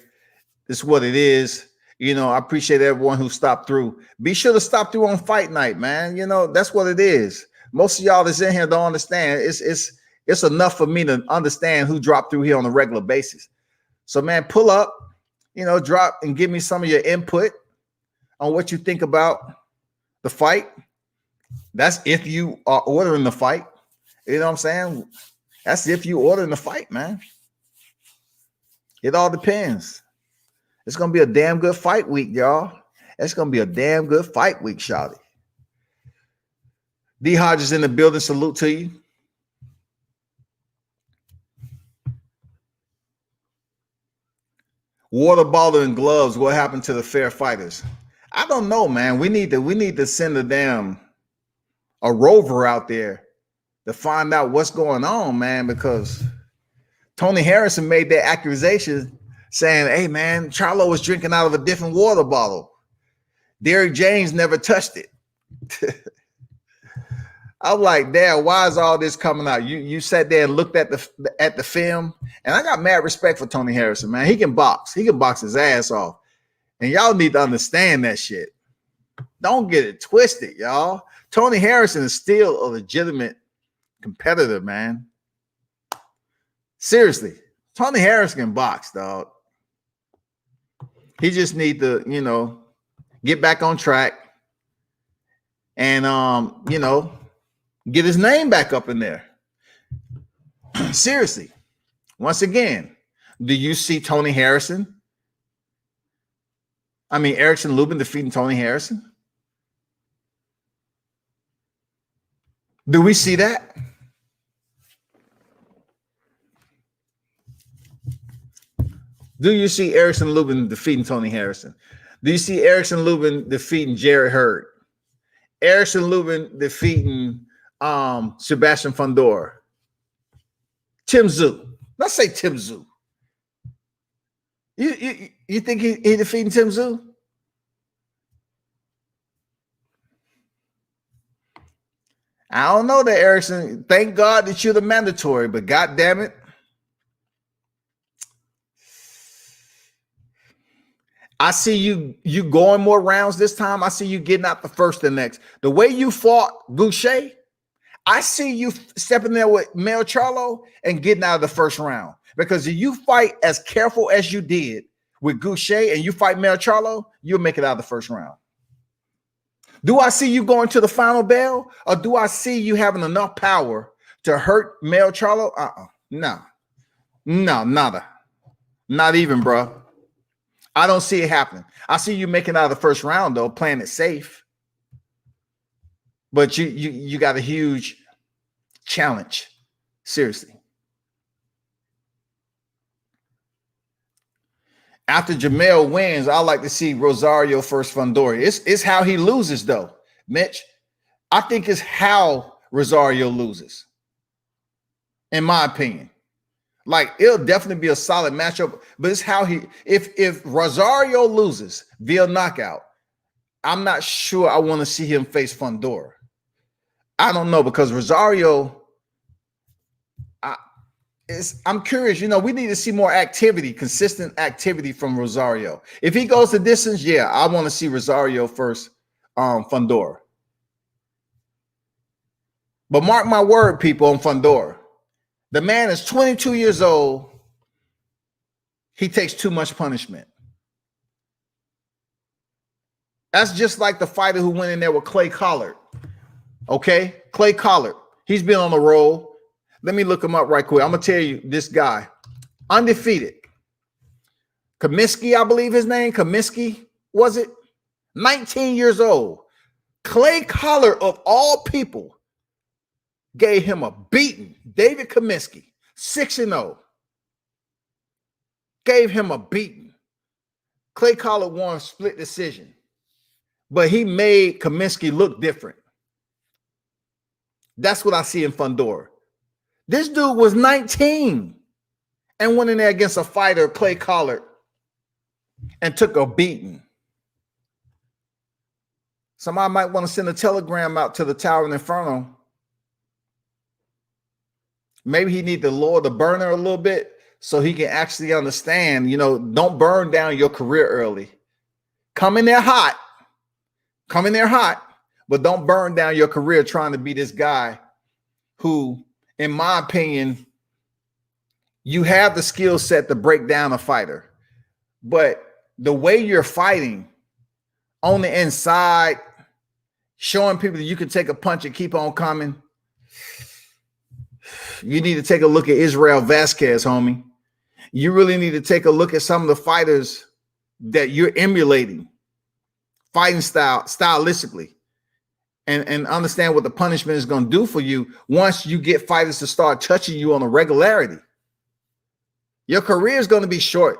This is what it is. You know, I appreciate everyone who stopped through. Be sure to stop through on fight night, man. You know, that's what it is. Most of y'all that's in here don't understand. It's enough for me to understand who dropped through here on a regular basis. So, man, pull up, you know, drop and give me some of your input on what you think about the fight. That's if you are ordering the fight. You know what I'm saying? That's if you ordering the fight, man. It all depends. It's going to be a damn good fight week, y'all. It's going to be a damn good fight week, shawty. D. Hodges in the building. Salute to you. Water bottle and gloves. What happened to the fair fighters? I don't know, man. We need to send a rover out there to find out what's going on, man, because Tony Harrison made that accusation saying, hey, man, Charlo was drinking out of a different water bottle. Derrick James never touched it. I'm like, damn, why is all this coming out? You sat there and looked at the film, and I got mad respect for Tony Harrison, man. He can box. He can box his ass off. And y'all need to understand that shit. Don't get it twisted, y'all. Tony Harrison is still a legitimate competitor, man. Seriously, Tony Harrison can box, dog. He just need to, you know, get back on track and, you know, get his name back up in there. Seriously. Once again, do you see Tony Harrison? I mean, Erickson Lubin defeating Tony Harrison? Do we see that? Do you see Erickson Lubin defeating Tony Harrison? Do you see Erickson Lubin defeating Jared Hurd? Erickson Lubin defeating Sebastian Fundora? Tim Tszyu. Let's say Tim Tszyu. You think he defeating Tim Tszyu? I don't know that, Erickson. Thank God that you're the mandatory, but God damn it. I see you going more rounds this time. I see you getting out the first and next. The way you fought Boucher, I see you stepping there with Mel Charlo and getting out of the first round. Because if you fight as careful as you did with Boucher and you fight Mel Charlo, you'll make it out of the first round. Do I see you going to the final bell, or do I see you having enough power to hurt Mel Charlo? No, nada. Not even, bro. I don't see it happening. I see you making out of the first round, though, playing it safe. But you got a huge challenge. Seriously. After Jamel wins, I like to see Rosario first Fundora. It's how he loses, though, Mitch. I think it's how Rosario loses, in my opinion. Like, it'll definitely be a solid matchup, but it's how he, if Rosario loses via knockout, I'm not sure I want to see him face Fundora. I don't know, because Rosario, I'm curious, you know, we need to see more activity, consistent activity from Rosario. If he goes the distance, yeah, I want to see Rosario first, Fundora. But mark my word, people, on Fundora. The man is 22 years old. He takes too much punishment. That's just like the fighter who went in there with Clay Collard. Okay? Clay Collard. He's been on the roll. Let me look him up right quick. I'm going to tell you this guy. Undefeated. Kaminsky, I believe his name. Kaminsky, was it? 19 years old. Clay Collard, of all people, gave him a beating. David Kaminsky, 6-0. Gave him a beating. Clay Collard won a split decision. But he made Kaminsky look different. That's what I see in Fundora. This dude was 19 and went in there against a fighter, Clay Collard, and took a beating. Somebody might want to send a telegram out to the Tower of Inferno. Maybe he need to lower the burner a little bit so he can actually understand, don't burn down your career early. Come in there hot, but don't burn down your career trying to be this guy who, in my opinion, you have the skill set to break down a fighter. But the way you're fighting on the inside, showing people that you can take a punch and keep on coming, you need to take a look at Israel Vasquez, homie. You really need to take a look at some of the fighters that you're emulating, fighting stylistically, and understand what the punishment is going to do for you once you get fighters to start touching you on a regularity. Your career is going to be short.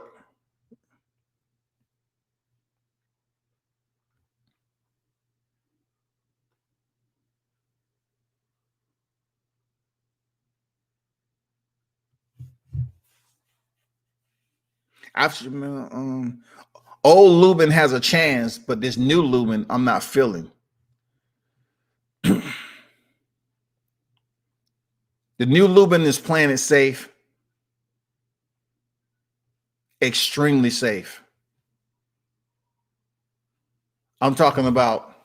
Old Lubin has a chance, but this new Lubin, I'm not feeling. The new Lubin is playing it safe, extremely safe. I'm talking about,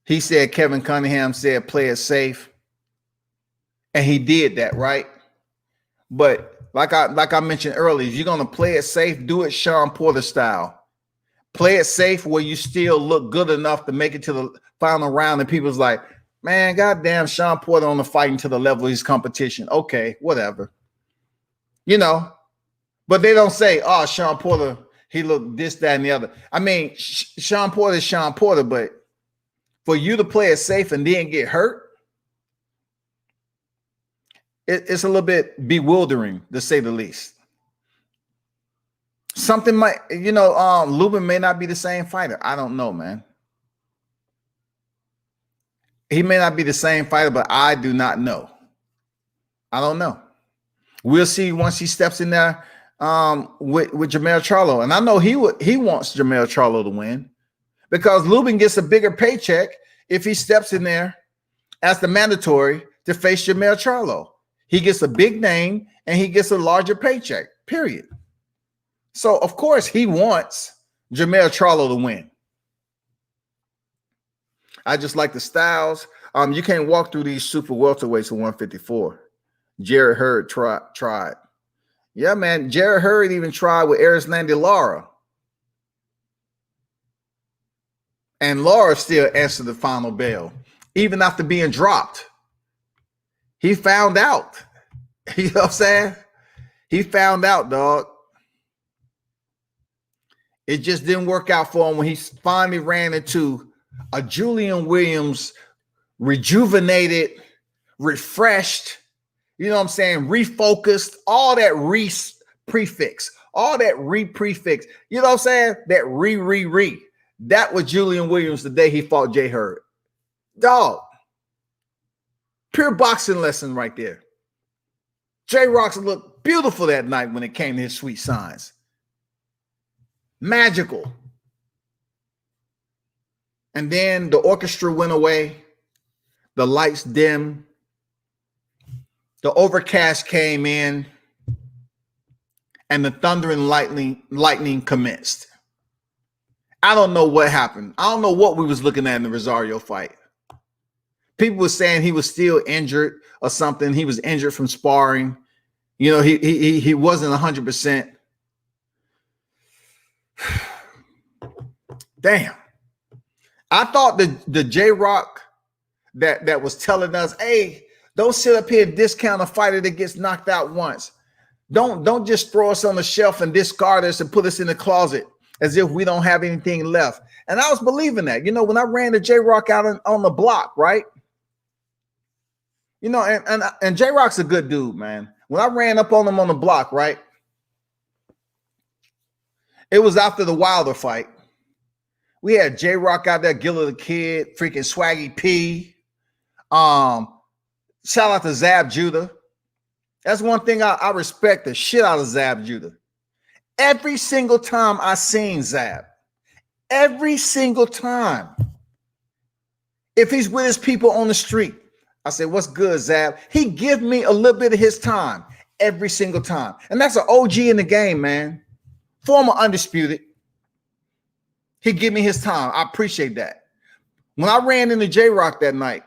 he said, Kevin Cunningham said, play it safe. And he did that, right? But like I mentioned earlier, if you're going to play it safe, do it Sean Porter style. Play it safe where you still look good enough to make it to the final round. And people's like, man, goddamn, Sean Porter on the fighting to the level of his competition. Okay, whatever. But they don't say, oh, Sean Porter, he looked this, that, and the other. I mean, Sean Porter is Sean Porter, but for you to play it safe and then get hurt, it's a little bit bewildering, to say the least. Something might, Lubin may not be the same fighter. I don't know, man. He may not be the same fighter, but I do not know. I don't know. We'll see once he steps in there with Jermell Charlo. And I know he wants Jermell Charlo to win because Lubin gets a bigger paycheck if he steps in there as the mandatory to face Jermell Charlo. He gets a big name and he gets a larger paycheck, period. So, of course, he wants Jermell Charlo to win. I just like the styles. You can't walk through these super welterweights at 154. Jared Hurd tried. Yeah, man. Jared Hurd even tried with Erislandy Lara. And Lara still answered the final bell, even after being dropped. He found out. You know what I'm saying? He found out, dog. It just didn't work out for him when he finally ran into a Julian Williams rejuvenated, refreshed, you know what I'm saying, refocused, all that prefix, all that prefix. You know what I'm saying? That re. That was Julian Williams the day he fought Jay Hurd. Dog. Pure boxing lesson right there. Jay Rocks looked beautiful that night when it came to his sweet signs. Magical. And then the orchestra went away. The lights dimmed. The overcast came in. And the thunder and lightning commenced. I don't know what happened. I don't know what we was looking at in the Rosario fight. People were saying he was still injured or something. He was injured from sparring. He wasn't 100%. Damn. I thought the J-Rock that was telling us, hey, don't sit up here and discount a fighter that gets knocked out once. Don't just throw us on the shelf and discard us and put us in the closet as if we don't have anything left. And I was believing that. When I ran the J-Rock out on the block, right? And J-Rock's a good dude, man. When I ran up on him on the block, right? It was after the Wilder fight. We had J-Rock out there, Gilla the Kid, freaking Swaggy P. Shout out to Zab Judah. That's one thing I respect the shit out of Zab Judah. Every single time I seen Zab, Every single time. If he's with his people on the street, I say, what's good, Zab? He give me a little bit of his time every single time. And that's an OG in the game, man. Former undisputed. He give me his time. I appreciate that. When I ran into J-Rock that night,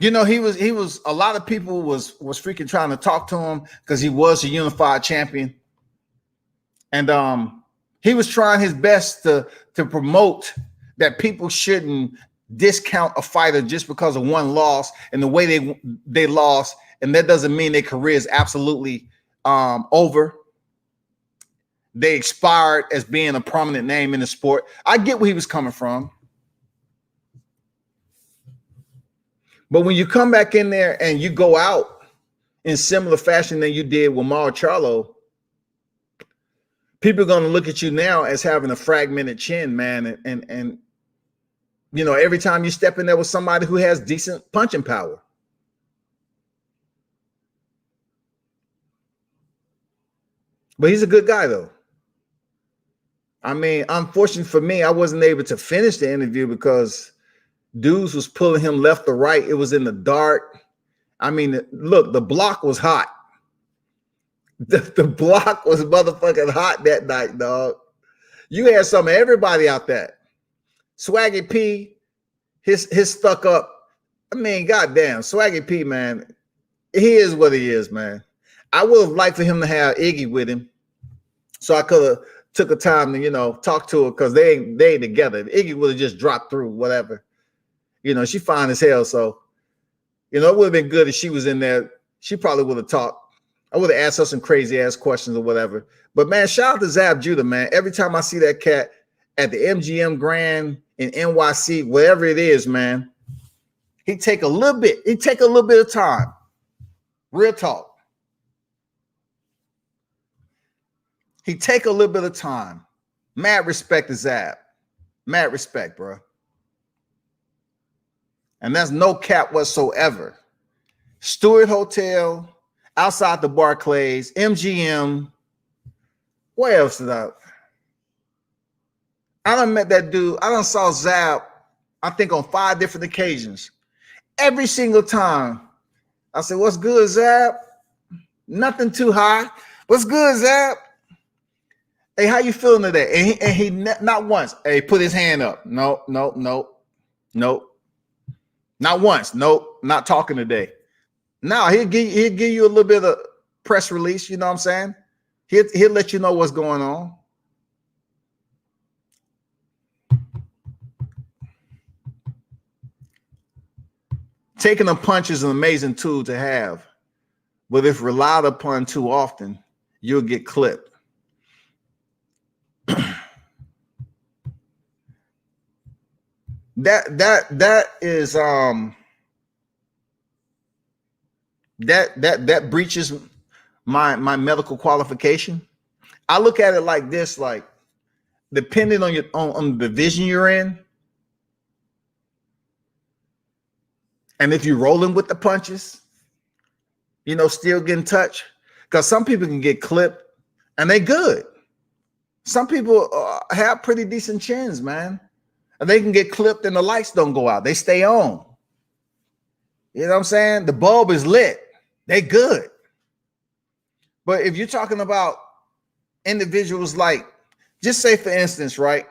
you know, he was a lot of people was freaking trying to talk to him because he was a unified champion. And he was trying his best to promote that people shouldn't discount a fighter just because of one loss and the way they lost, and that doesn't mean their career is absolutely over. They expired as being a prominent name in the sport. I get where he was coming from. But when you come back in there and you go out in similar fashion than you did with Mauro Charlo, people are going to look at you now as having a fragmented chin, man. And you know, every time you step in there with somebody who has decent punching power. But he's a good guy, though. I mean, unfortunately for me, I wasn't able to finish the interview because dudes was pulling him left or right. It was in the dark. I mean, look, the block was hot. The block was motherfucking hot that night, dog. You had some of everybody out there. Swaggy P, his stuck up. I mean, goddamn, Swaggy P, man, he is what he is, man. I would have liked for him to have Iggy with him, so I could have took a time to, you know, talk to her because they ain't together. Iggy would have just dropped through, whatever. You know, she fine as hell, so you know it would have been good if she was in there. She probably would have talked. I would have asked her some crazy ass questions or whatever. But man, shout out to Zab Judah, man. Every time I see that cat at the MGM Grand in NYC, wherever it is, man, he take a little bit. He take a little bit of time. Real talk. He take a little bit of time. Mad respect to Zab. Mad respect, bro. And that's no cap whatsoever. Stewart Hotel, outside the Barclays, MGM. Where else did I done met that dude. I done saw Zab, I think, on 5 different occasions. Every single time. I said, what's good, Zab? Nothing too high. What's good, Zab? Hey, how you feeling today? And he not once. Hey, put his hand up. No. Not once. Nope. Not talking today. Now he'll give you a little bit of press release. You know what I'm saying? He'll let you know what's going on. Taking a punch is an amazing tool to have, but if relied upon too often, you'll get clipped. That is that breaches my medical qualification. I look at it like this, like depending on on the division you're in, and if you're rolling with the punches, you know, still getting touched, because some people can get clipped and they good. Some people have pretty decent chins, man. And they can get clipped and the lights don't go out. They stay on. You know what I'm saying? The bulb is lit. They good. But if you're talking about individuals like, just say for instance, right?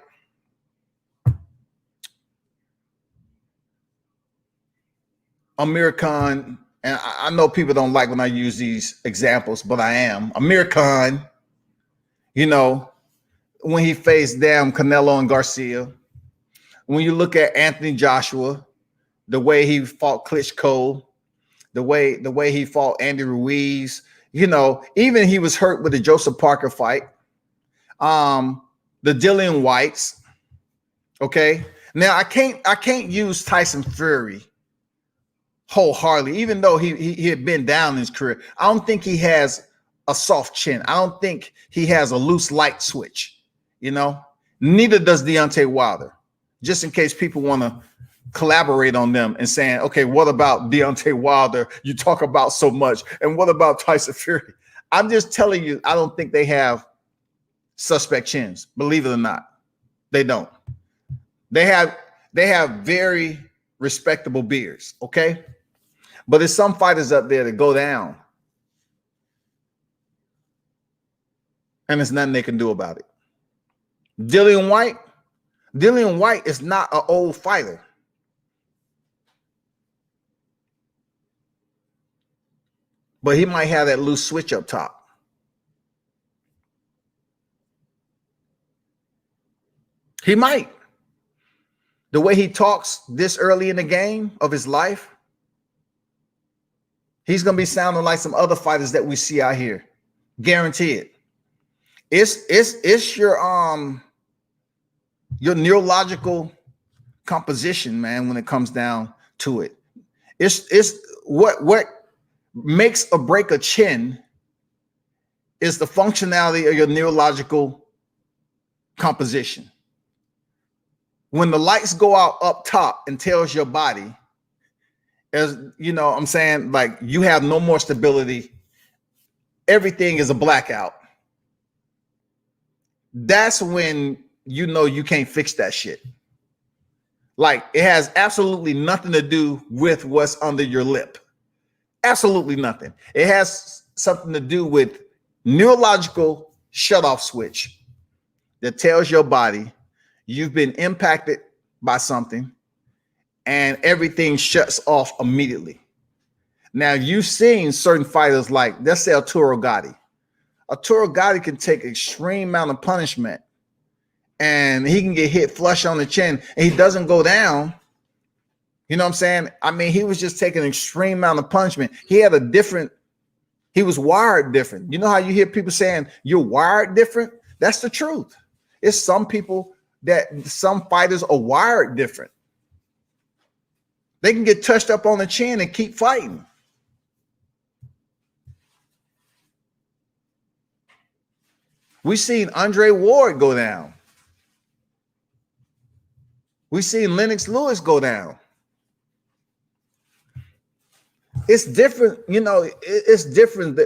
Amir Khan, and I know people don't like when I use these examples, but I am. Amir Khan, you know, when he faced Canelo and Garcia. When you look at Anthony Joshua, the way he fought Klitschko, the way he fought Andy Ruiz, you know, even he was hurt with the Joseph Parker fight. The Dillian Whites. Okay. Now I can't use Tyson Fury wholeheartedly, even though he had been down in his career. I don't think he has a soft chin. I don't think he has a loose light switch, you know. Neither does Deontay Wilder. Just in case people want to collaborate on them and saying, okay, what about Deontay Wilder? You talk about so much. And what about Tyson Fury? I'm just telling you, I don't think they have suspect chins, believe it or not. They don't. They have very respectable beards, okay? But there's some fighters up there that go down, and there's nothing they can do about it. Dillian White is not an old fighter. But he might have that loose switch up top. He might. The way he talks this early in the game of his life, he's going to be sounding like some other fighters that we see out here. Guaranteed. It's your neurological composition, man, when it comes down to it. It's what makes or break a chin is the functionality of your neurological composition. When the lights go out up top and tells your body, as you know, I'm saying, like, you have no more stability, everything is a blackout. That's when you know you can't fix that shit. Like, it has absolutely nothing to do with what's under your lip. Absolutely nothing. It has something to do with neurological shutoff switch that tells your body you've been impacted by something and everything shuts off immediately. Now, you've seen certain fighters like, let's say, Arturo Gatti. Arturo Gatti can take extreme amount of punishment and he can get hit flush on the chin and he doesn't go down. You know what I'm saying? I mean, he was just taking an extreme amount of punishment. He was wired different. You know how you hear people saying you're wired different? That's the truth. It's some fighters are wired different. They can get touched up on the chin and keep fighting. We've seen Andre Ward go down. We've seen Lennox Lewis go down. It's different, you know. It's different.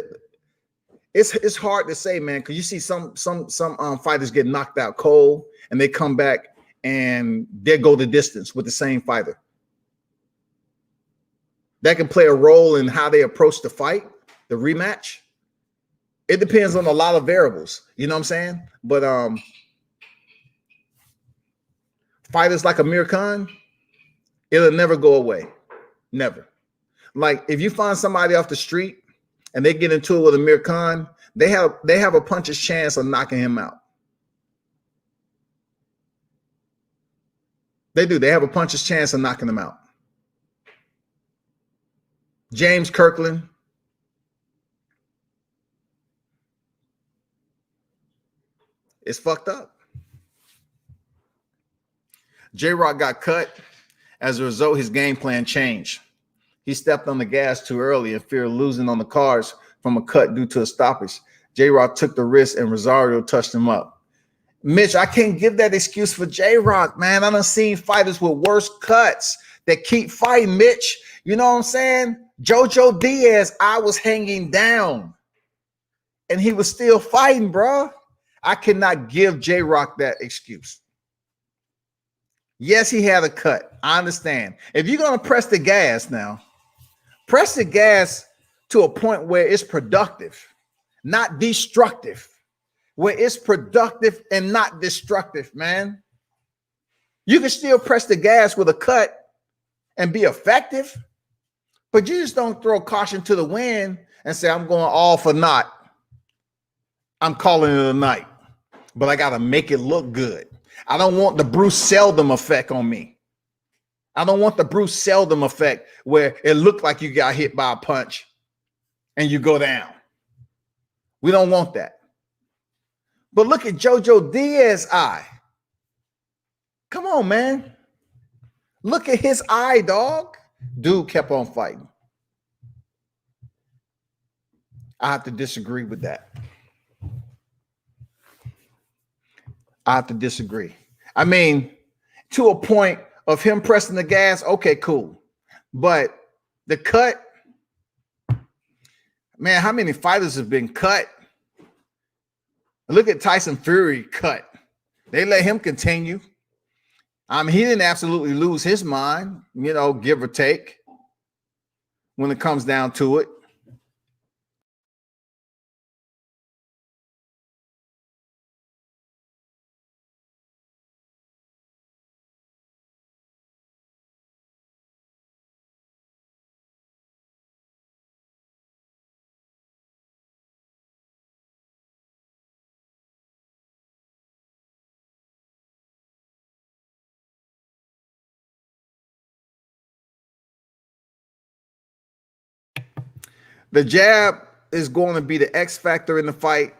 It's hard to say, man, because you see some fighters get knocked out cold and they come back and they go the distance with the same fighter. That can play a role in how they approach the fight, the rematch. It depends on a lot of variables, you know what I'm saying? But fighters like Amir Khan, it'll never go away. Never. Like, if you find somebody off the street and they get into it with Amir Khan, they have a puncher's chance of knocking him out. They do. They have a puncher's chance of knocking him out. James Kirkland. It's fucked up. J-Rock got cut. As a result, his game plan changed. He stepped on the gas too early in fear of losing on the cards from a cut due to a stoppage. J-Rock took the risk and Rosario touched him up. Mitch, I can't give that excuse for J-Rock, man. I done seen fighters with worse cuts that keep fighting, Mitch. You know what I'm saying? Jojo Diaz, I was hanging down and he was still fighting, bro. I cannot give J-Rock that excuse. Yes, he had a cut. I understand. If you're going to press the gas now, press the gas to a point where it's productive, not destructive, where it's productive and not destructive, man. You can still press the gas with a cut and be effective, but you just don't throw caution to the wind and say, I'm going all for naught. I'm calling it a night, but I got to make it look good. I don't want the Bruce Seldom effect on me. I don't want the Bruce Seldom effect where it looked like you got hit by a punch and you go down. We don't want that. But look at Jojo Diaz's eye. Come on, man. Look at his eye, dog. Dude kept on fighting. I have to disagree with that. I have to disagree. I mean, to a point of him pressing the gas, okay, cool. But the cut, man, how many fighters have been cut? Look at Tyson Fury cut. They let him continue. I mean, he didn't absolutely lose his mind, you know, give or take, when it comes down to it. The jab is going to be the X factor in the fight.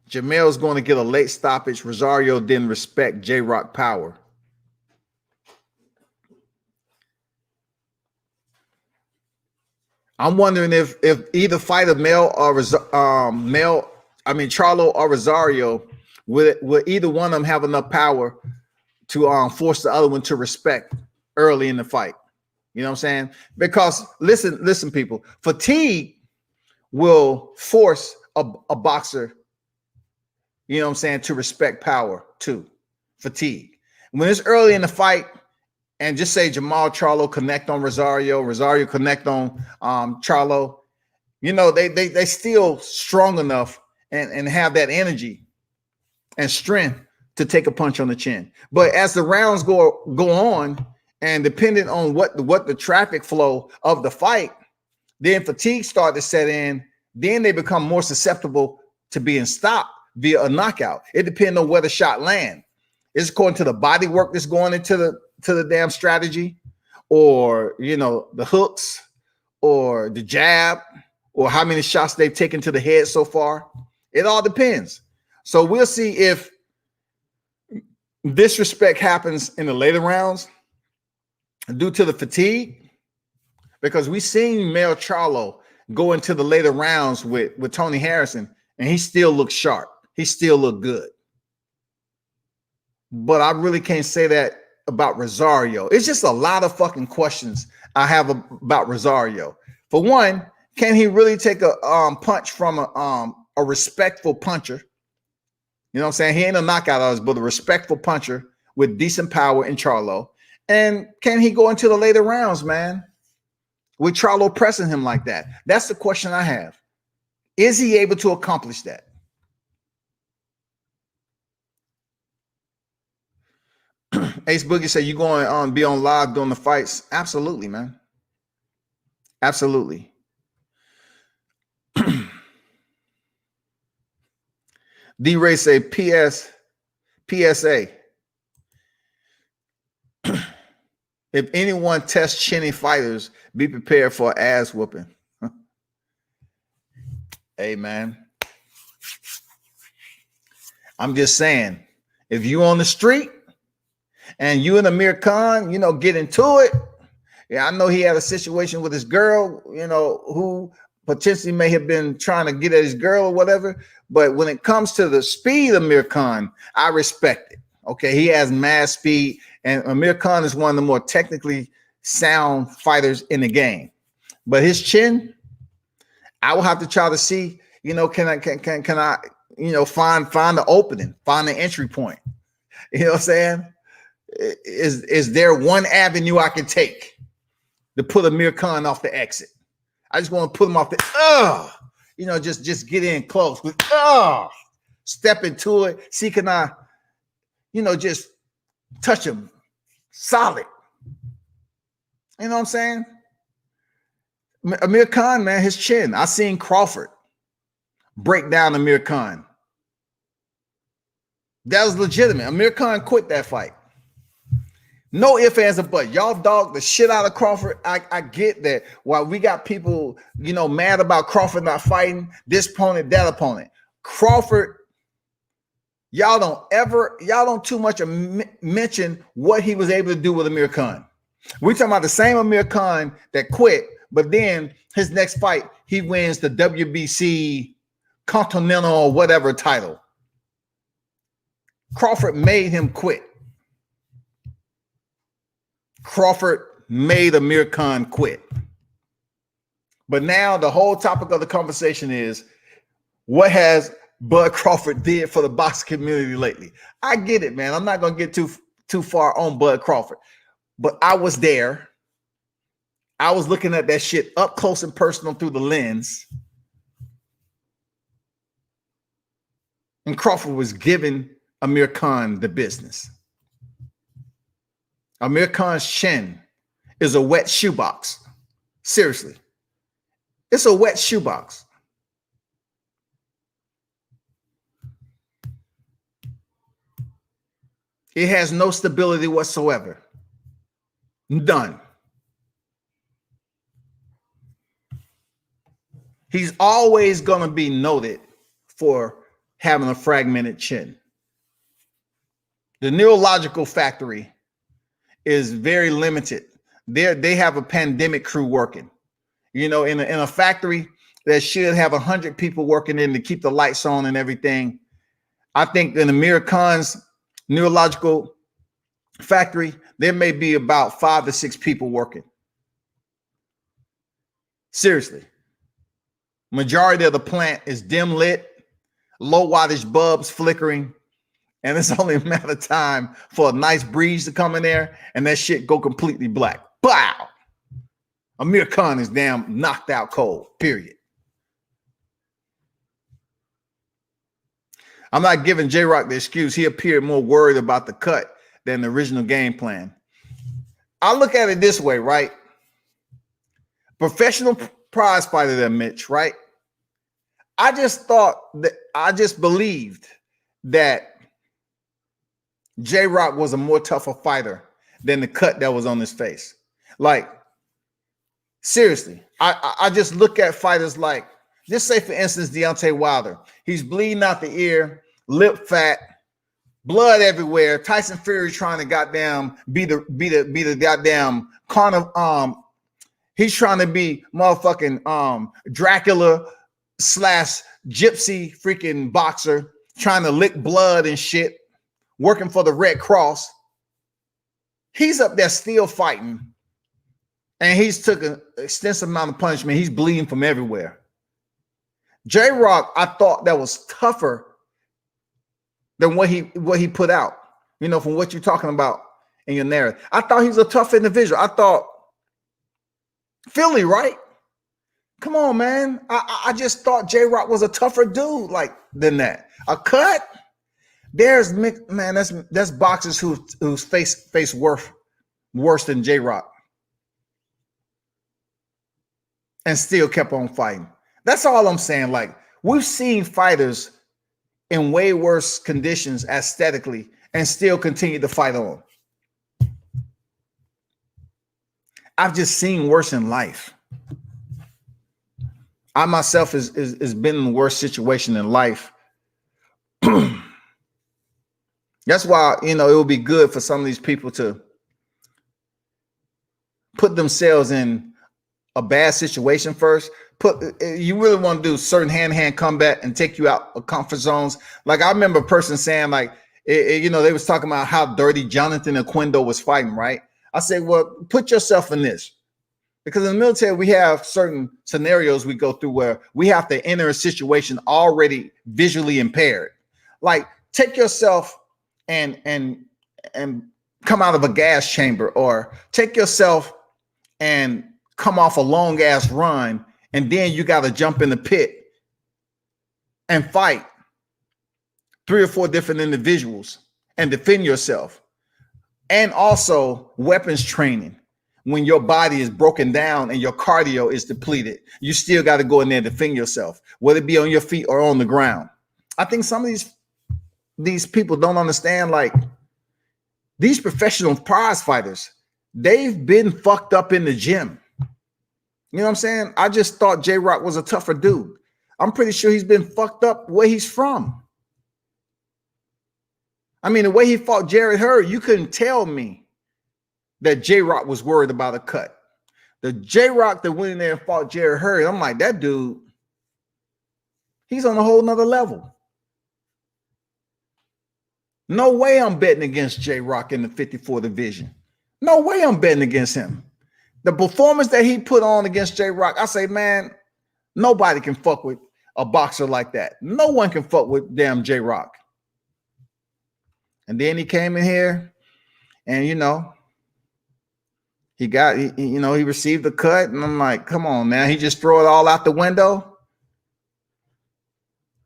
Jamel's going to get a late stoppage. Rosario didn't respect J-Rock power. I'm wondering if either fight of Charlo or Rosario, will either one of them have enough power to force the other one to respect early in the fight? You know what I'm saying? Because listen, people, fatigue will force a boxer, you know what I'm saying, to respect power too. Fatigue. When it's early in the fight, and just say Jamal Charlo connect on Rosario connect on Charlo, you know, they still strong enough and have that energy and strength to take a punch on the chin. But as the rounds go on, and depending on what the traffic flow of the fight, then fatigue start to set in. Then they become more susceptible to being stopped via a knockout. It depends on where the shot land. It's according to the body work that's going into the damn strategy, or, you know, the hooks, or the jab, or how many shots they've taken to the head so far. It all depends. So we'll see if disrespect happens in the later rounds due to the fatigue, because we seen Mel Charlo go into the later rounds with Tony Harrison, and he still looked sharp. He still looked good. But I really can't say that about Rosario. It's just a lot of fucking questions I have about Rosario. For one, can he really take a punch from a respectful puncher? You know what I'm saying? He ain't a knockout artist, but a respectful puncher with decent power in Charlo. And can he go into the later rounds, man, with Charlo pressing him like that? That's the question I have. Is he able to accomplish that? Ace Boogie said, you going on be on live during the fights? Absolutely, man. Absolutely. D-Ray say, PSA. If anyone tests chinny fighters, be prepared for an ass whooping. Hey, man. I'm just saying, if you on the street and you and Amir Khan, you know, get into it. Yeah, I know he had a situation with his girl, you know, who potentially may have been trying to get at his girl or whatever. But when it comes to the speed of Amir Khan, I respect it. Okay, he has mad speed, and Amir Khan is one of the more technically sound fighters in the game. But his chin, I will have to try to see, you know, can I, you know, find the opening, find the entry point. You know what I'm saying? Is there one avenue I can take to put Amir Khan off the exit? I just want to put him off the, you know, just get in close with, step into it. See, can I, you know, just touch him solid. You know what I'm saying? Amir Khan, man, his chin. I seen Crawford break down Amir Khan. That was legitimate. Amir Khan quit that fight. No ifs, ands, or buts. Y'all dog the shit out of Crawford. I get that. While we got people, you know, mad about Crawford not fighting this opponent, that opponent. Crawford, y'all don't too much mention what he was able to do with Amir Khan. We're talking about the same Amir Khan that quit, but then his next fight, he wins the WBC Continental or whatever title. Crawford made him quit. Crawford made Amir Khan quit. But now the whole topic of the conversation is, what has Bud Crawford did for the boxing community lately. I get it, man. I'm not gonna get too far on Bud Crawford, but I was there. I was looking at that shit up close and personal through the lens. And Crawford was giving Amir Khan the business. Amir Khan's chin is a wet shoebox. Seriously. It's a wet shoebox. It has no stability whatsoever. None. He's always going to be noted for having a fragmented chin. The neurological factory is very limited. They have a pandemic crew working. You know, in a factory that should have 100 people working in to keep the lights on and everything. I think in Amir Khan's neurological factory, there may be about 5 to 6 people working. Seriously. Majority of the plant is dim lit, low wattage bulbs flickering, and it's only a matter of time for a nice breeze to come in there and that shit go completely black. Bow! Amir Khan is damn knocked out cold, period. I'm not giving J-Rock the excuse. He appeared more worried about the cut than the original game plan. I look at it this way, right? Professional prize fighter there, Mitch, right? I just believed that J-Rock was a more tougher fighter than the cut that was on his face. Like, seriously, I just look at fighters like, just say for instance, Deontay Wilder. He's bleeding out the ear, lip fat, blood everywhere. Tyson Fury trying to goddamn be the goddamn carnival. He's trying to be motherfucking Dracula / gypsy freaking boxer, trying to lick blood and shit, working for the Red Cross. He's up there still fighting, and he's took an extensive amount of punishment. He's bleeding from everywhere. J-Rock, I thought that was tougher than what he put out, you know, from what you're talking about in your narrative. I thought he was a tough individual. I thought Philly, right? Come on, man. I just thought J-Rock was a tougher dude than that. A cut? There's, man, that's boxers whose face worse than J-Rock and still kept on fighting. That's all I'm saying. Like, we've seen fighters in way worse conditions aesthetically and still continue to fight on. I've just seen worse in life. I myself has been in a worse situation in life. That's why, you know, it would be good for some of these people to put themselves in a bad situation first. You really want to do certain hand-to-hand combat and take you out of comfort zones. Like, I remember a person saying, like, you know, they was talking about how dirty Jonathan Oquendo was fighting, right? I said, well, put yourself in this. Because in the military, we have certain scenarios we go through where we have to enter a situation already visually impaired. Like, take yourself and come out of a gas chamber, or take yourself and come off a long ass run, and then you got to jump in the pit and fight 3 or 4 different individuals and defend yourself. And also weapons training. When your body is broken down and your cardio is depleted, you still got to go in there and defend yourself, whether it be on your feet or on the ground. I think some of these people don't understand, like, these professional prize fighters, they've been fucked up in the gym. You know what I'm saying? I just thought J-Rock was a tougher dude. I'm pretty sure he's been fucked up where he's from. I mean, the way he fought Jared Hurd, you couldn't tell me that J-Rock was worried about a cut. The J-Rock that went in there and fought Jared Hurd, I'm like, that dude, he's on a whole nother level. No way I'm betting against J-Rock in the 54 division. No way I'm betting against him. The performance that he put on against J-Rock, I say, man, nobody can fuck with a boxer like that. No one can fuck with damn J-Rock. And then he came in here and, you know, he received the cut. And I'm like, come on, man. He just throw it all out the window.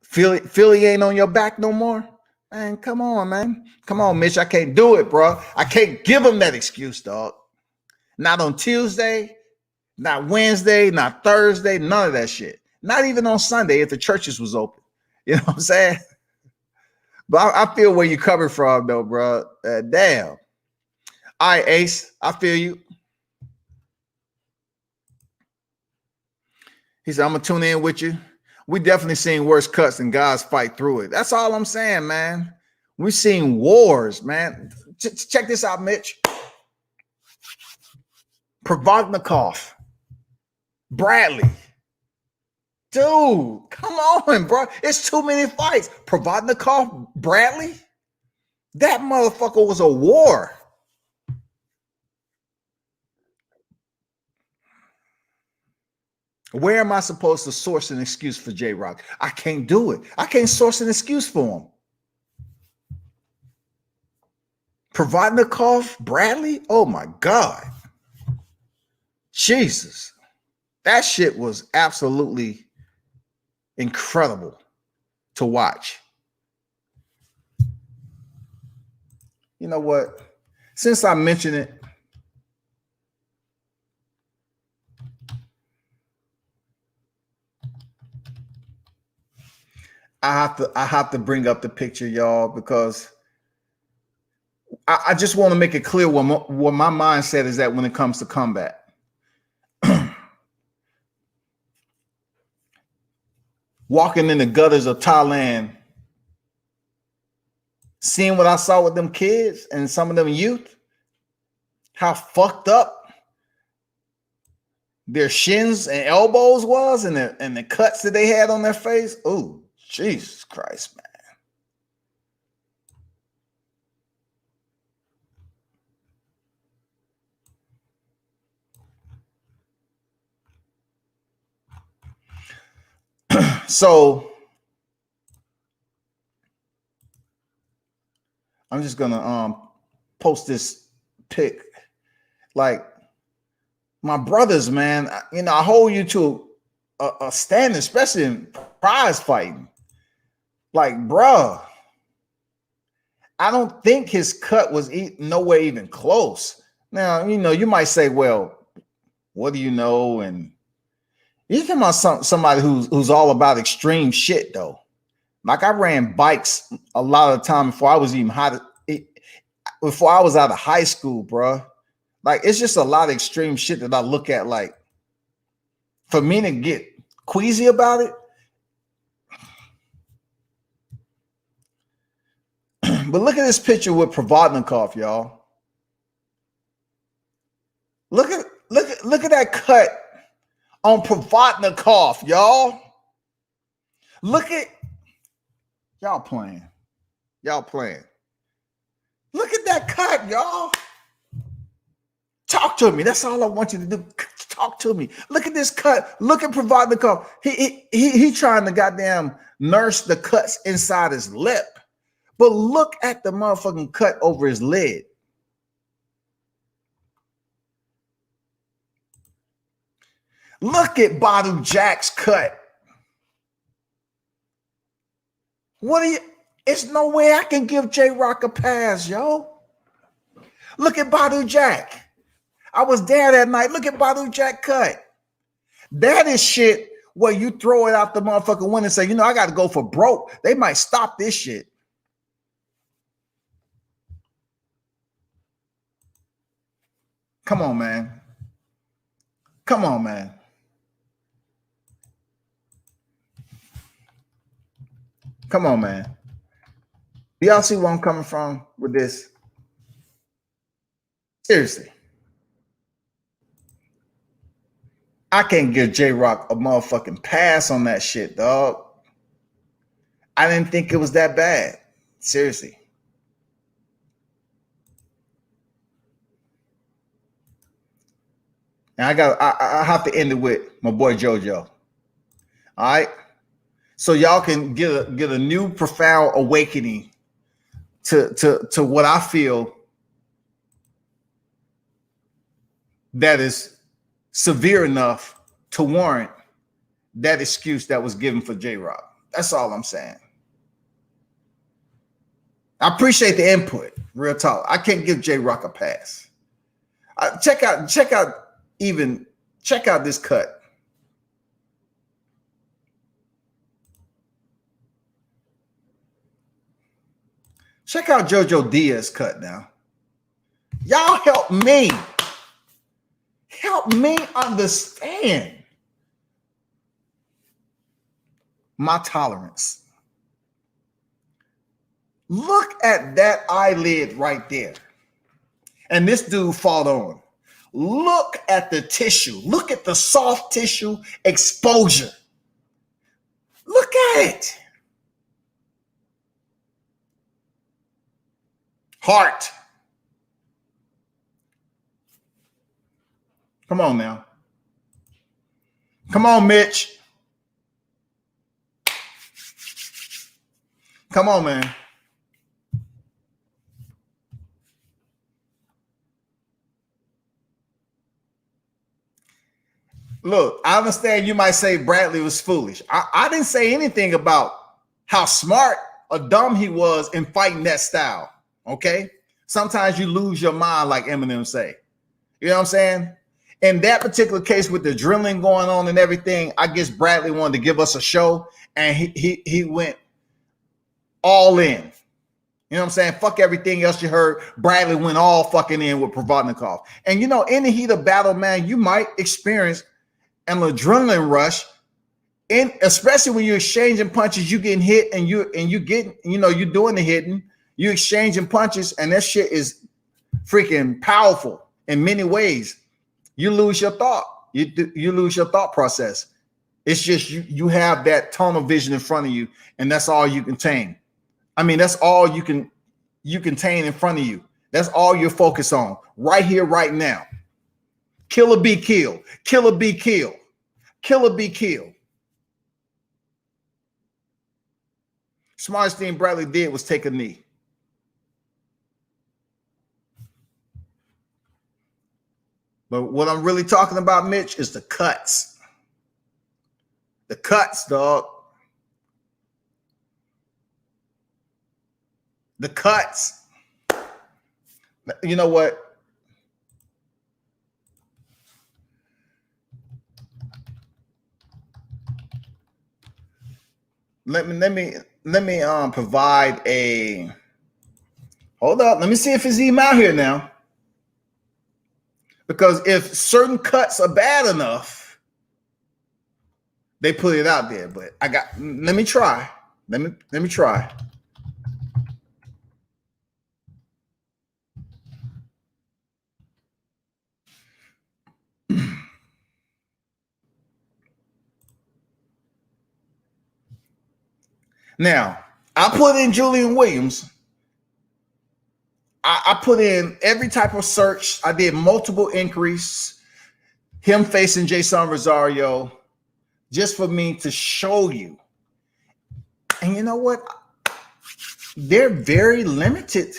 Philly ain't on your back no more. Man, come on, man. Come on, Mitch. I can't do it, bro. I can't give him that excuse, dog. Not on Tuesday, not Wednesday, not Thursday, none of that shit. Not even on Sunday if the churches was open. You know what I'm saying? But I feel where you coming from, though, bro. Damn. All right, Ace, I feel you. He said, I'm going to tune in with you. We definitely seen worse cuts and guys fight through it. That's all I'm saying, man. We seen wars, man. Check this out, Mitch. Provodnikov, Bradley. Dude, come on, bro. It's too many fights. Provodnikov, Bradley. That motherfucker was a war. Where am I supposed to source an excuse for J-Rock? I can't do it. I can't source an excuse for him. Provodnikov, Bradley? Oh my God. Jesus. That shit was absolutely incredible to watch. You know what? Since I mentioned it, I have to bring up the picture, y'all, because I just want to make it clear what my mindset is at when it comes to combat. Walking in the gutters of Thailand, seeing what I saw with them kids and some of them youth, how fucked up their shins and elbows was, and the cuts that they had on their face. Oh, Jesus Christ, man. So I'm just gonna post this pic. Like, my brothers, man, you know, I hold you to a standard, especially in prize fighting. Like, bruh, I don't think his cut was nowhere even close. Now, you know, you might say, well, what do you know? And you're talking about somebody who's all about extreme shit, though. Like, I ran bikes a lot of the time before I was even before I was out of high school, bruh. Like, it's just a lot of extreme shit that I look at. Like, for me to get queasy about it. But look at this picture with Provodnikov, y'all. Look at that cut on Provodnikov, y'all. Look at y'all playing. Y'all playing. Look at that cut, y'all. Talk to me. That's all I want you to do. Talk to me. Look at this cut. Look at Provodnikov. He trying to goddamn nurse the cuts inside his lip. But look at the motherfucking cut over his lid. Look at Badu Jack's cut. It's no way I can give J-Rock a pass, yo. Look at Badu Jack. I was there that night. Look at Badu Jack cut. That is shit where you throw it out the motherfucking window and say, you know, I got to go for broke. They might stop this shit. Come on, man. Come on, man. Come on, man. Do y'all see where I'm coming from with this? Seriously. I can't give J-Rock a motherfucking pass on that shit, dog. I didn't think it was that bad. Seriously. And I have to end it with my boy JoJo. All right. so y'all can get a new profound awakening to what I feel that is severe enough to warrant that excuse that was given for J-Rock. That's all I'm saying. I appreciate the input. Real talk. I can't give J-Rock a pass. Check out this cut. Check out JoJo Diaz's cut now. Y'all help me. Help me understand my tolerance. Look at that eyelid right there. And this dude fought on. Look at the tissue. Look at the soft tissue exposure. Look at it. Heart. Come on now. Come on, Mitch. Come on, man. Look, I understand you might say Bradley was foolish. I didn't say anything about how smart or dumb he was in fighting that style, okay? Sometimes you lose your mind, like Eminem say. You know what I'm saying? In that particular case with the drilling going on and everything, I guess Bradley wanted to give us a show, and he went all in. You know what I'm saying? Fuck everything else you heard. Bradley went all fucking in with Provodnikov. And you know, in the heat of battle, man, you might experience an adrenaline rush, and especially when you're exchanging punches, you getting hit, and you getting, you know, you're doing the hitting, you exchanging punches, and that shit is freaking powerful in many ways. You lose your thought. You lose your thought process. It's just you have that tunnel vision in front of you, and that's all you contain. I mean, that's all you contain in front of you. That's all you're focused on right here, right now. Kill or be killed. Kill or be killed. Kill or be killed. Smartest thing Bradley did was take a knee. But what I'm really talking about, Mitch, is the cuts. The cuts, dog. The cuts. You know what? Let me provide a. Hold up. Let me see if it's even out here now. Because if certain cuts are bad enough, they put it out there. But let me try. Let me try. Now, I put in Julian Williams. I put in every type of search. I did multiple inquiries, him facing Jason Rosario, just for me to show you. And you know what? They're very limited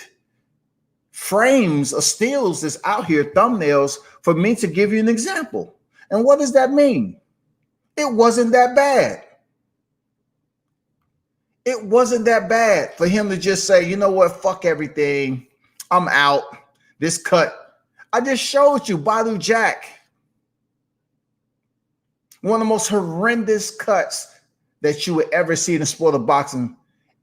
frames of stills that's out here, thumbnails, for me to give you an example. And what does that mean? It wasn't that bad. It wasn't that bad for him to just say, you know what, fuck everything. I'm out. This cut. I just showed you Badu Jack. One of the most horrendous cuts that you would ever see in the sport of boxing.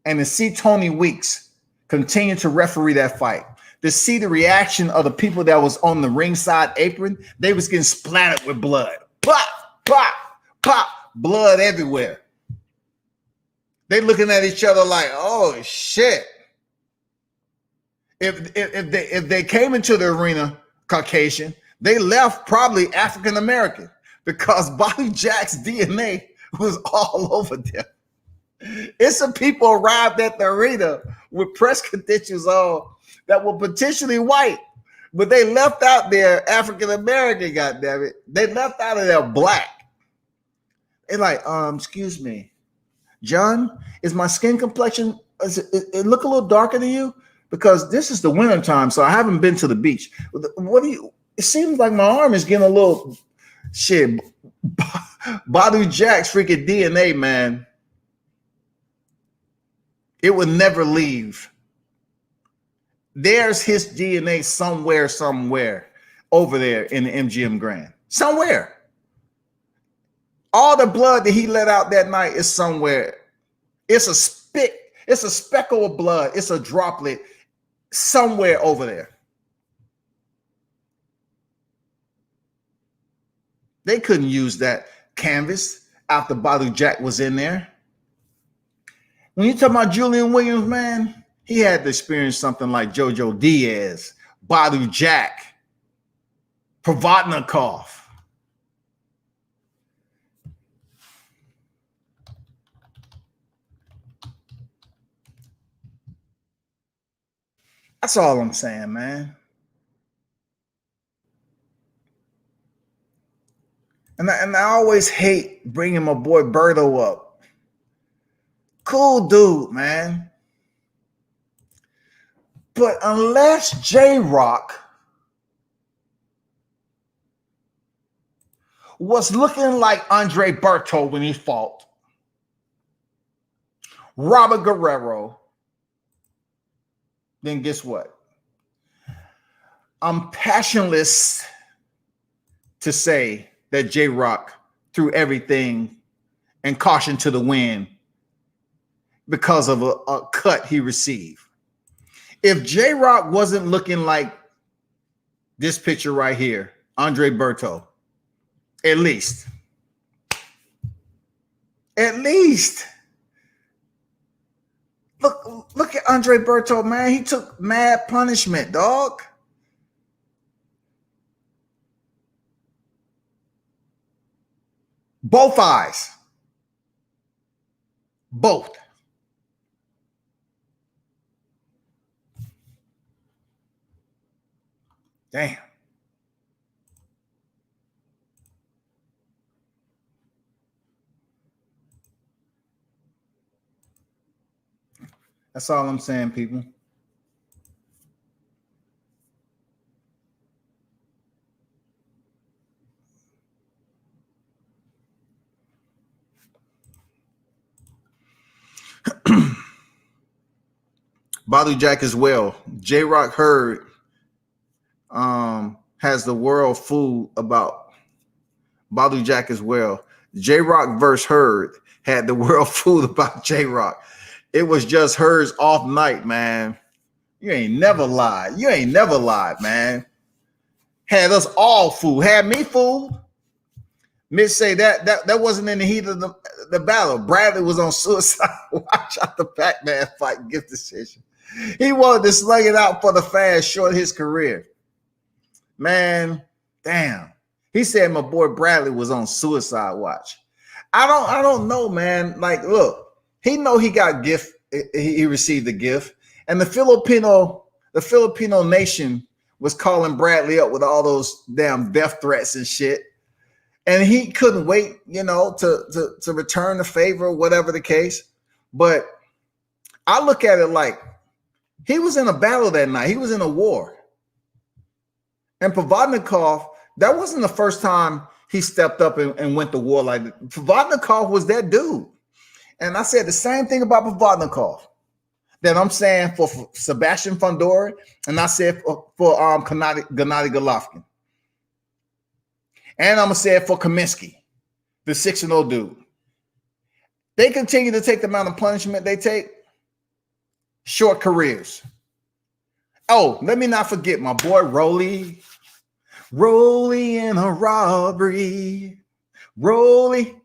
And to see Tony Weeks continue to referee that fight, to see the reaction of the people that was on the ringside apron, they was getting splattered with blood. Pop, pop, pop, blood everywhere. They looking at each other like, oh shit. If they came into the arena Caucasian, they left probably African American, because Bobby Jack's DNA was all over them. It's some people arrived at the arena with press credentials on that were potentially white, but they left out their African American. Goddammit, they left out of their black. They're like, excuse me. John, is my skin complexion, it look a little darker than you? Because this is the winter time, so I haven't been to the beach. What do you, it seems like my arm is getting a little, shit, Badu Jack's freaking DNA, man. It would never leave. There's his DNA somewhere over there in the MGM Grand. Somewhere. All the blood that he let out that night is somewhere. It's a speckle of blood. It's a droplet somewhere over there. They couldn't use that canvas after Badu Jack was in there. When you talk about Julian Williams, man, he had to experience something like JoJo Diaz, Badu Jack, Provodnikov. That's all I'm saying, man. And I always hate bringing my boy Berto up. Cool dude, man. But unless J-Rock was looking like Andre Berto when he fought, Robert Guerrero, then guess what? I'm passionless to say that J-Rock threw everything and caution to the wind because of a cut he received. If J-Rock wasn't looking like this picture right here, Andre Berto, at least. Look at Andre Berto, man. He took mad punishment, dog. Both eyes. Both. Damn. That's all I'm saying, people. Badu Jack as well. J-Rock Hurd has the world fooled about Badu Jack as well. J-Rock versus Hurd had the world fooled about J-Rock. It was just Hurd's off night, man. You ain't never lied. You ain't never lied, man. Had us all fooled. Had me fooled. Mitch say that wasn't in the heat of the battle. Bradley was on suicide. Watch out the Pac-Man fight gift decision. He wanted to slug it out for the fast, short his career. Man, damn. He said my boy Bradley was on suicide watch. I don't know, man. Like, look, he know he got gift. He received the gift, and the Filipino nation was calling Bradley up with all those damn death threats and shit, and he couldn't wait, to return the favor, whatever the case. But I look at it like he was in a battle that night. He was in a war, and Provodnikov, that wasn't the first time he stepped up and went to war like that. Provodnikov was that dude. And I said the same thing about Provodnikov that I'm saying for Sebastian Fundora, and I said for Gennady Golovkin. And I'm going to say it for Kaminsky, the 6-0 dude. They continue to take the amount of punishment they take, short careers. Oh, let me not forget my boy Rolly. Rolly in a robbery. Rolly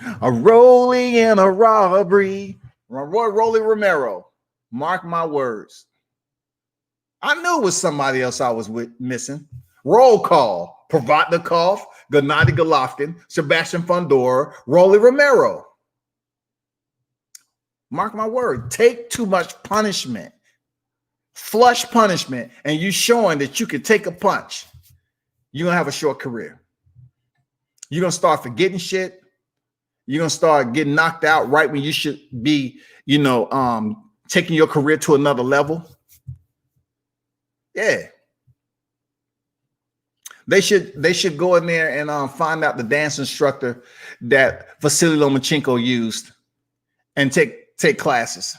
in a robbery. Rolly Romero. Mark my words. I knew it was somebody else I was missing. Roll call. Provodnikov, Gennady Golovkin, Sebastian Fundora, Rolly Romero. Mark my word. Take too much punishment. Flush punishment. And you showing that you can take a punch. You're going to have a short career. You're going to start forgetting shit. You're gonna start getting knocked out right when you should be, taking your career to another level. Yeah. They should go in there and find out the dance instructor that Vasily Lomachenko used and take classes.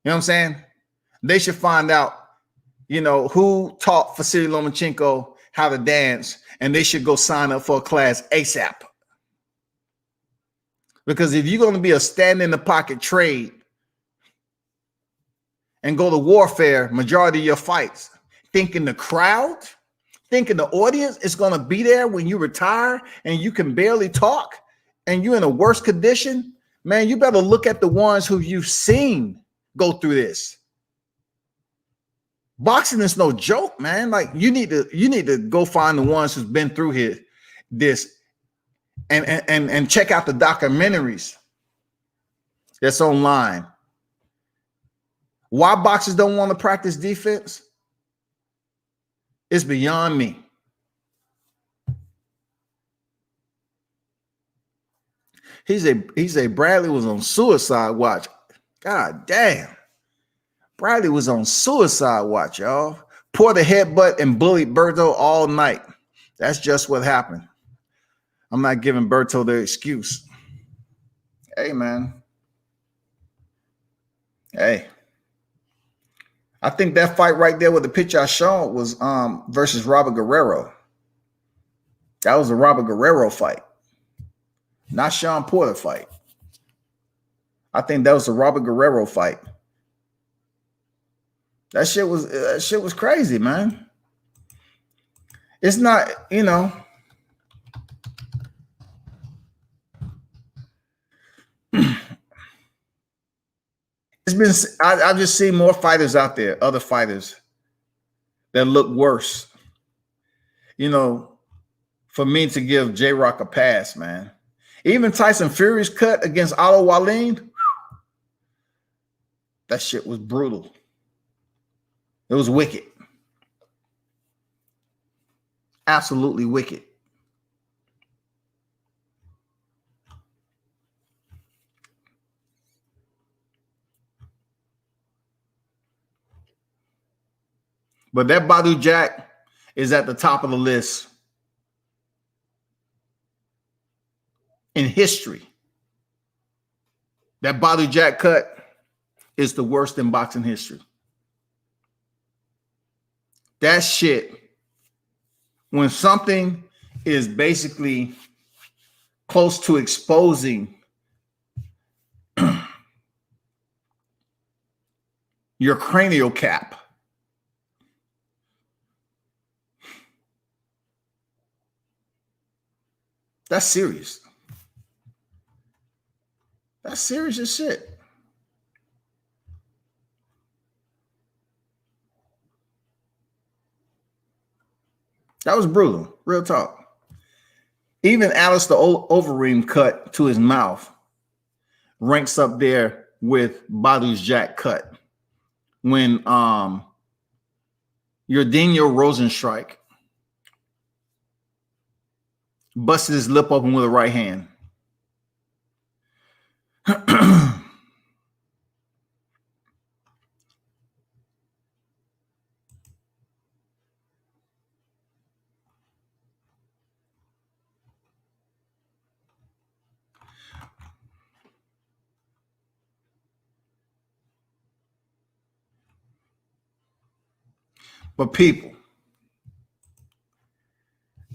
You know what I'm saying? They should find out, who taught Vasily Lomachenko how to dance, and they should go sign up for a class ASAP. Because if you're going to be a stand in the pocket trade and go to warfare, majority of your fights, thinking the crowd, thinking the audience is going to be there when you retire and you can barely talk and you're in a worse condition, man, you better look at the ones who you've seen go through this. Boxing is no joke, man. Like you need to go find the ones who's been through this and check out the documentaries that's online. Why boxers don't want to practice defense? It's beyond me. He said Bradley was on suicide watch. God damn. Bradley was on suicide watch, y'all. Poured the headbutt and bullied Berto all night. That's just what happened. I'm not giving Berto the excuse. Hey, man. Hey. I think that fight right there with the picture I showed was versus Robert Guerrero. That was a Robert Guerrero fight, not Sean Porter fight. I think that was a Robert Guerrero fight. That shit was crazy, man. It's not, I've just seen more fighters out there, other fighters that look worse. For me to give J-Rock a pass, man. Even Tyson Fury's cut against Otto Wallin, that shit was brutal. It was wicked. Absolutely wicked. But that Badu Jack is at the top of the list in history. That Badu Jack cut is the worst in boxing history. That shit, when something is basically close to exposing your cranial cap, that's serious. That's serious as shit. That was brutal. Real talk. Even Alistair Overeem cut to his mouth ranks up there with Badu's Jack cut. When Jordanio Rosenstrike busted his lip open with a right hand. But people,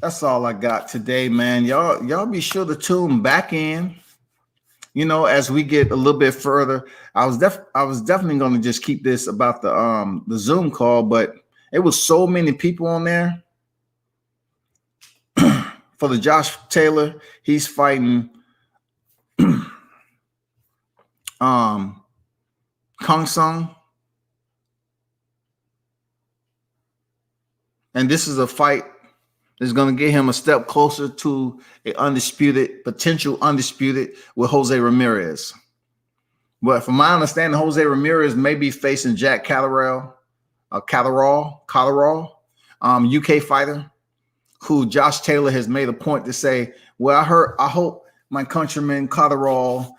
that's all I got today, man. Y'all be sure to tune back in. As we get a little bit further, I was definitely going to just keep this about the Zoom call, but it was so many people on there. For the Josh Taylor, he's fighting Khongsong. And this is a fight that's going to get him a step closer to potential undisputed with Jose Ramirez. But from my understanding, Jose Ramirez may be facing Jack Catterall, UK fighter, who Josh Taylor has made a point to say, well, I hope my countryman Cotterall,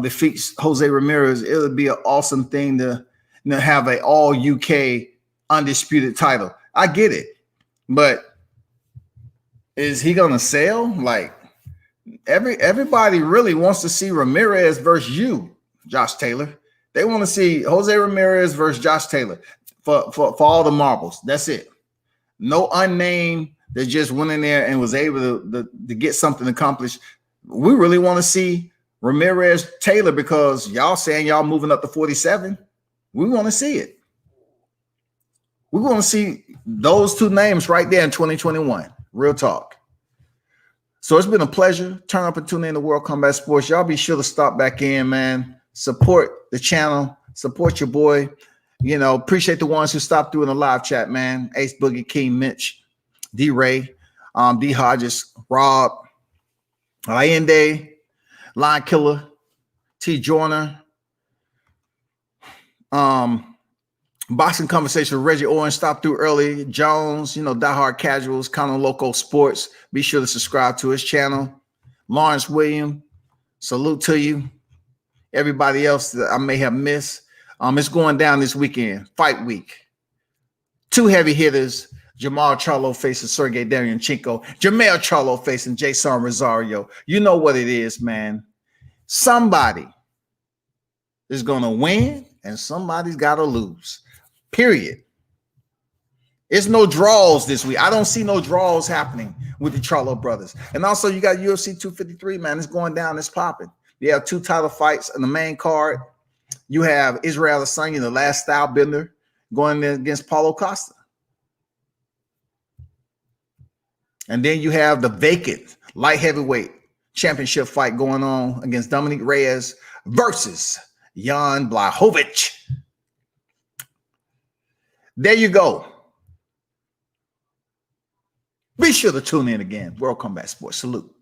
defeats Jose Ramirez, it would be an awesome thing to have an all UK undisputed title. I get it, but is he gonna sell? Like everybody really wants to see Ramirez versus you, Josh Taylor. They want to see Jose Ramirez versus Josh Taylor for all the marbles. That's it. No unnamed that just went in there and was able to get something accomplished. We really want to see Ramirez Taylor because y'all saying y'all moving up to 47. We want to see it. We want to see those two names right there in 2021. Real talk. So it's been a pleasure. Turn up and tune in to World Combat Sports. Y'all be sure to stop back in, man. Support the channel. Support your boy. Appreciate the ones who stopped through in the live chat, man. Ace Boogie, King Mitch, D Ray, D Hodges, Rob, Allende, Line Killer, T Joyner, Boxing Conversation with Reggie Owen, stopped through early. Jones, Diehard Casuals, Counter Loco Sports. Be sure to subscribe to his channel. Lawrence William, salute to you. Everybody else that I may have missed. It's going down this weekend, fight week. Two heavy hitters, Jamal Charlo facing Sergey Deryanchenko, Jamel Charlo facing Jason Rosario. You know what it is, man. Somebody is going to win and somebody's got to lose, period. It's no draws this week. I don't see no draws happening with the Charlo brothers. And also you got UFC 253, man. It's going down. It's popping. You have two title fights in the main card. You have Israel Adesanya, the last style bender, going against Paulo Costa. And then you have the vacant light heavyweight championship fight going on against Dominic Reyes versus Jan Blachowicz. There you go. Be sure to tune in again. World Combat Sports. Salute.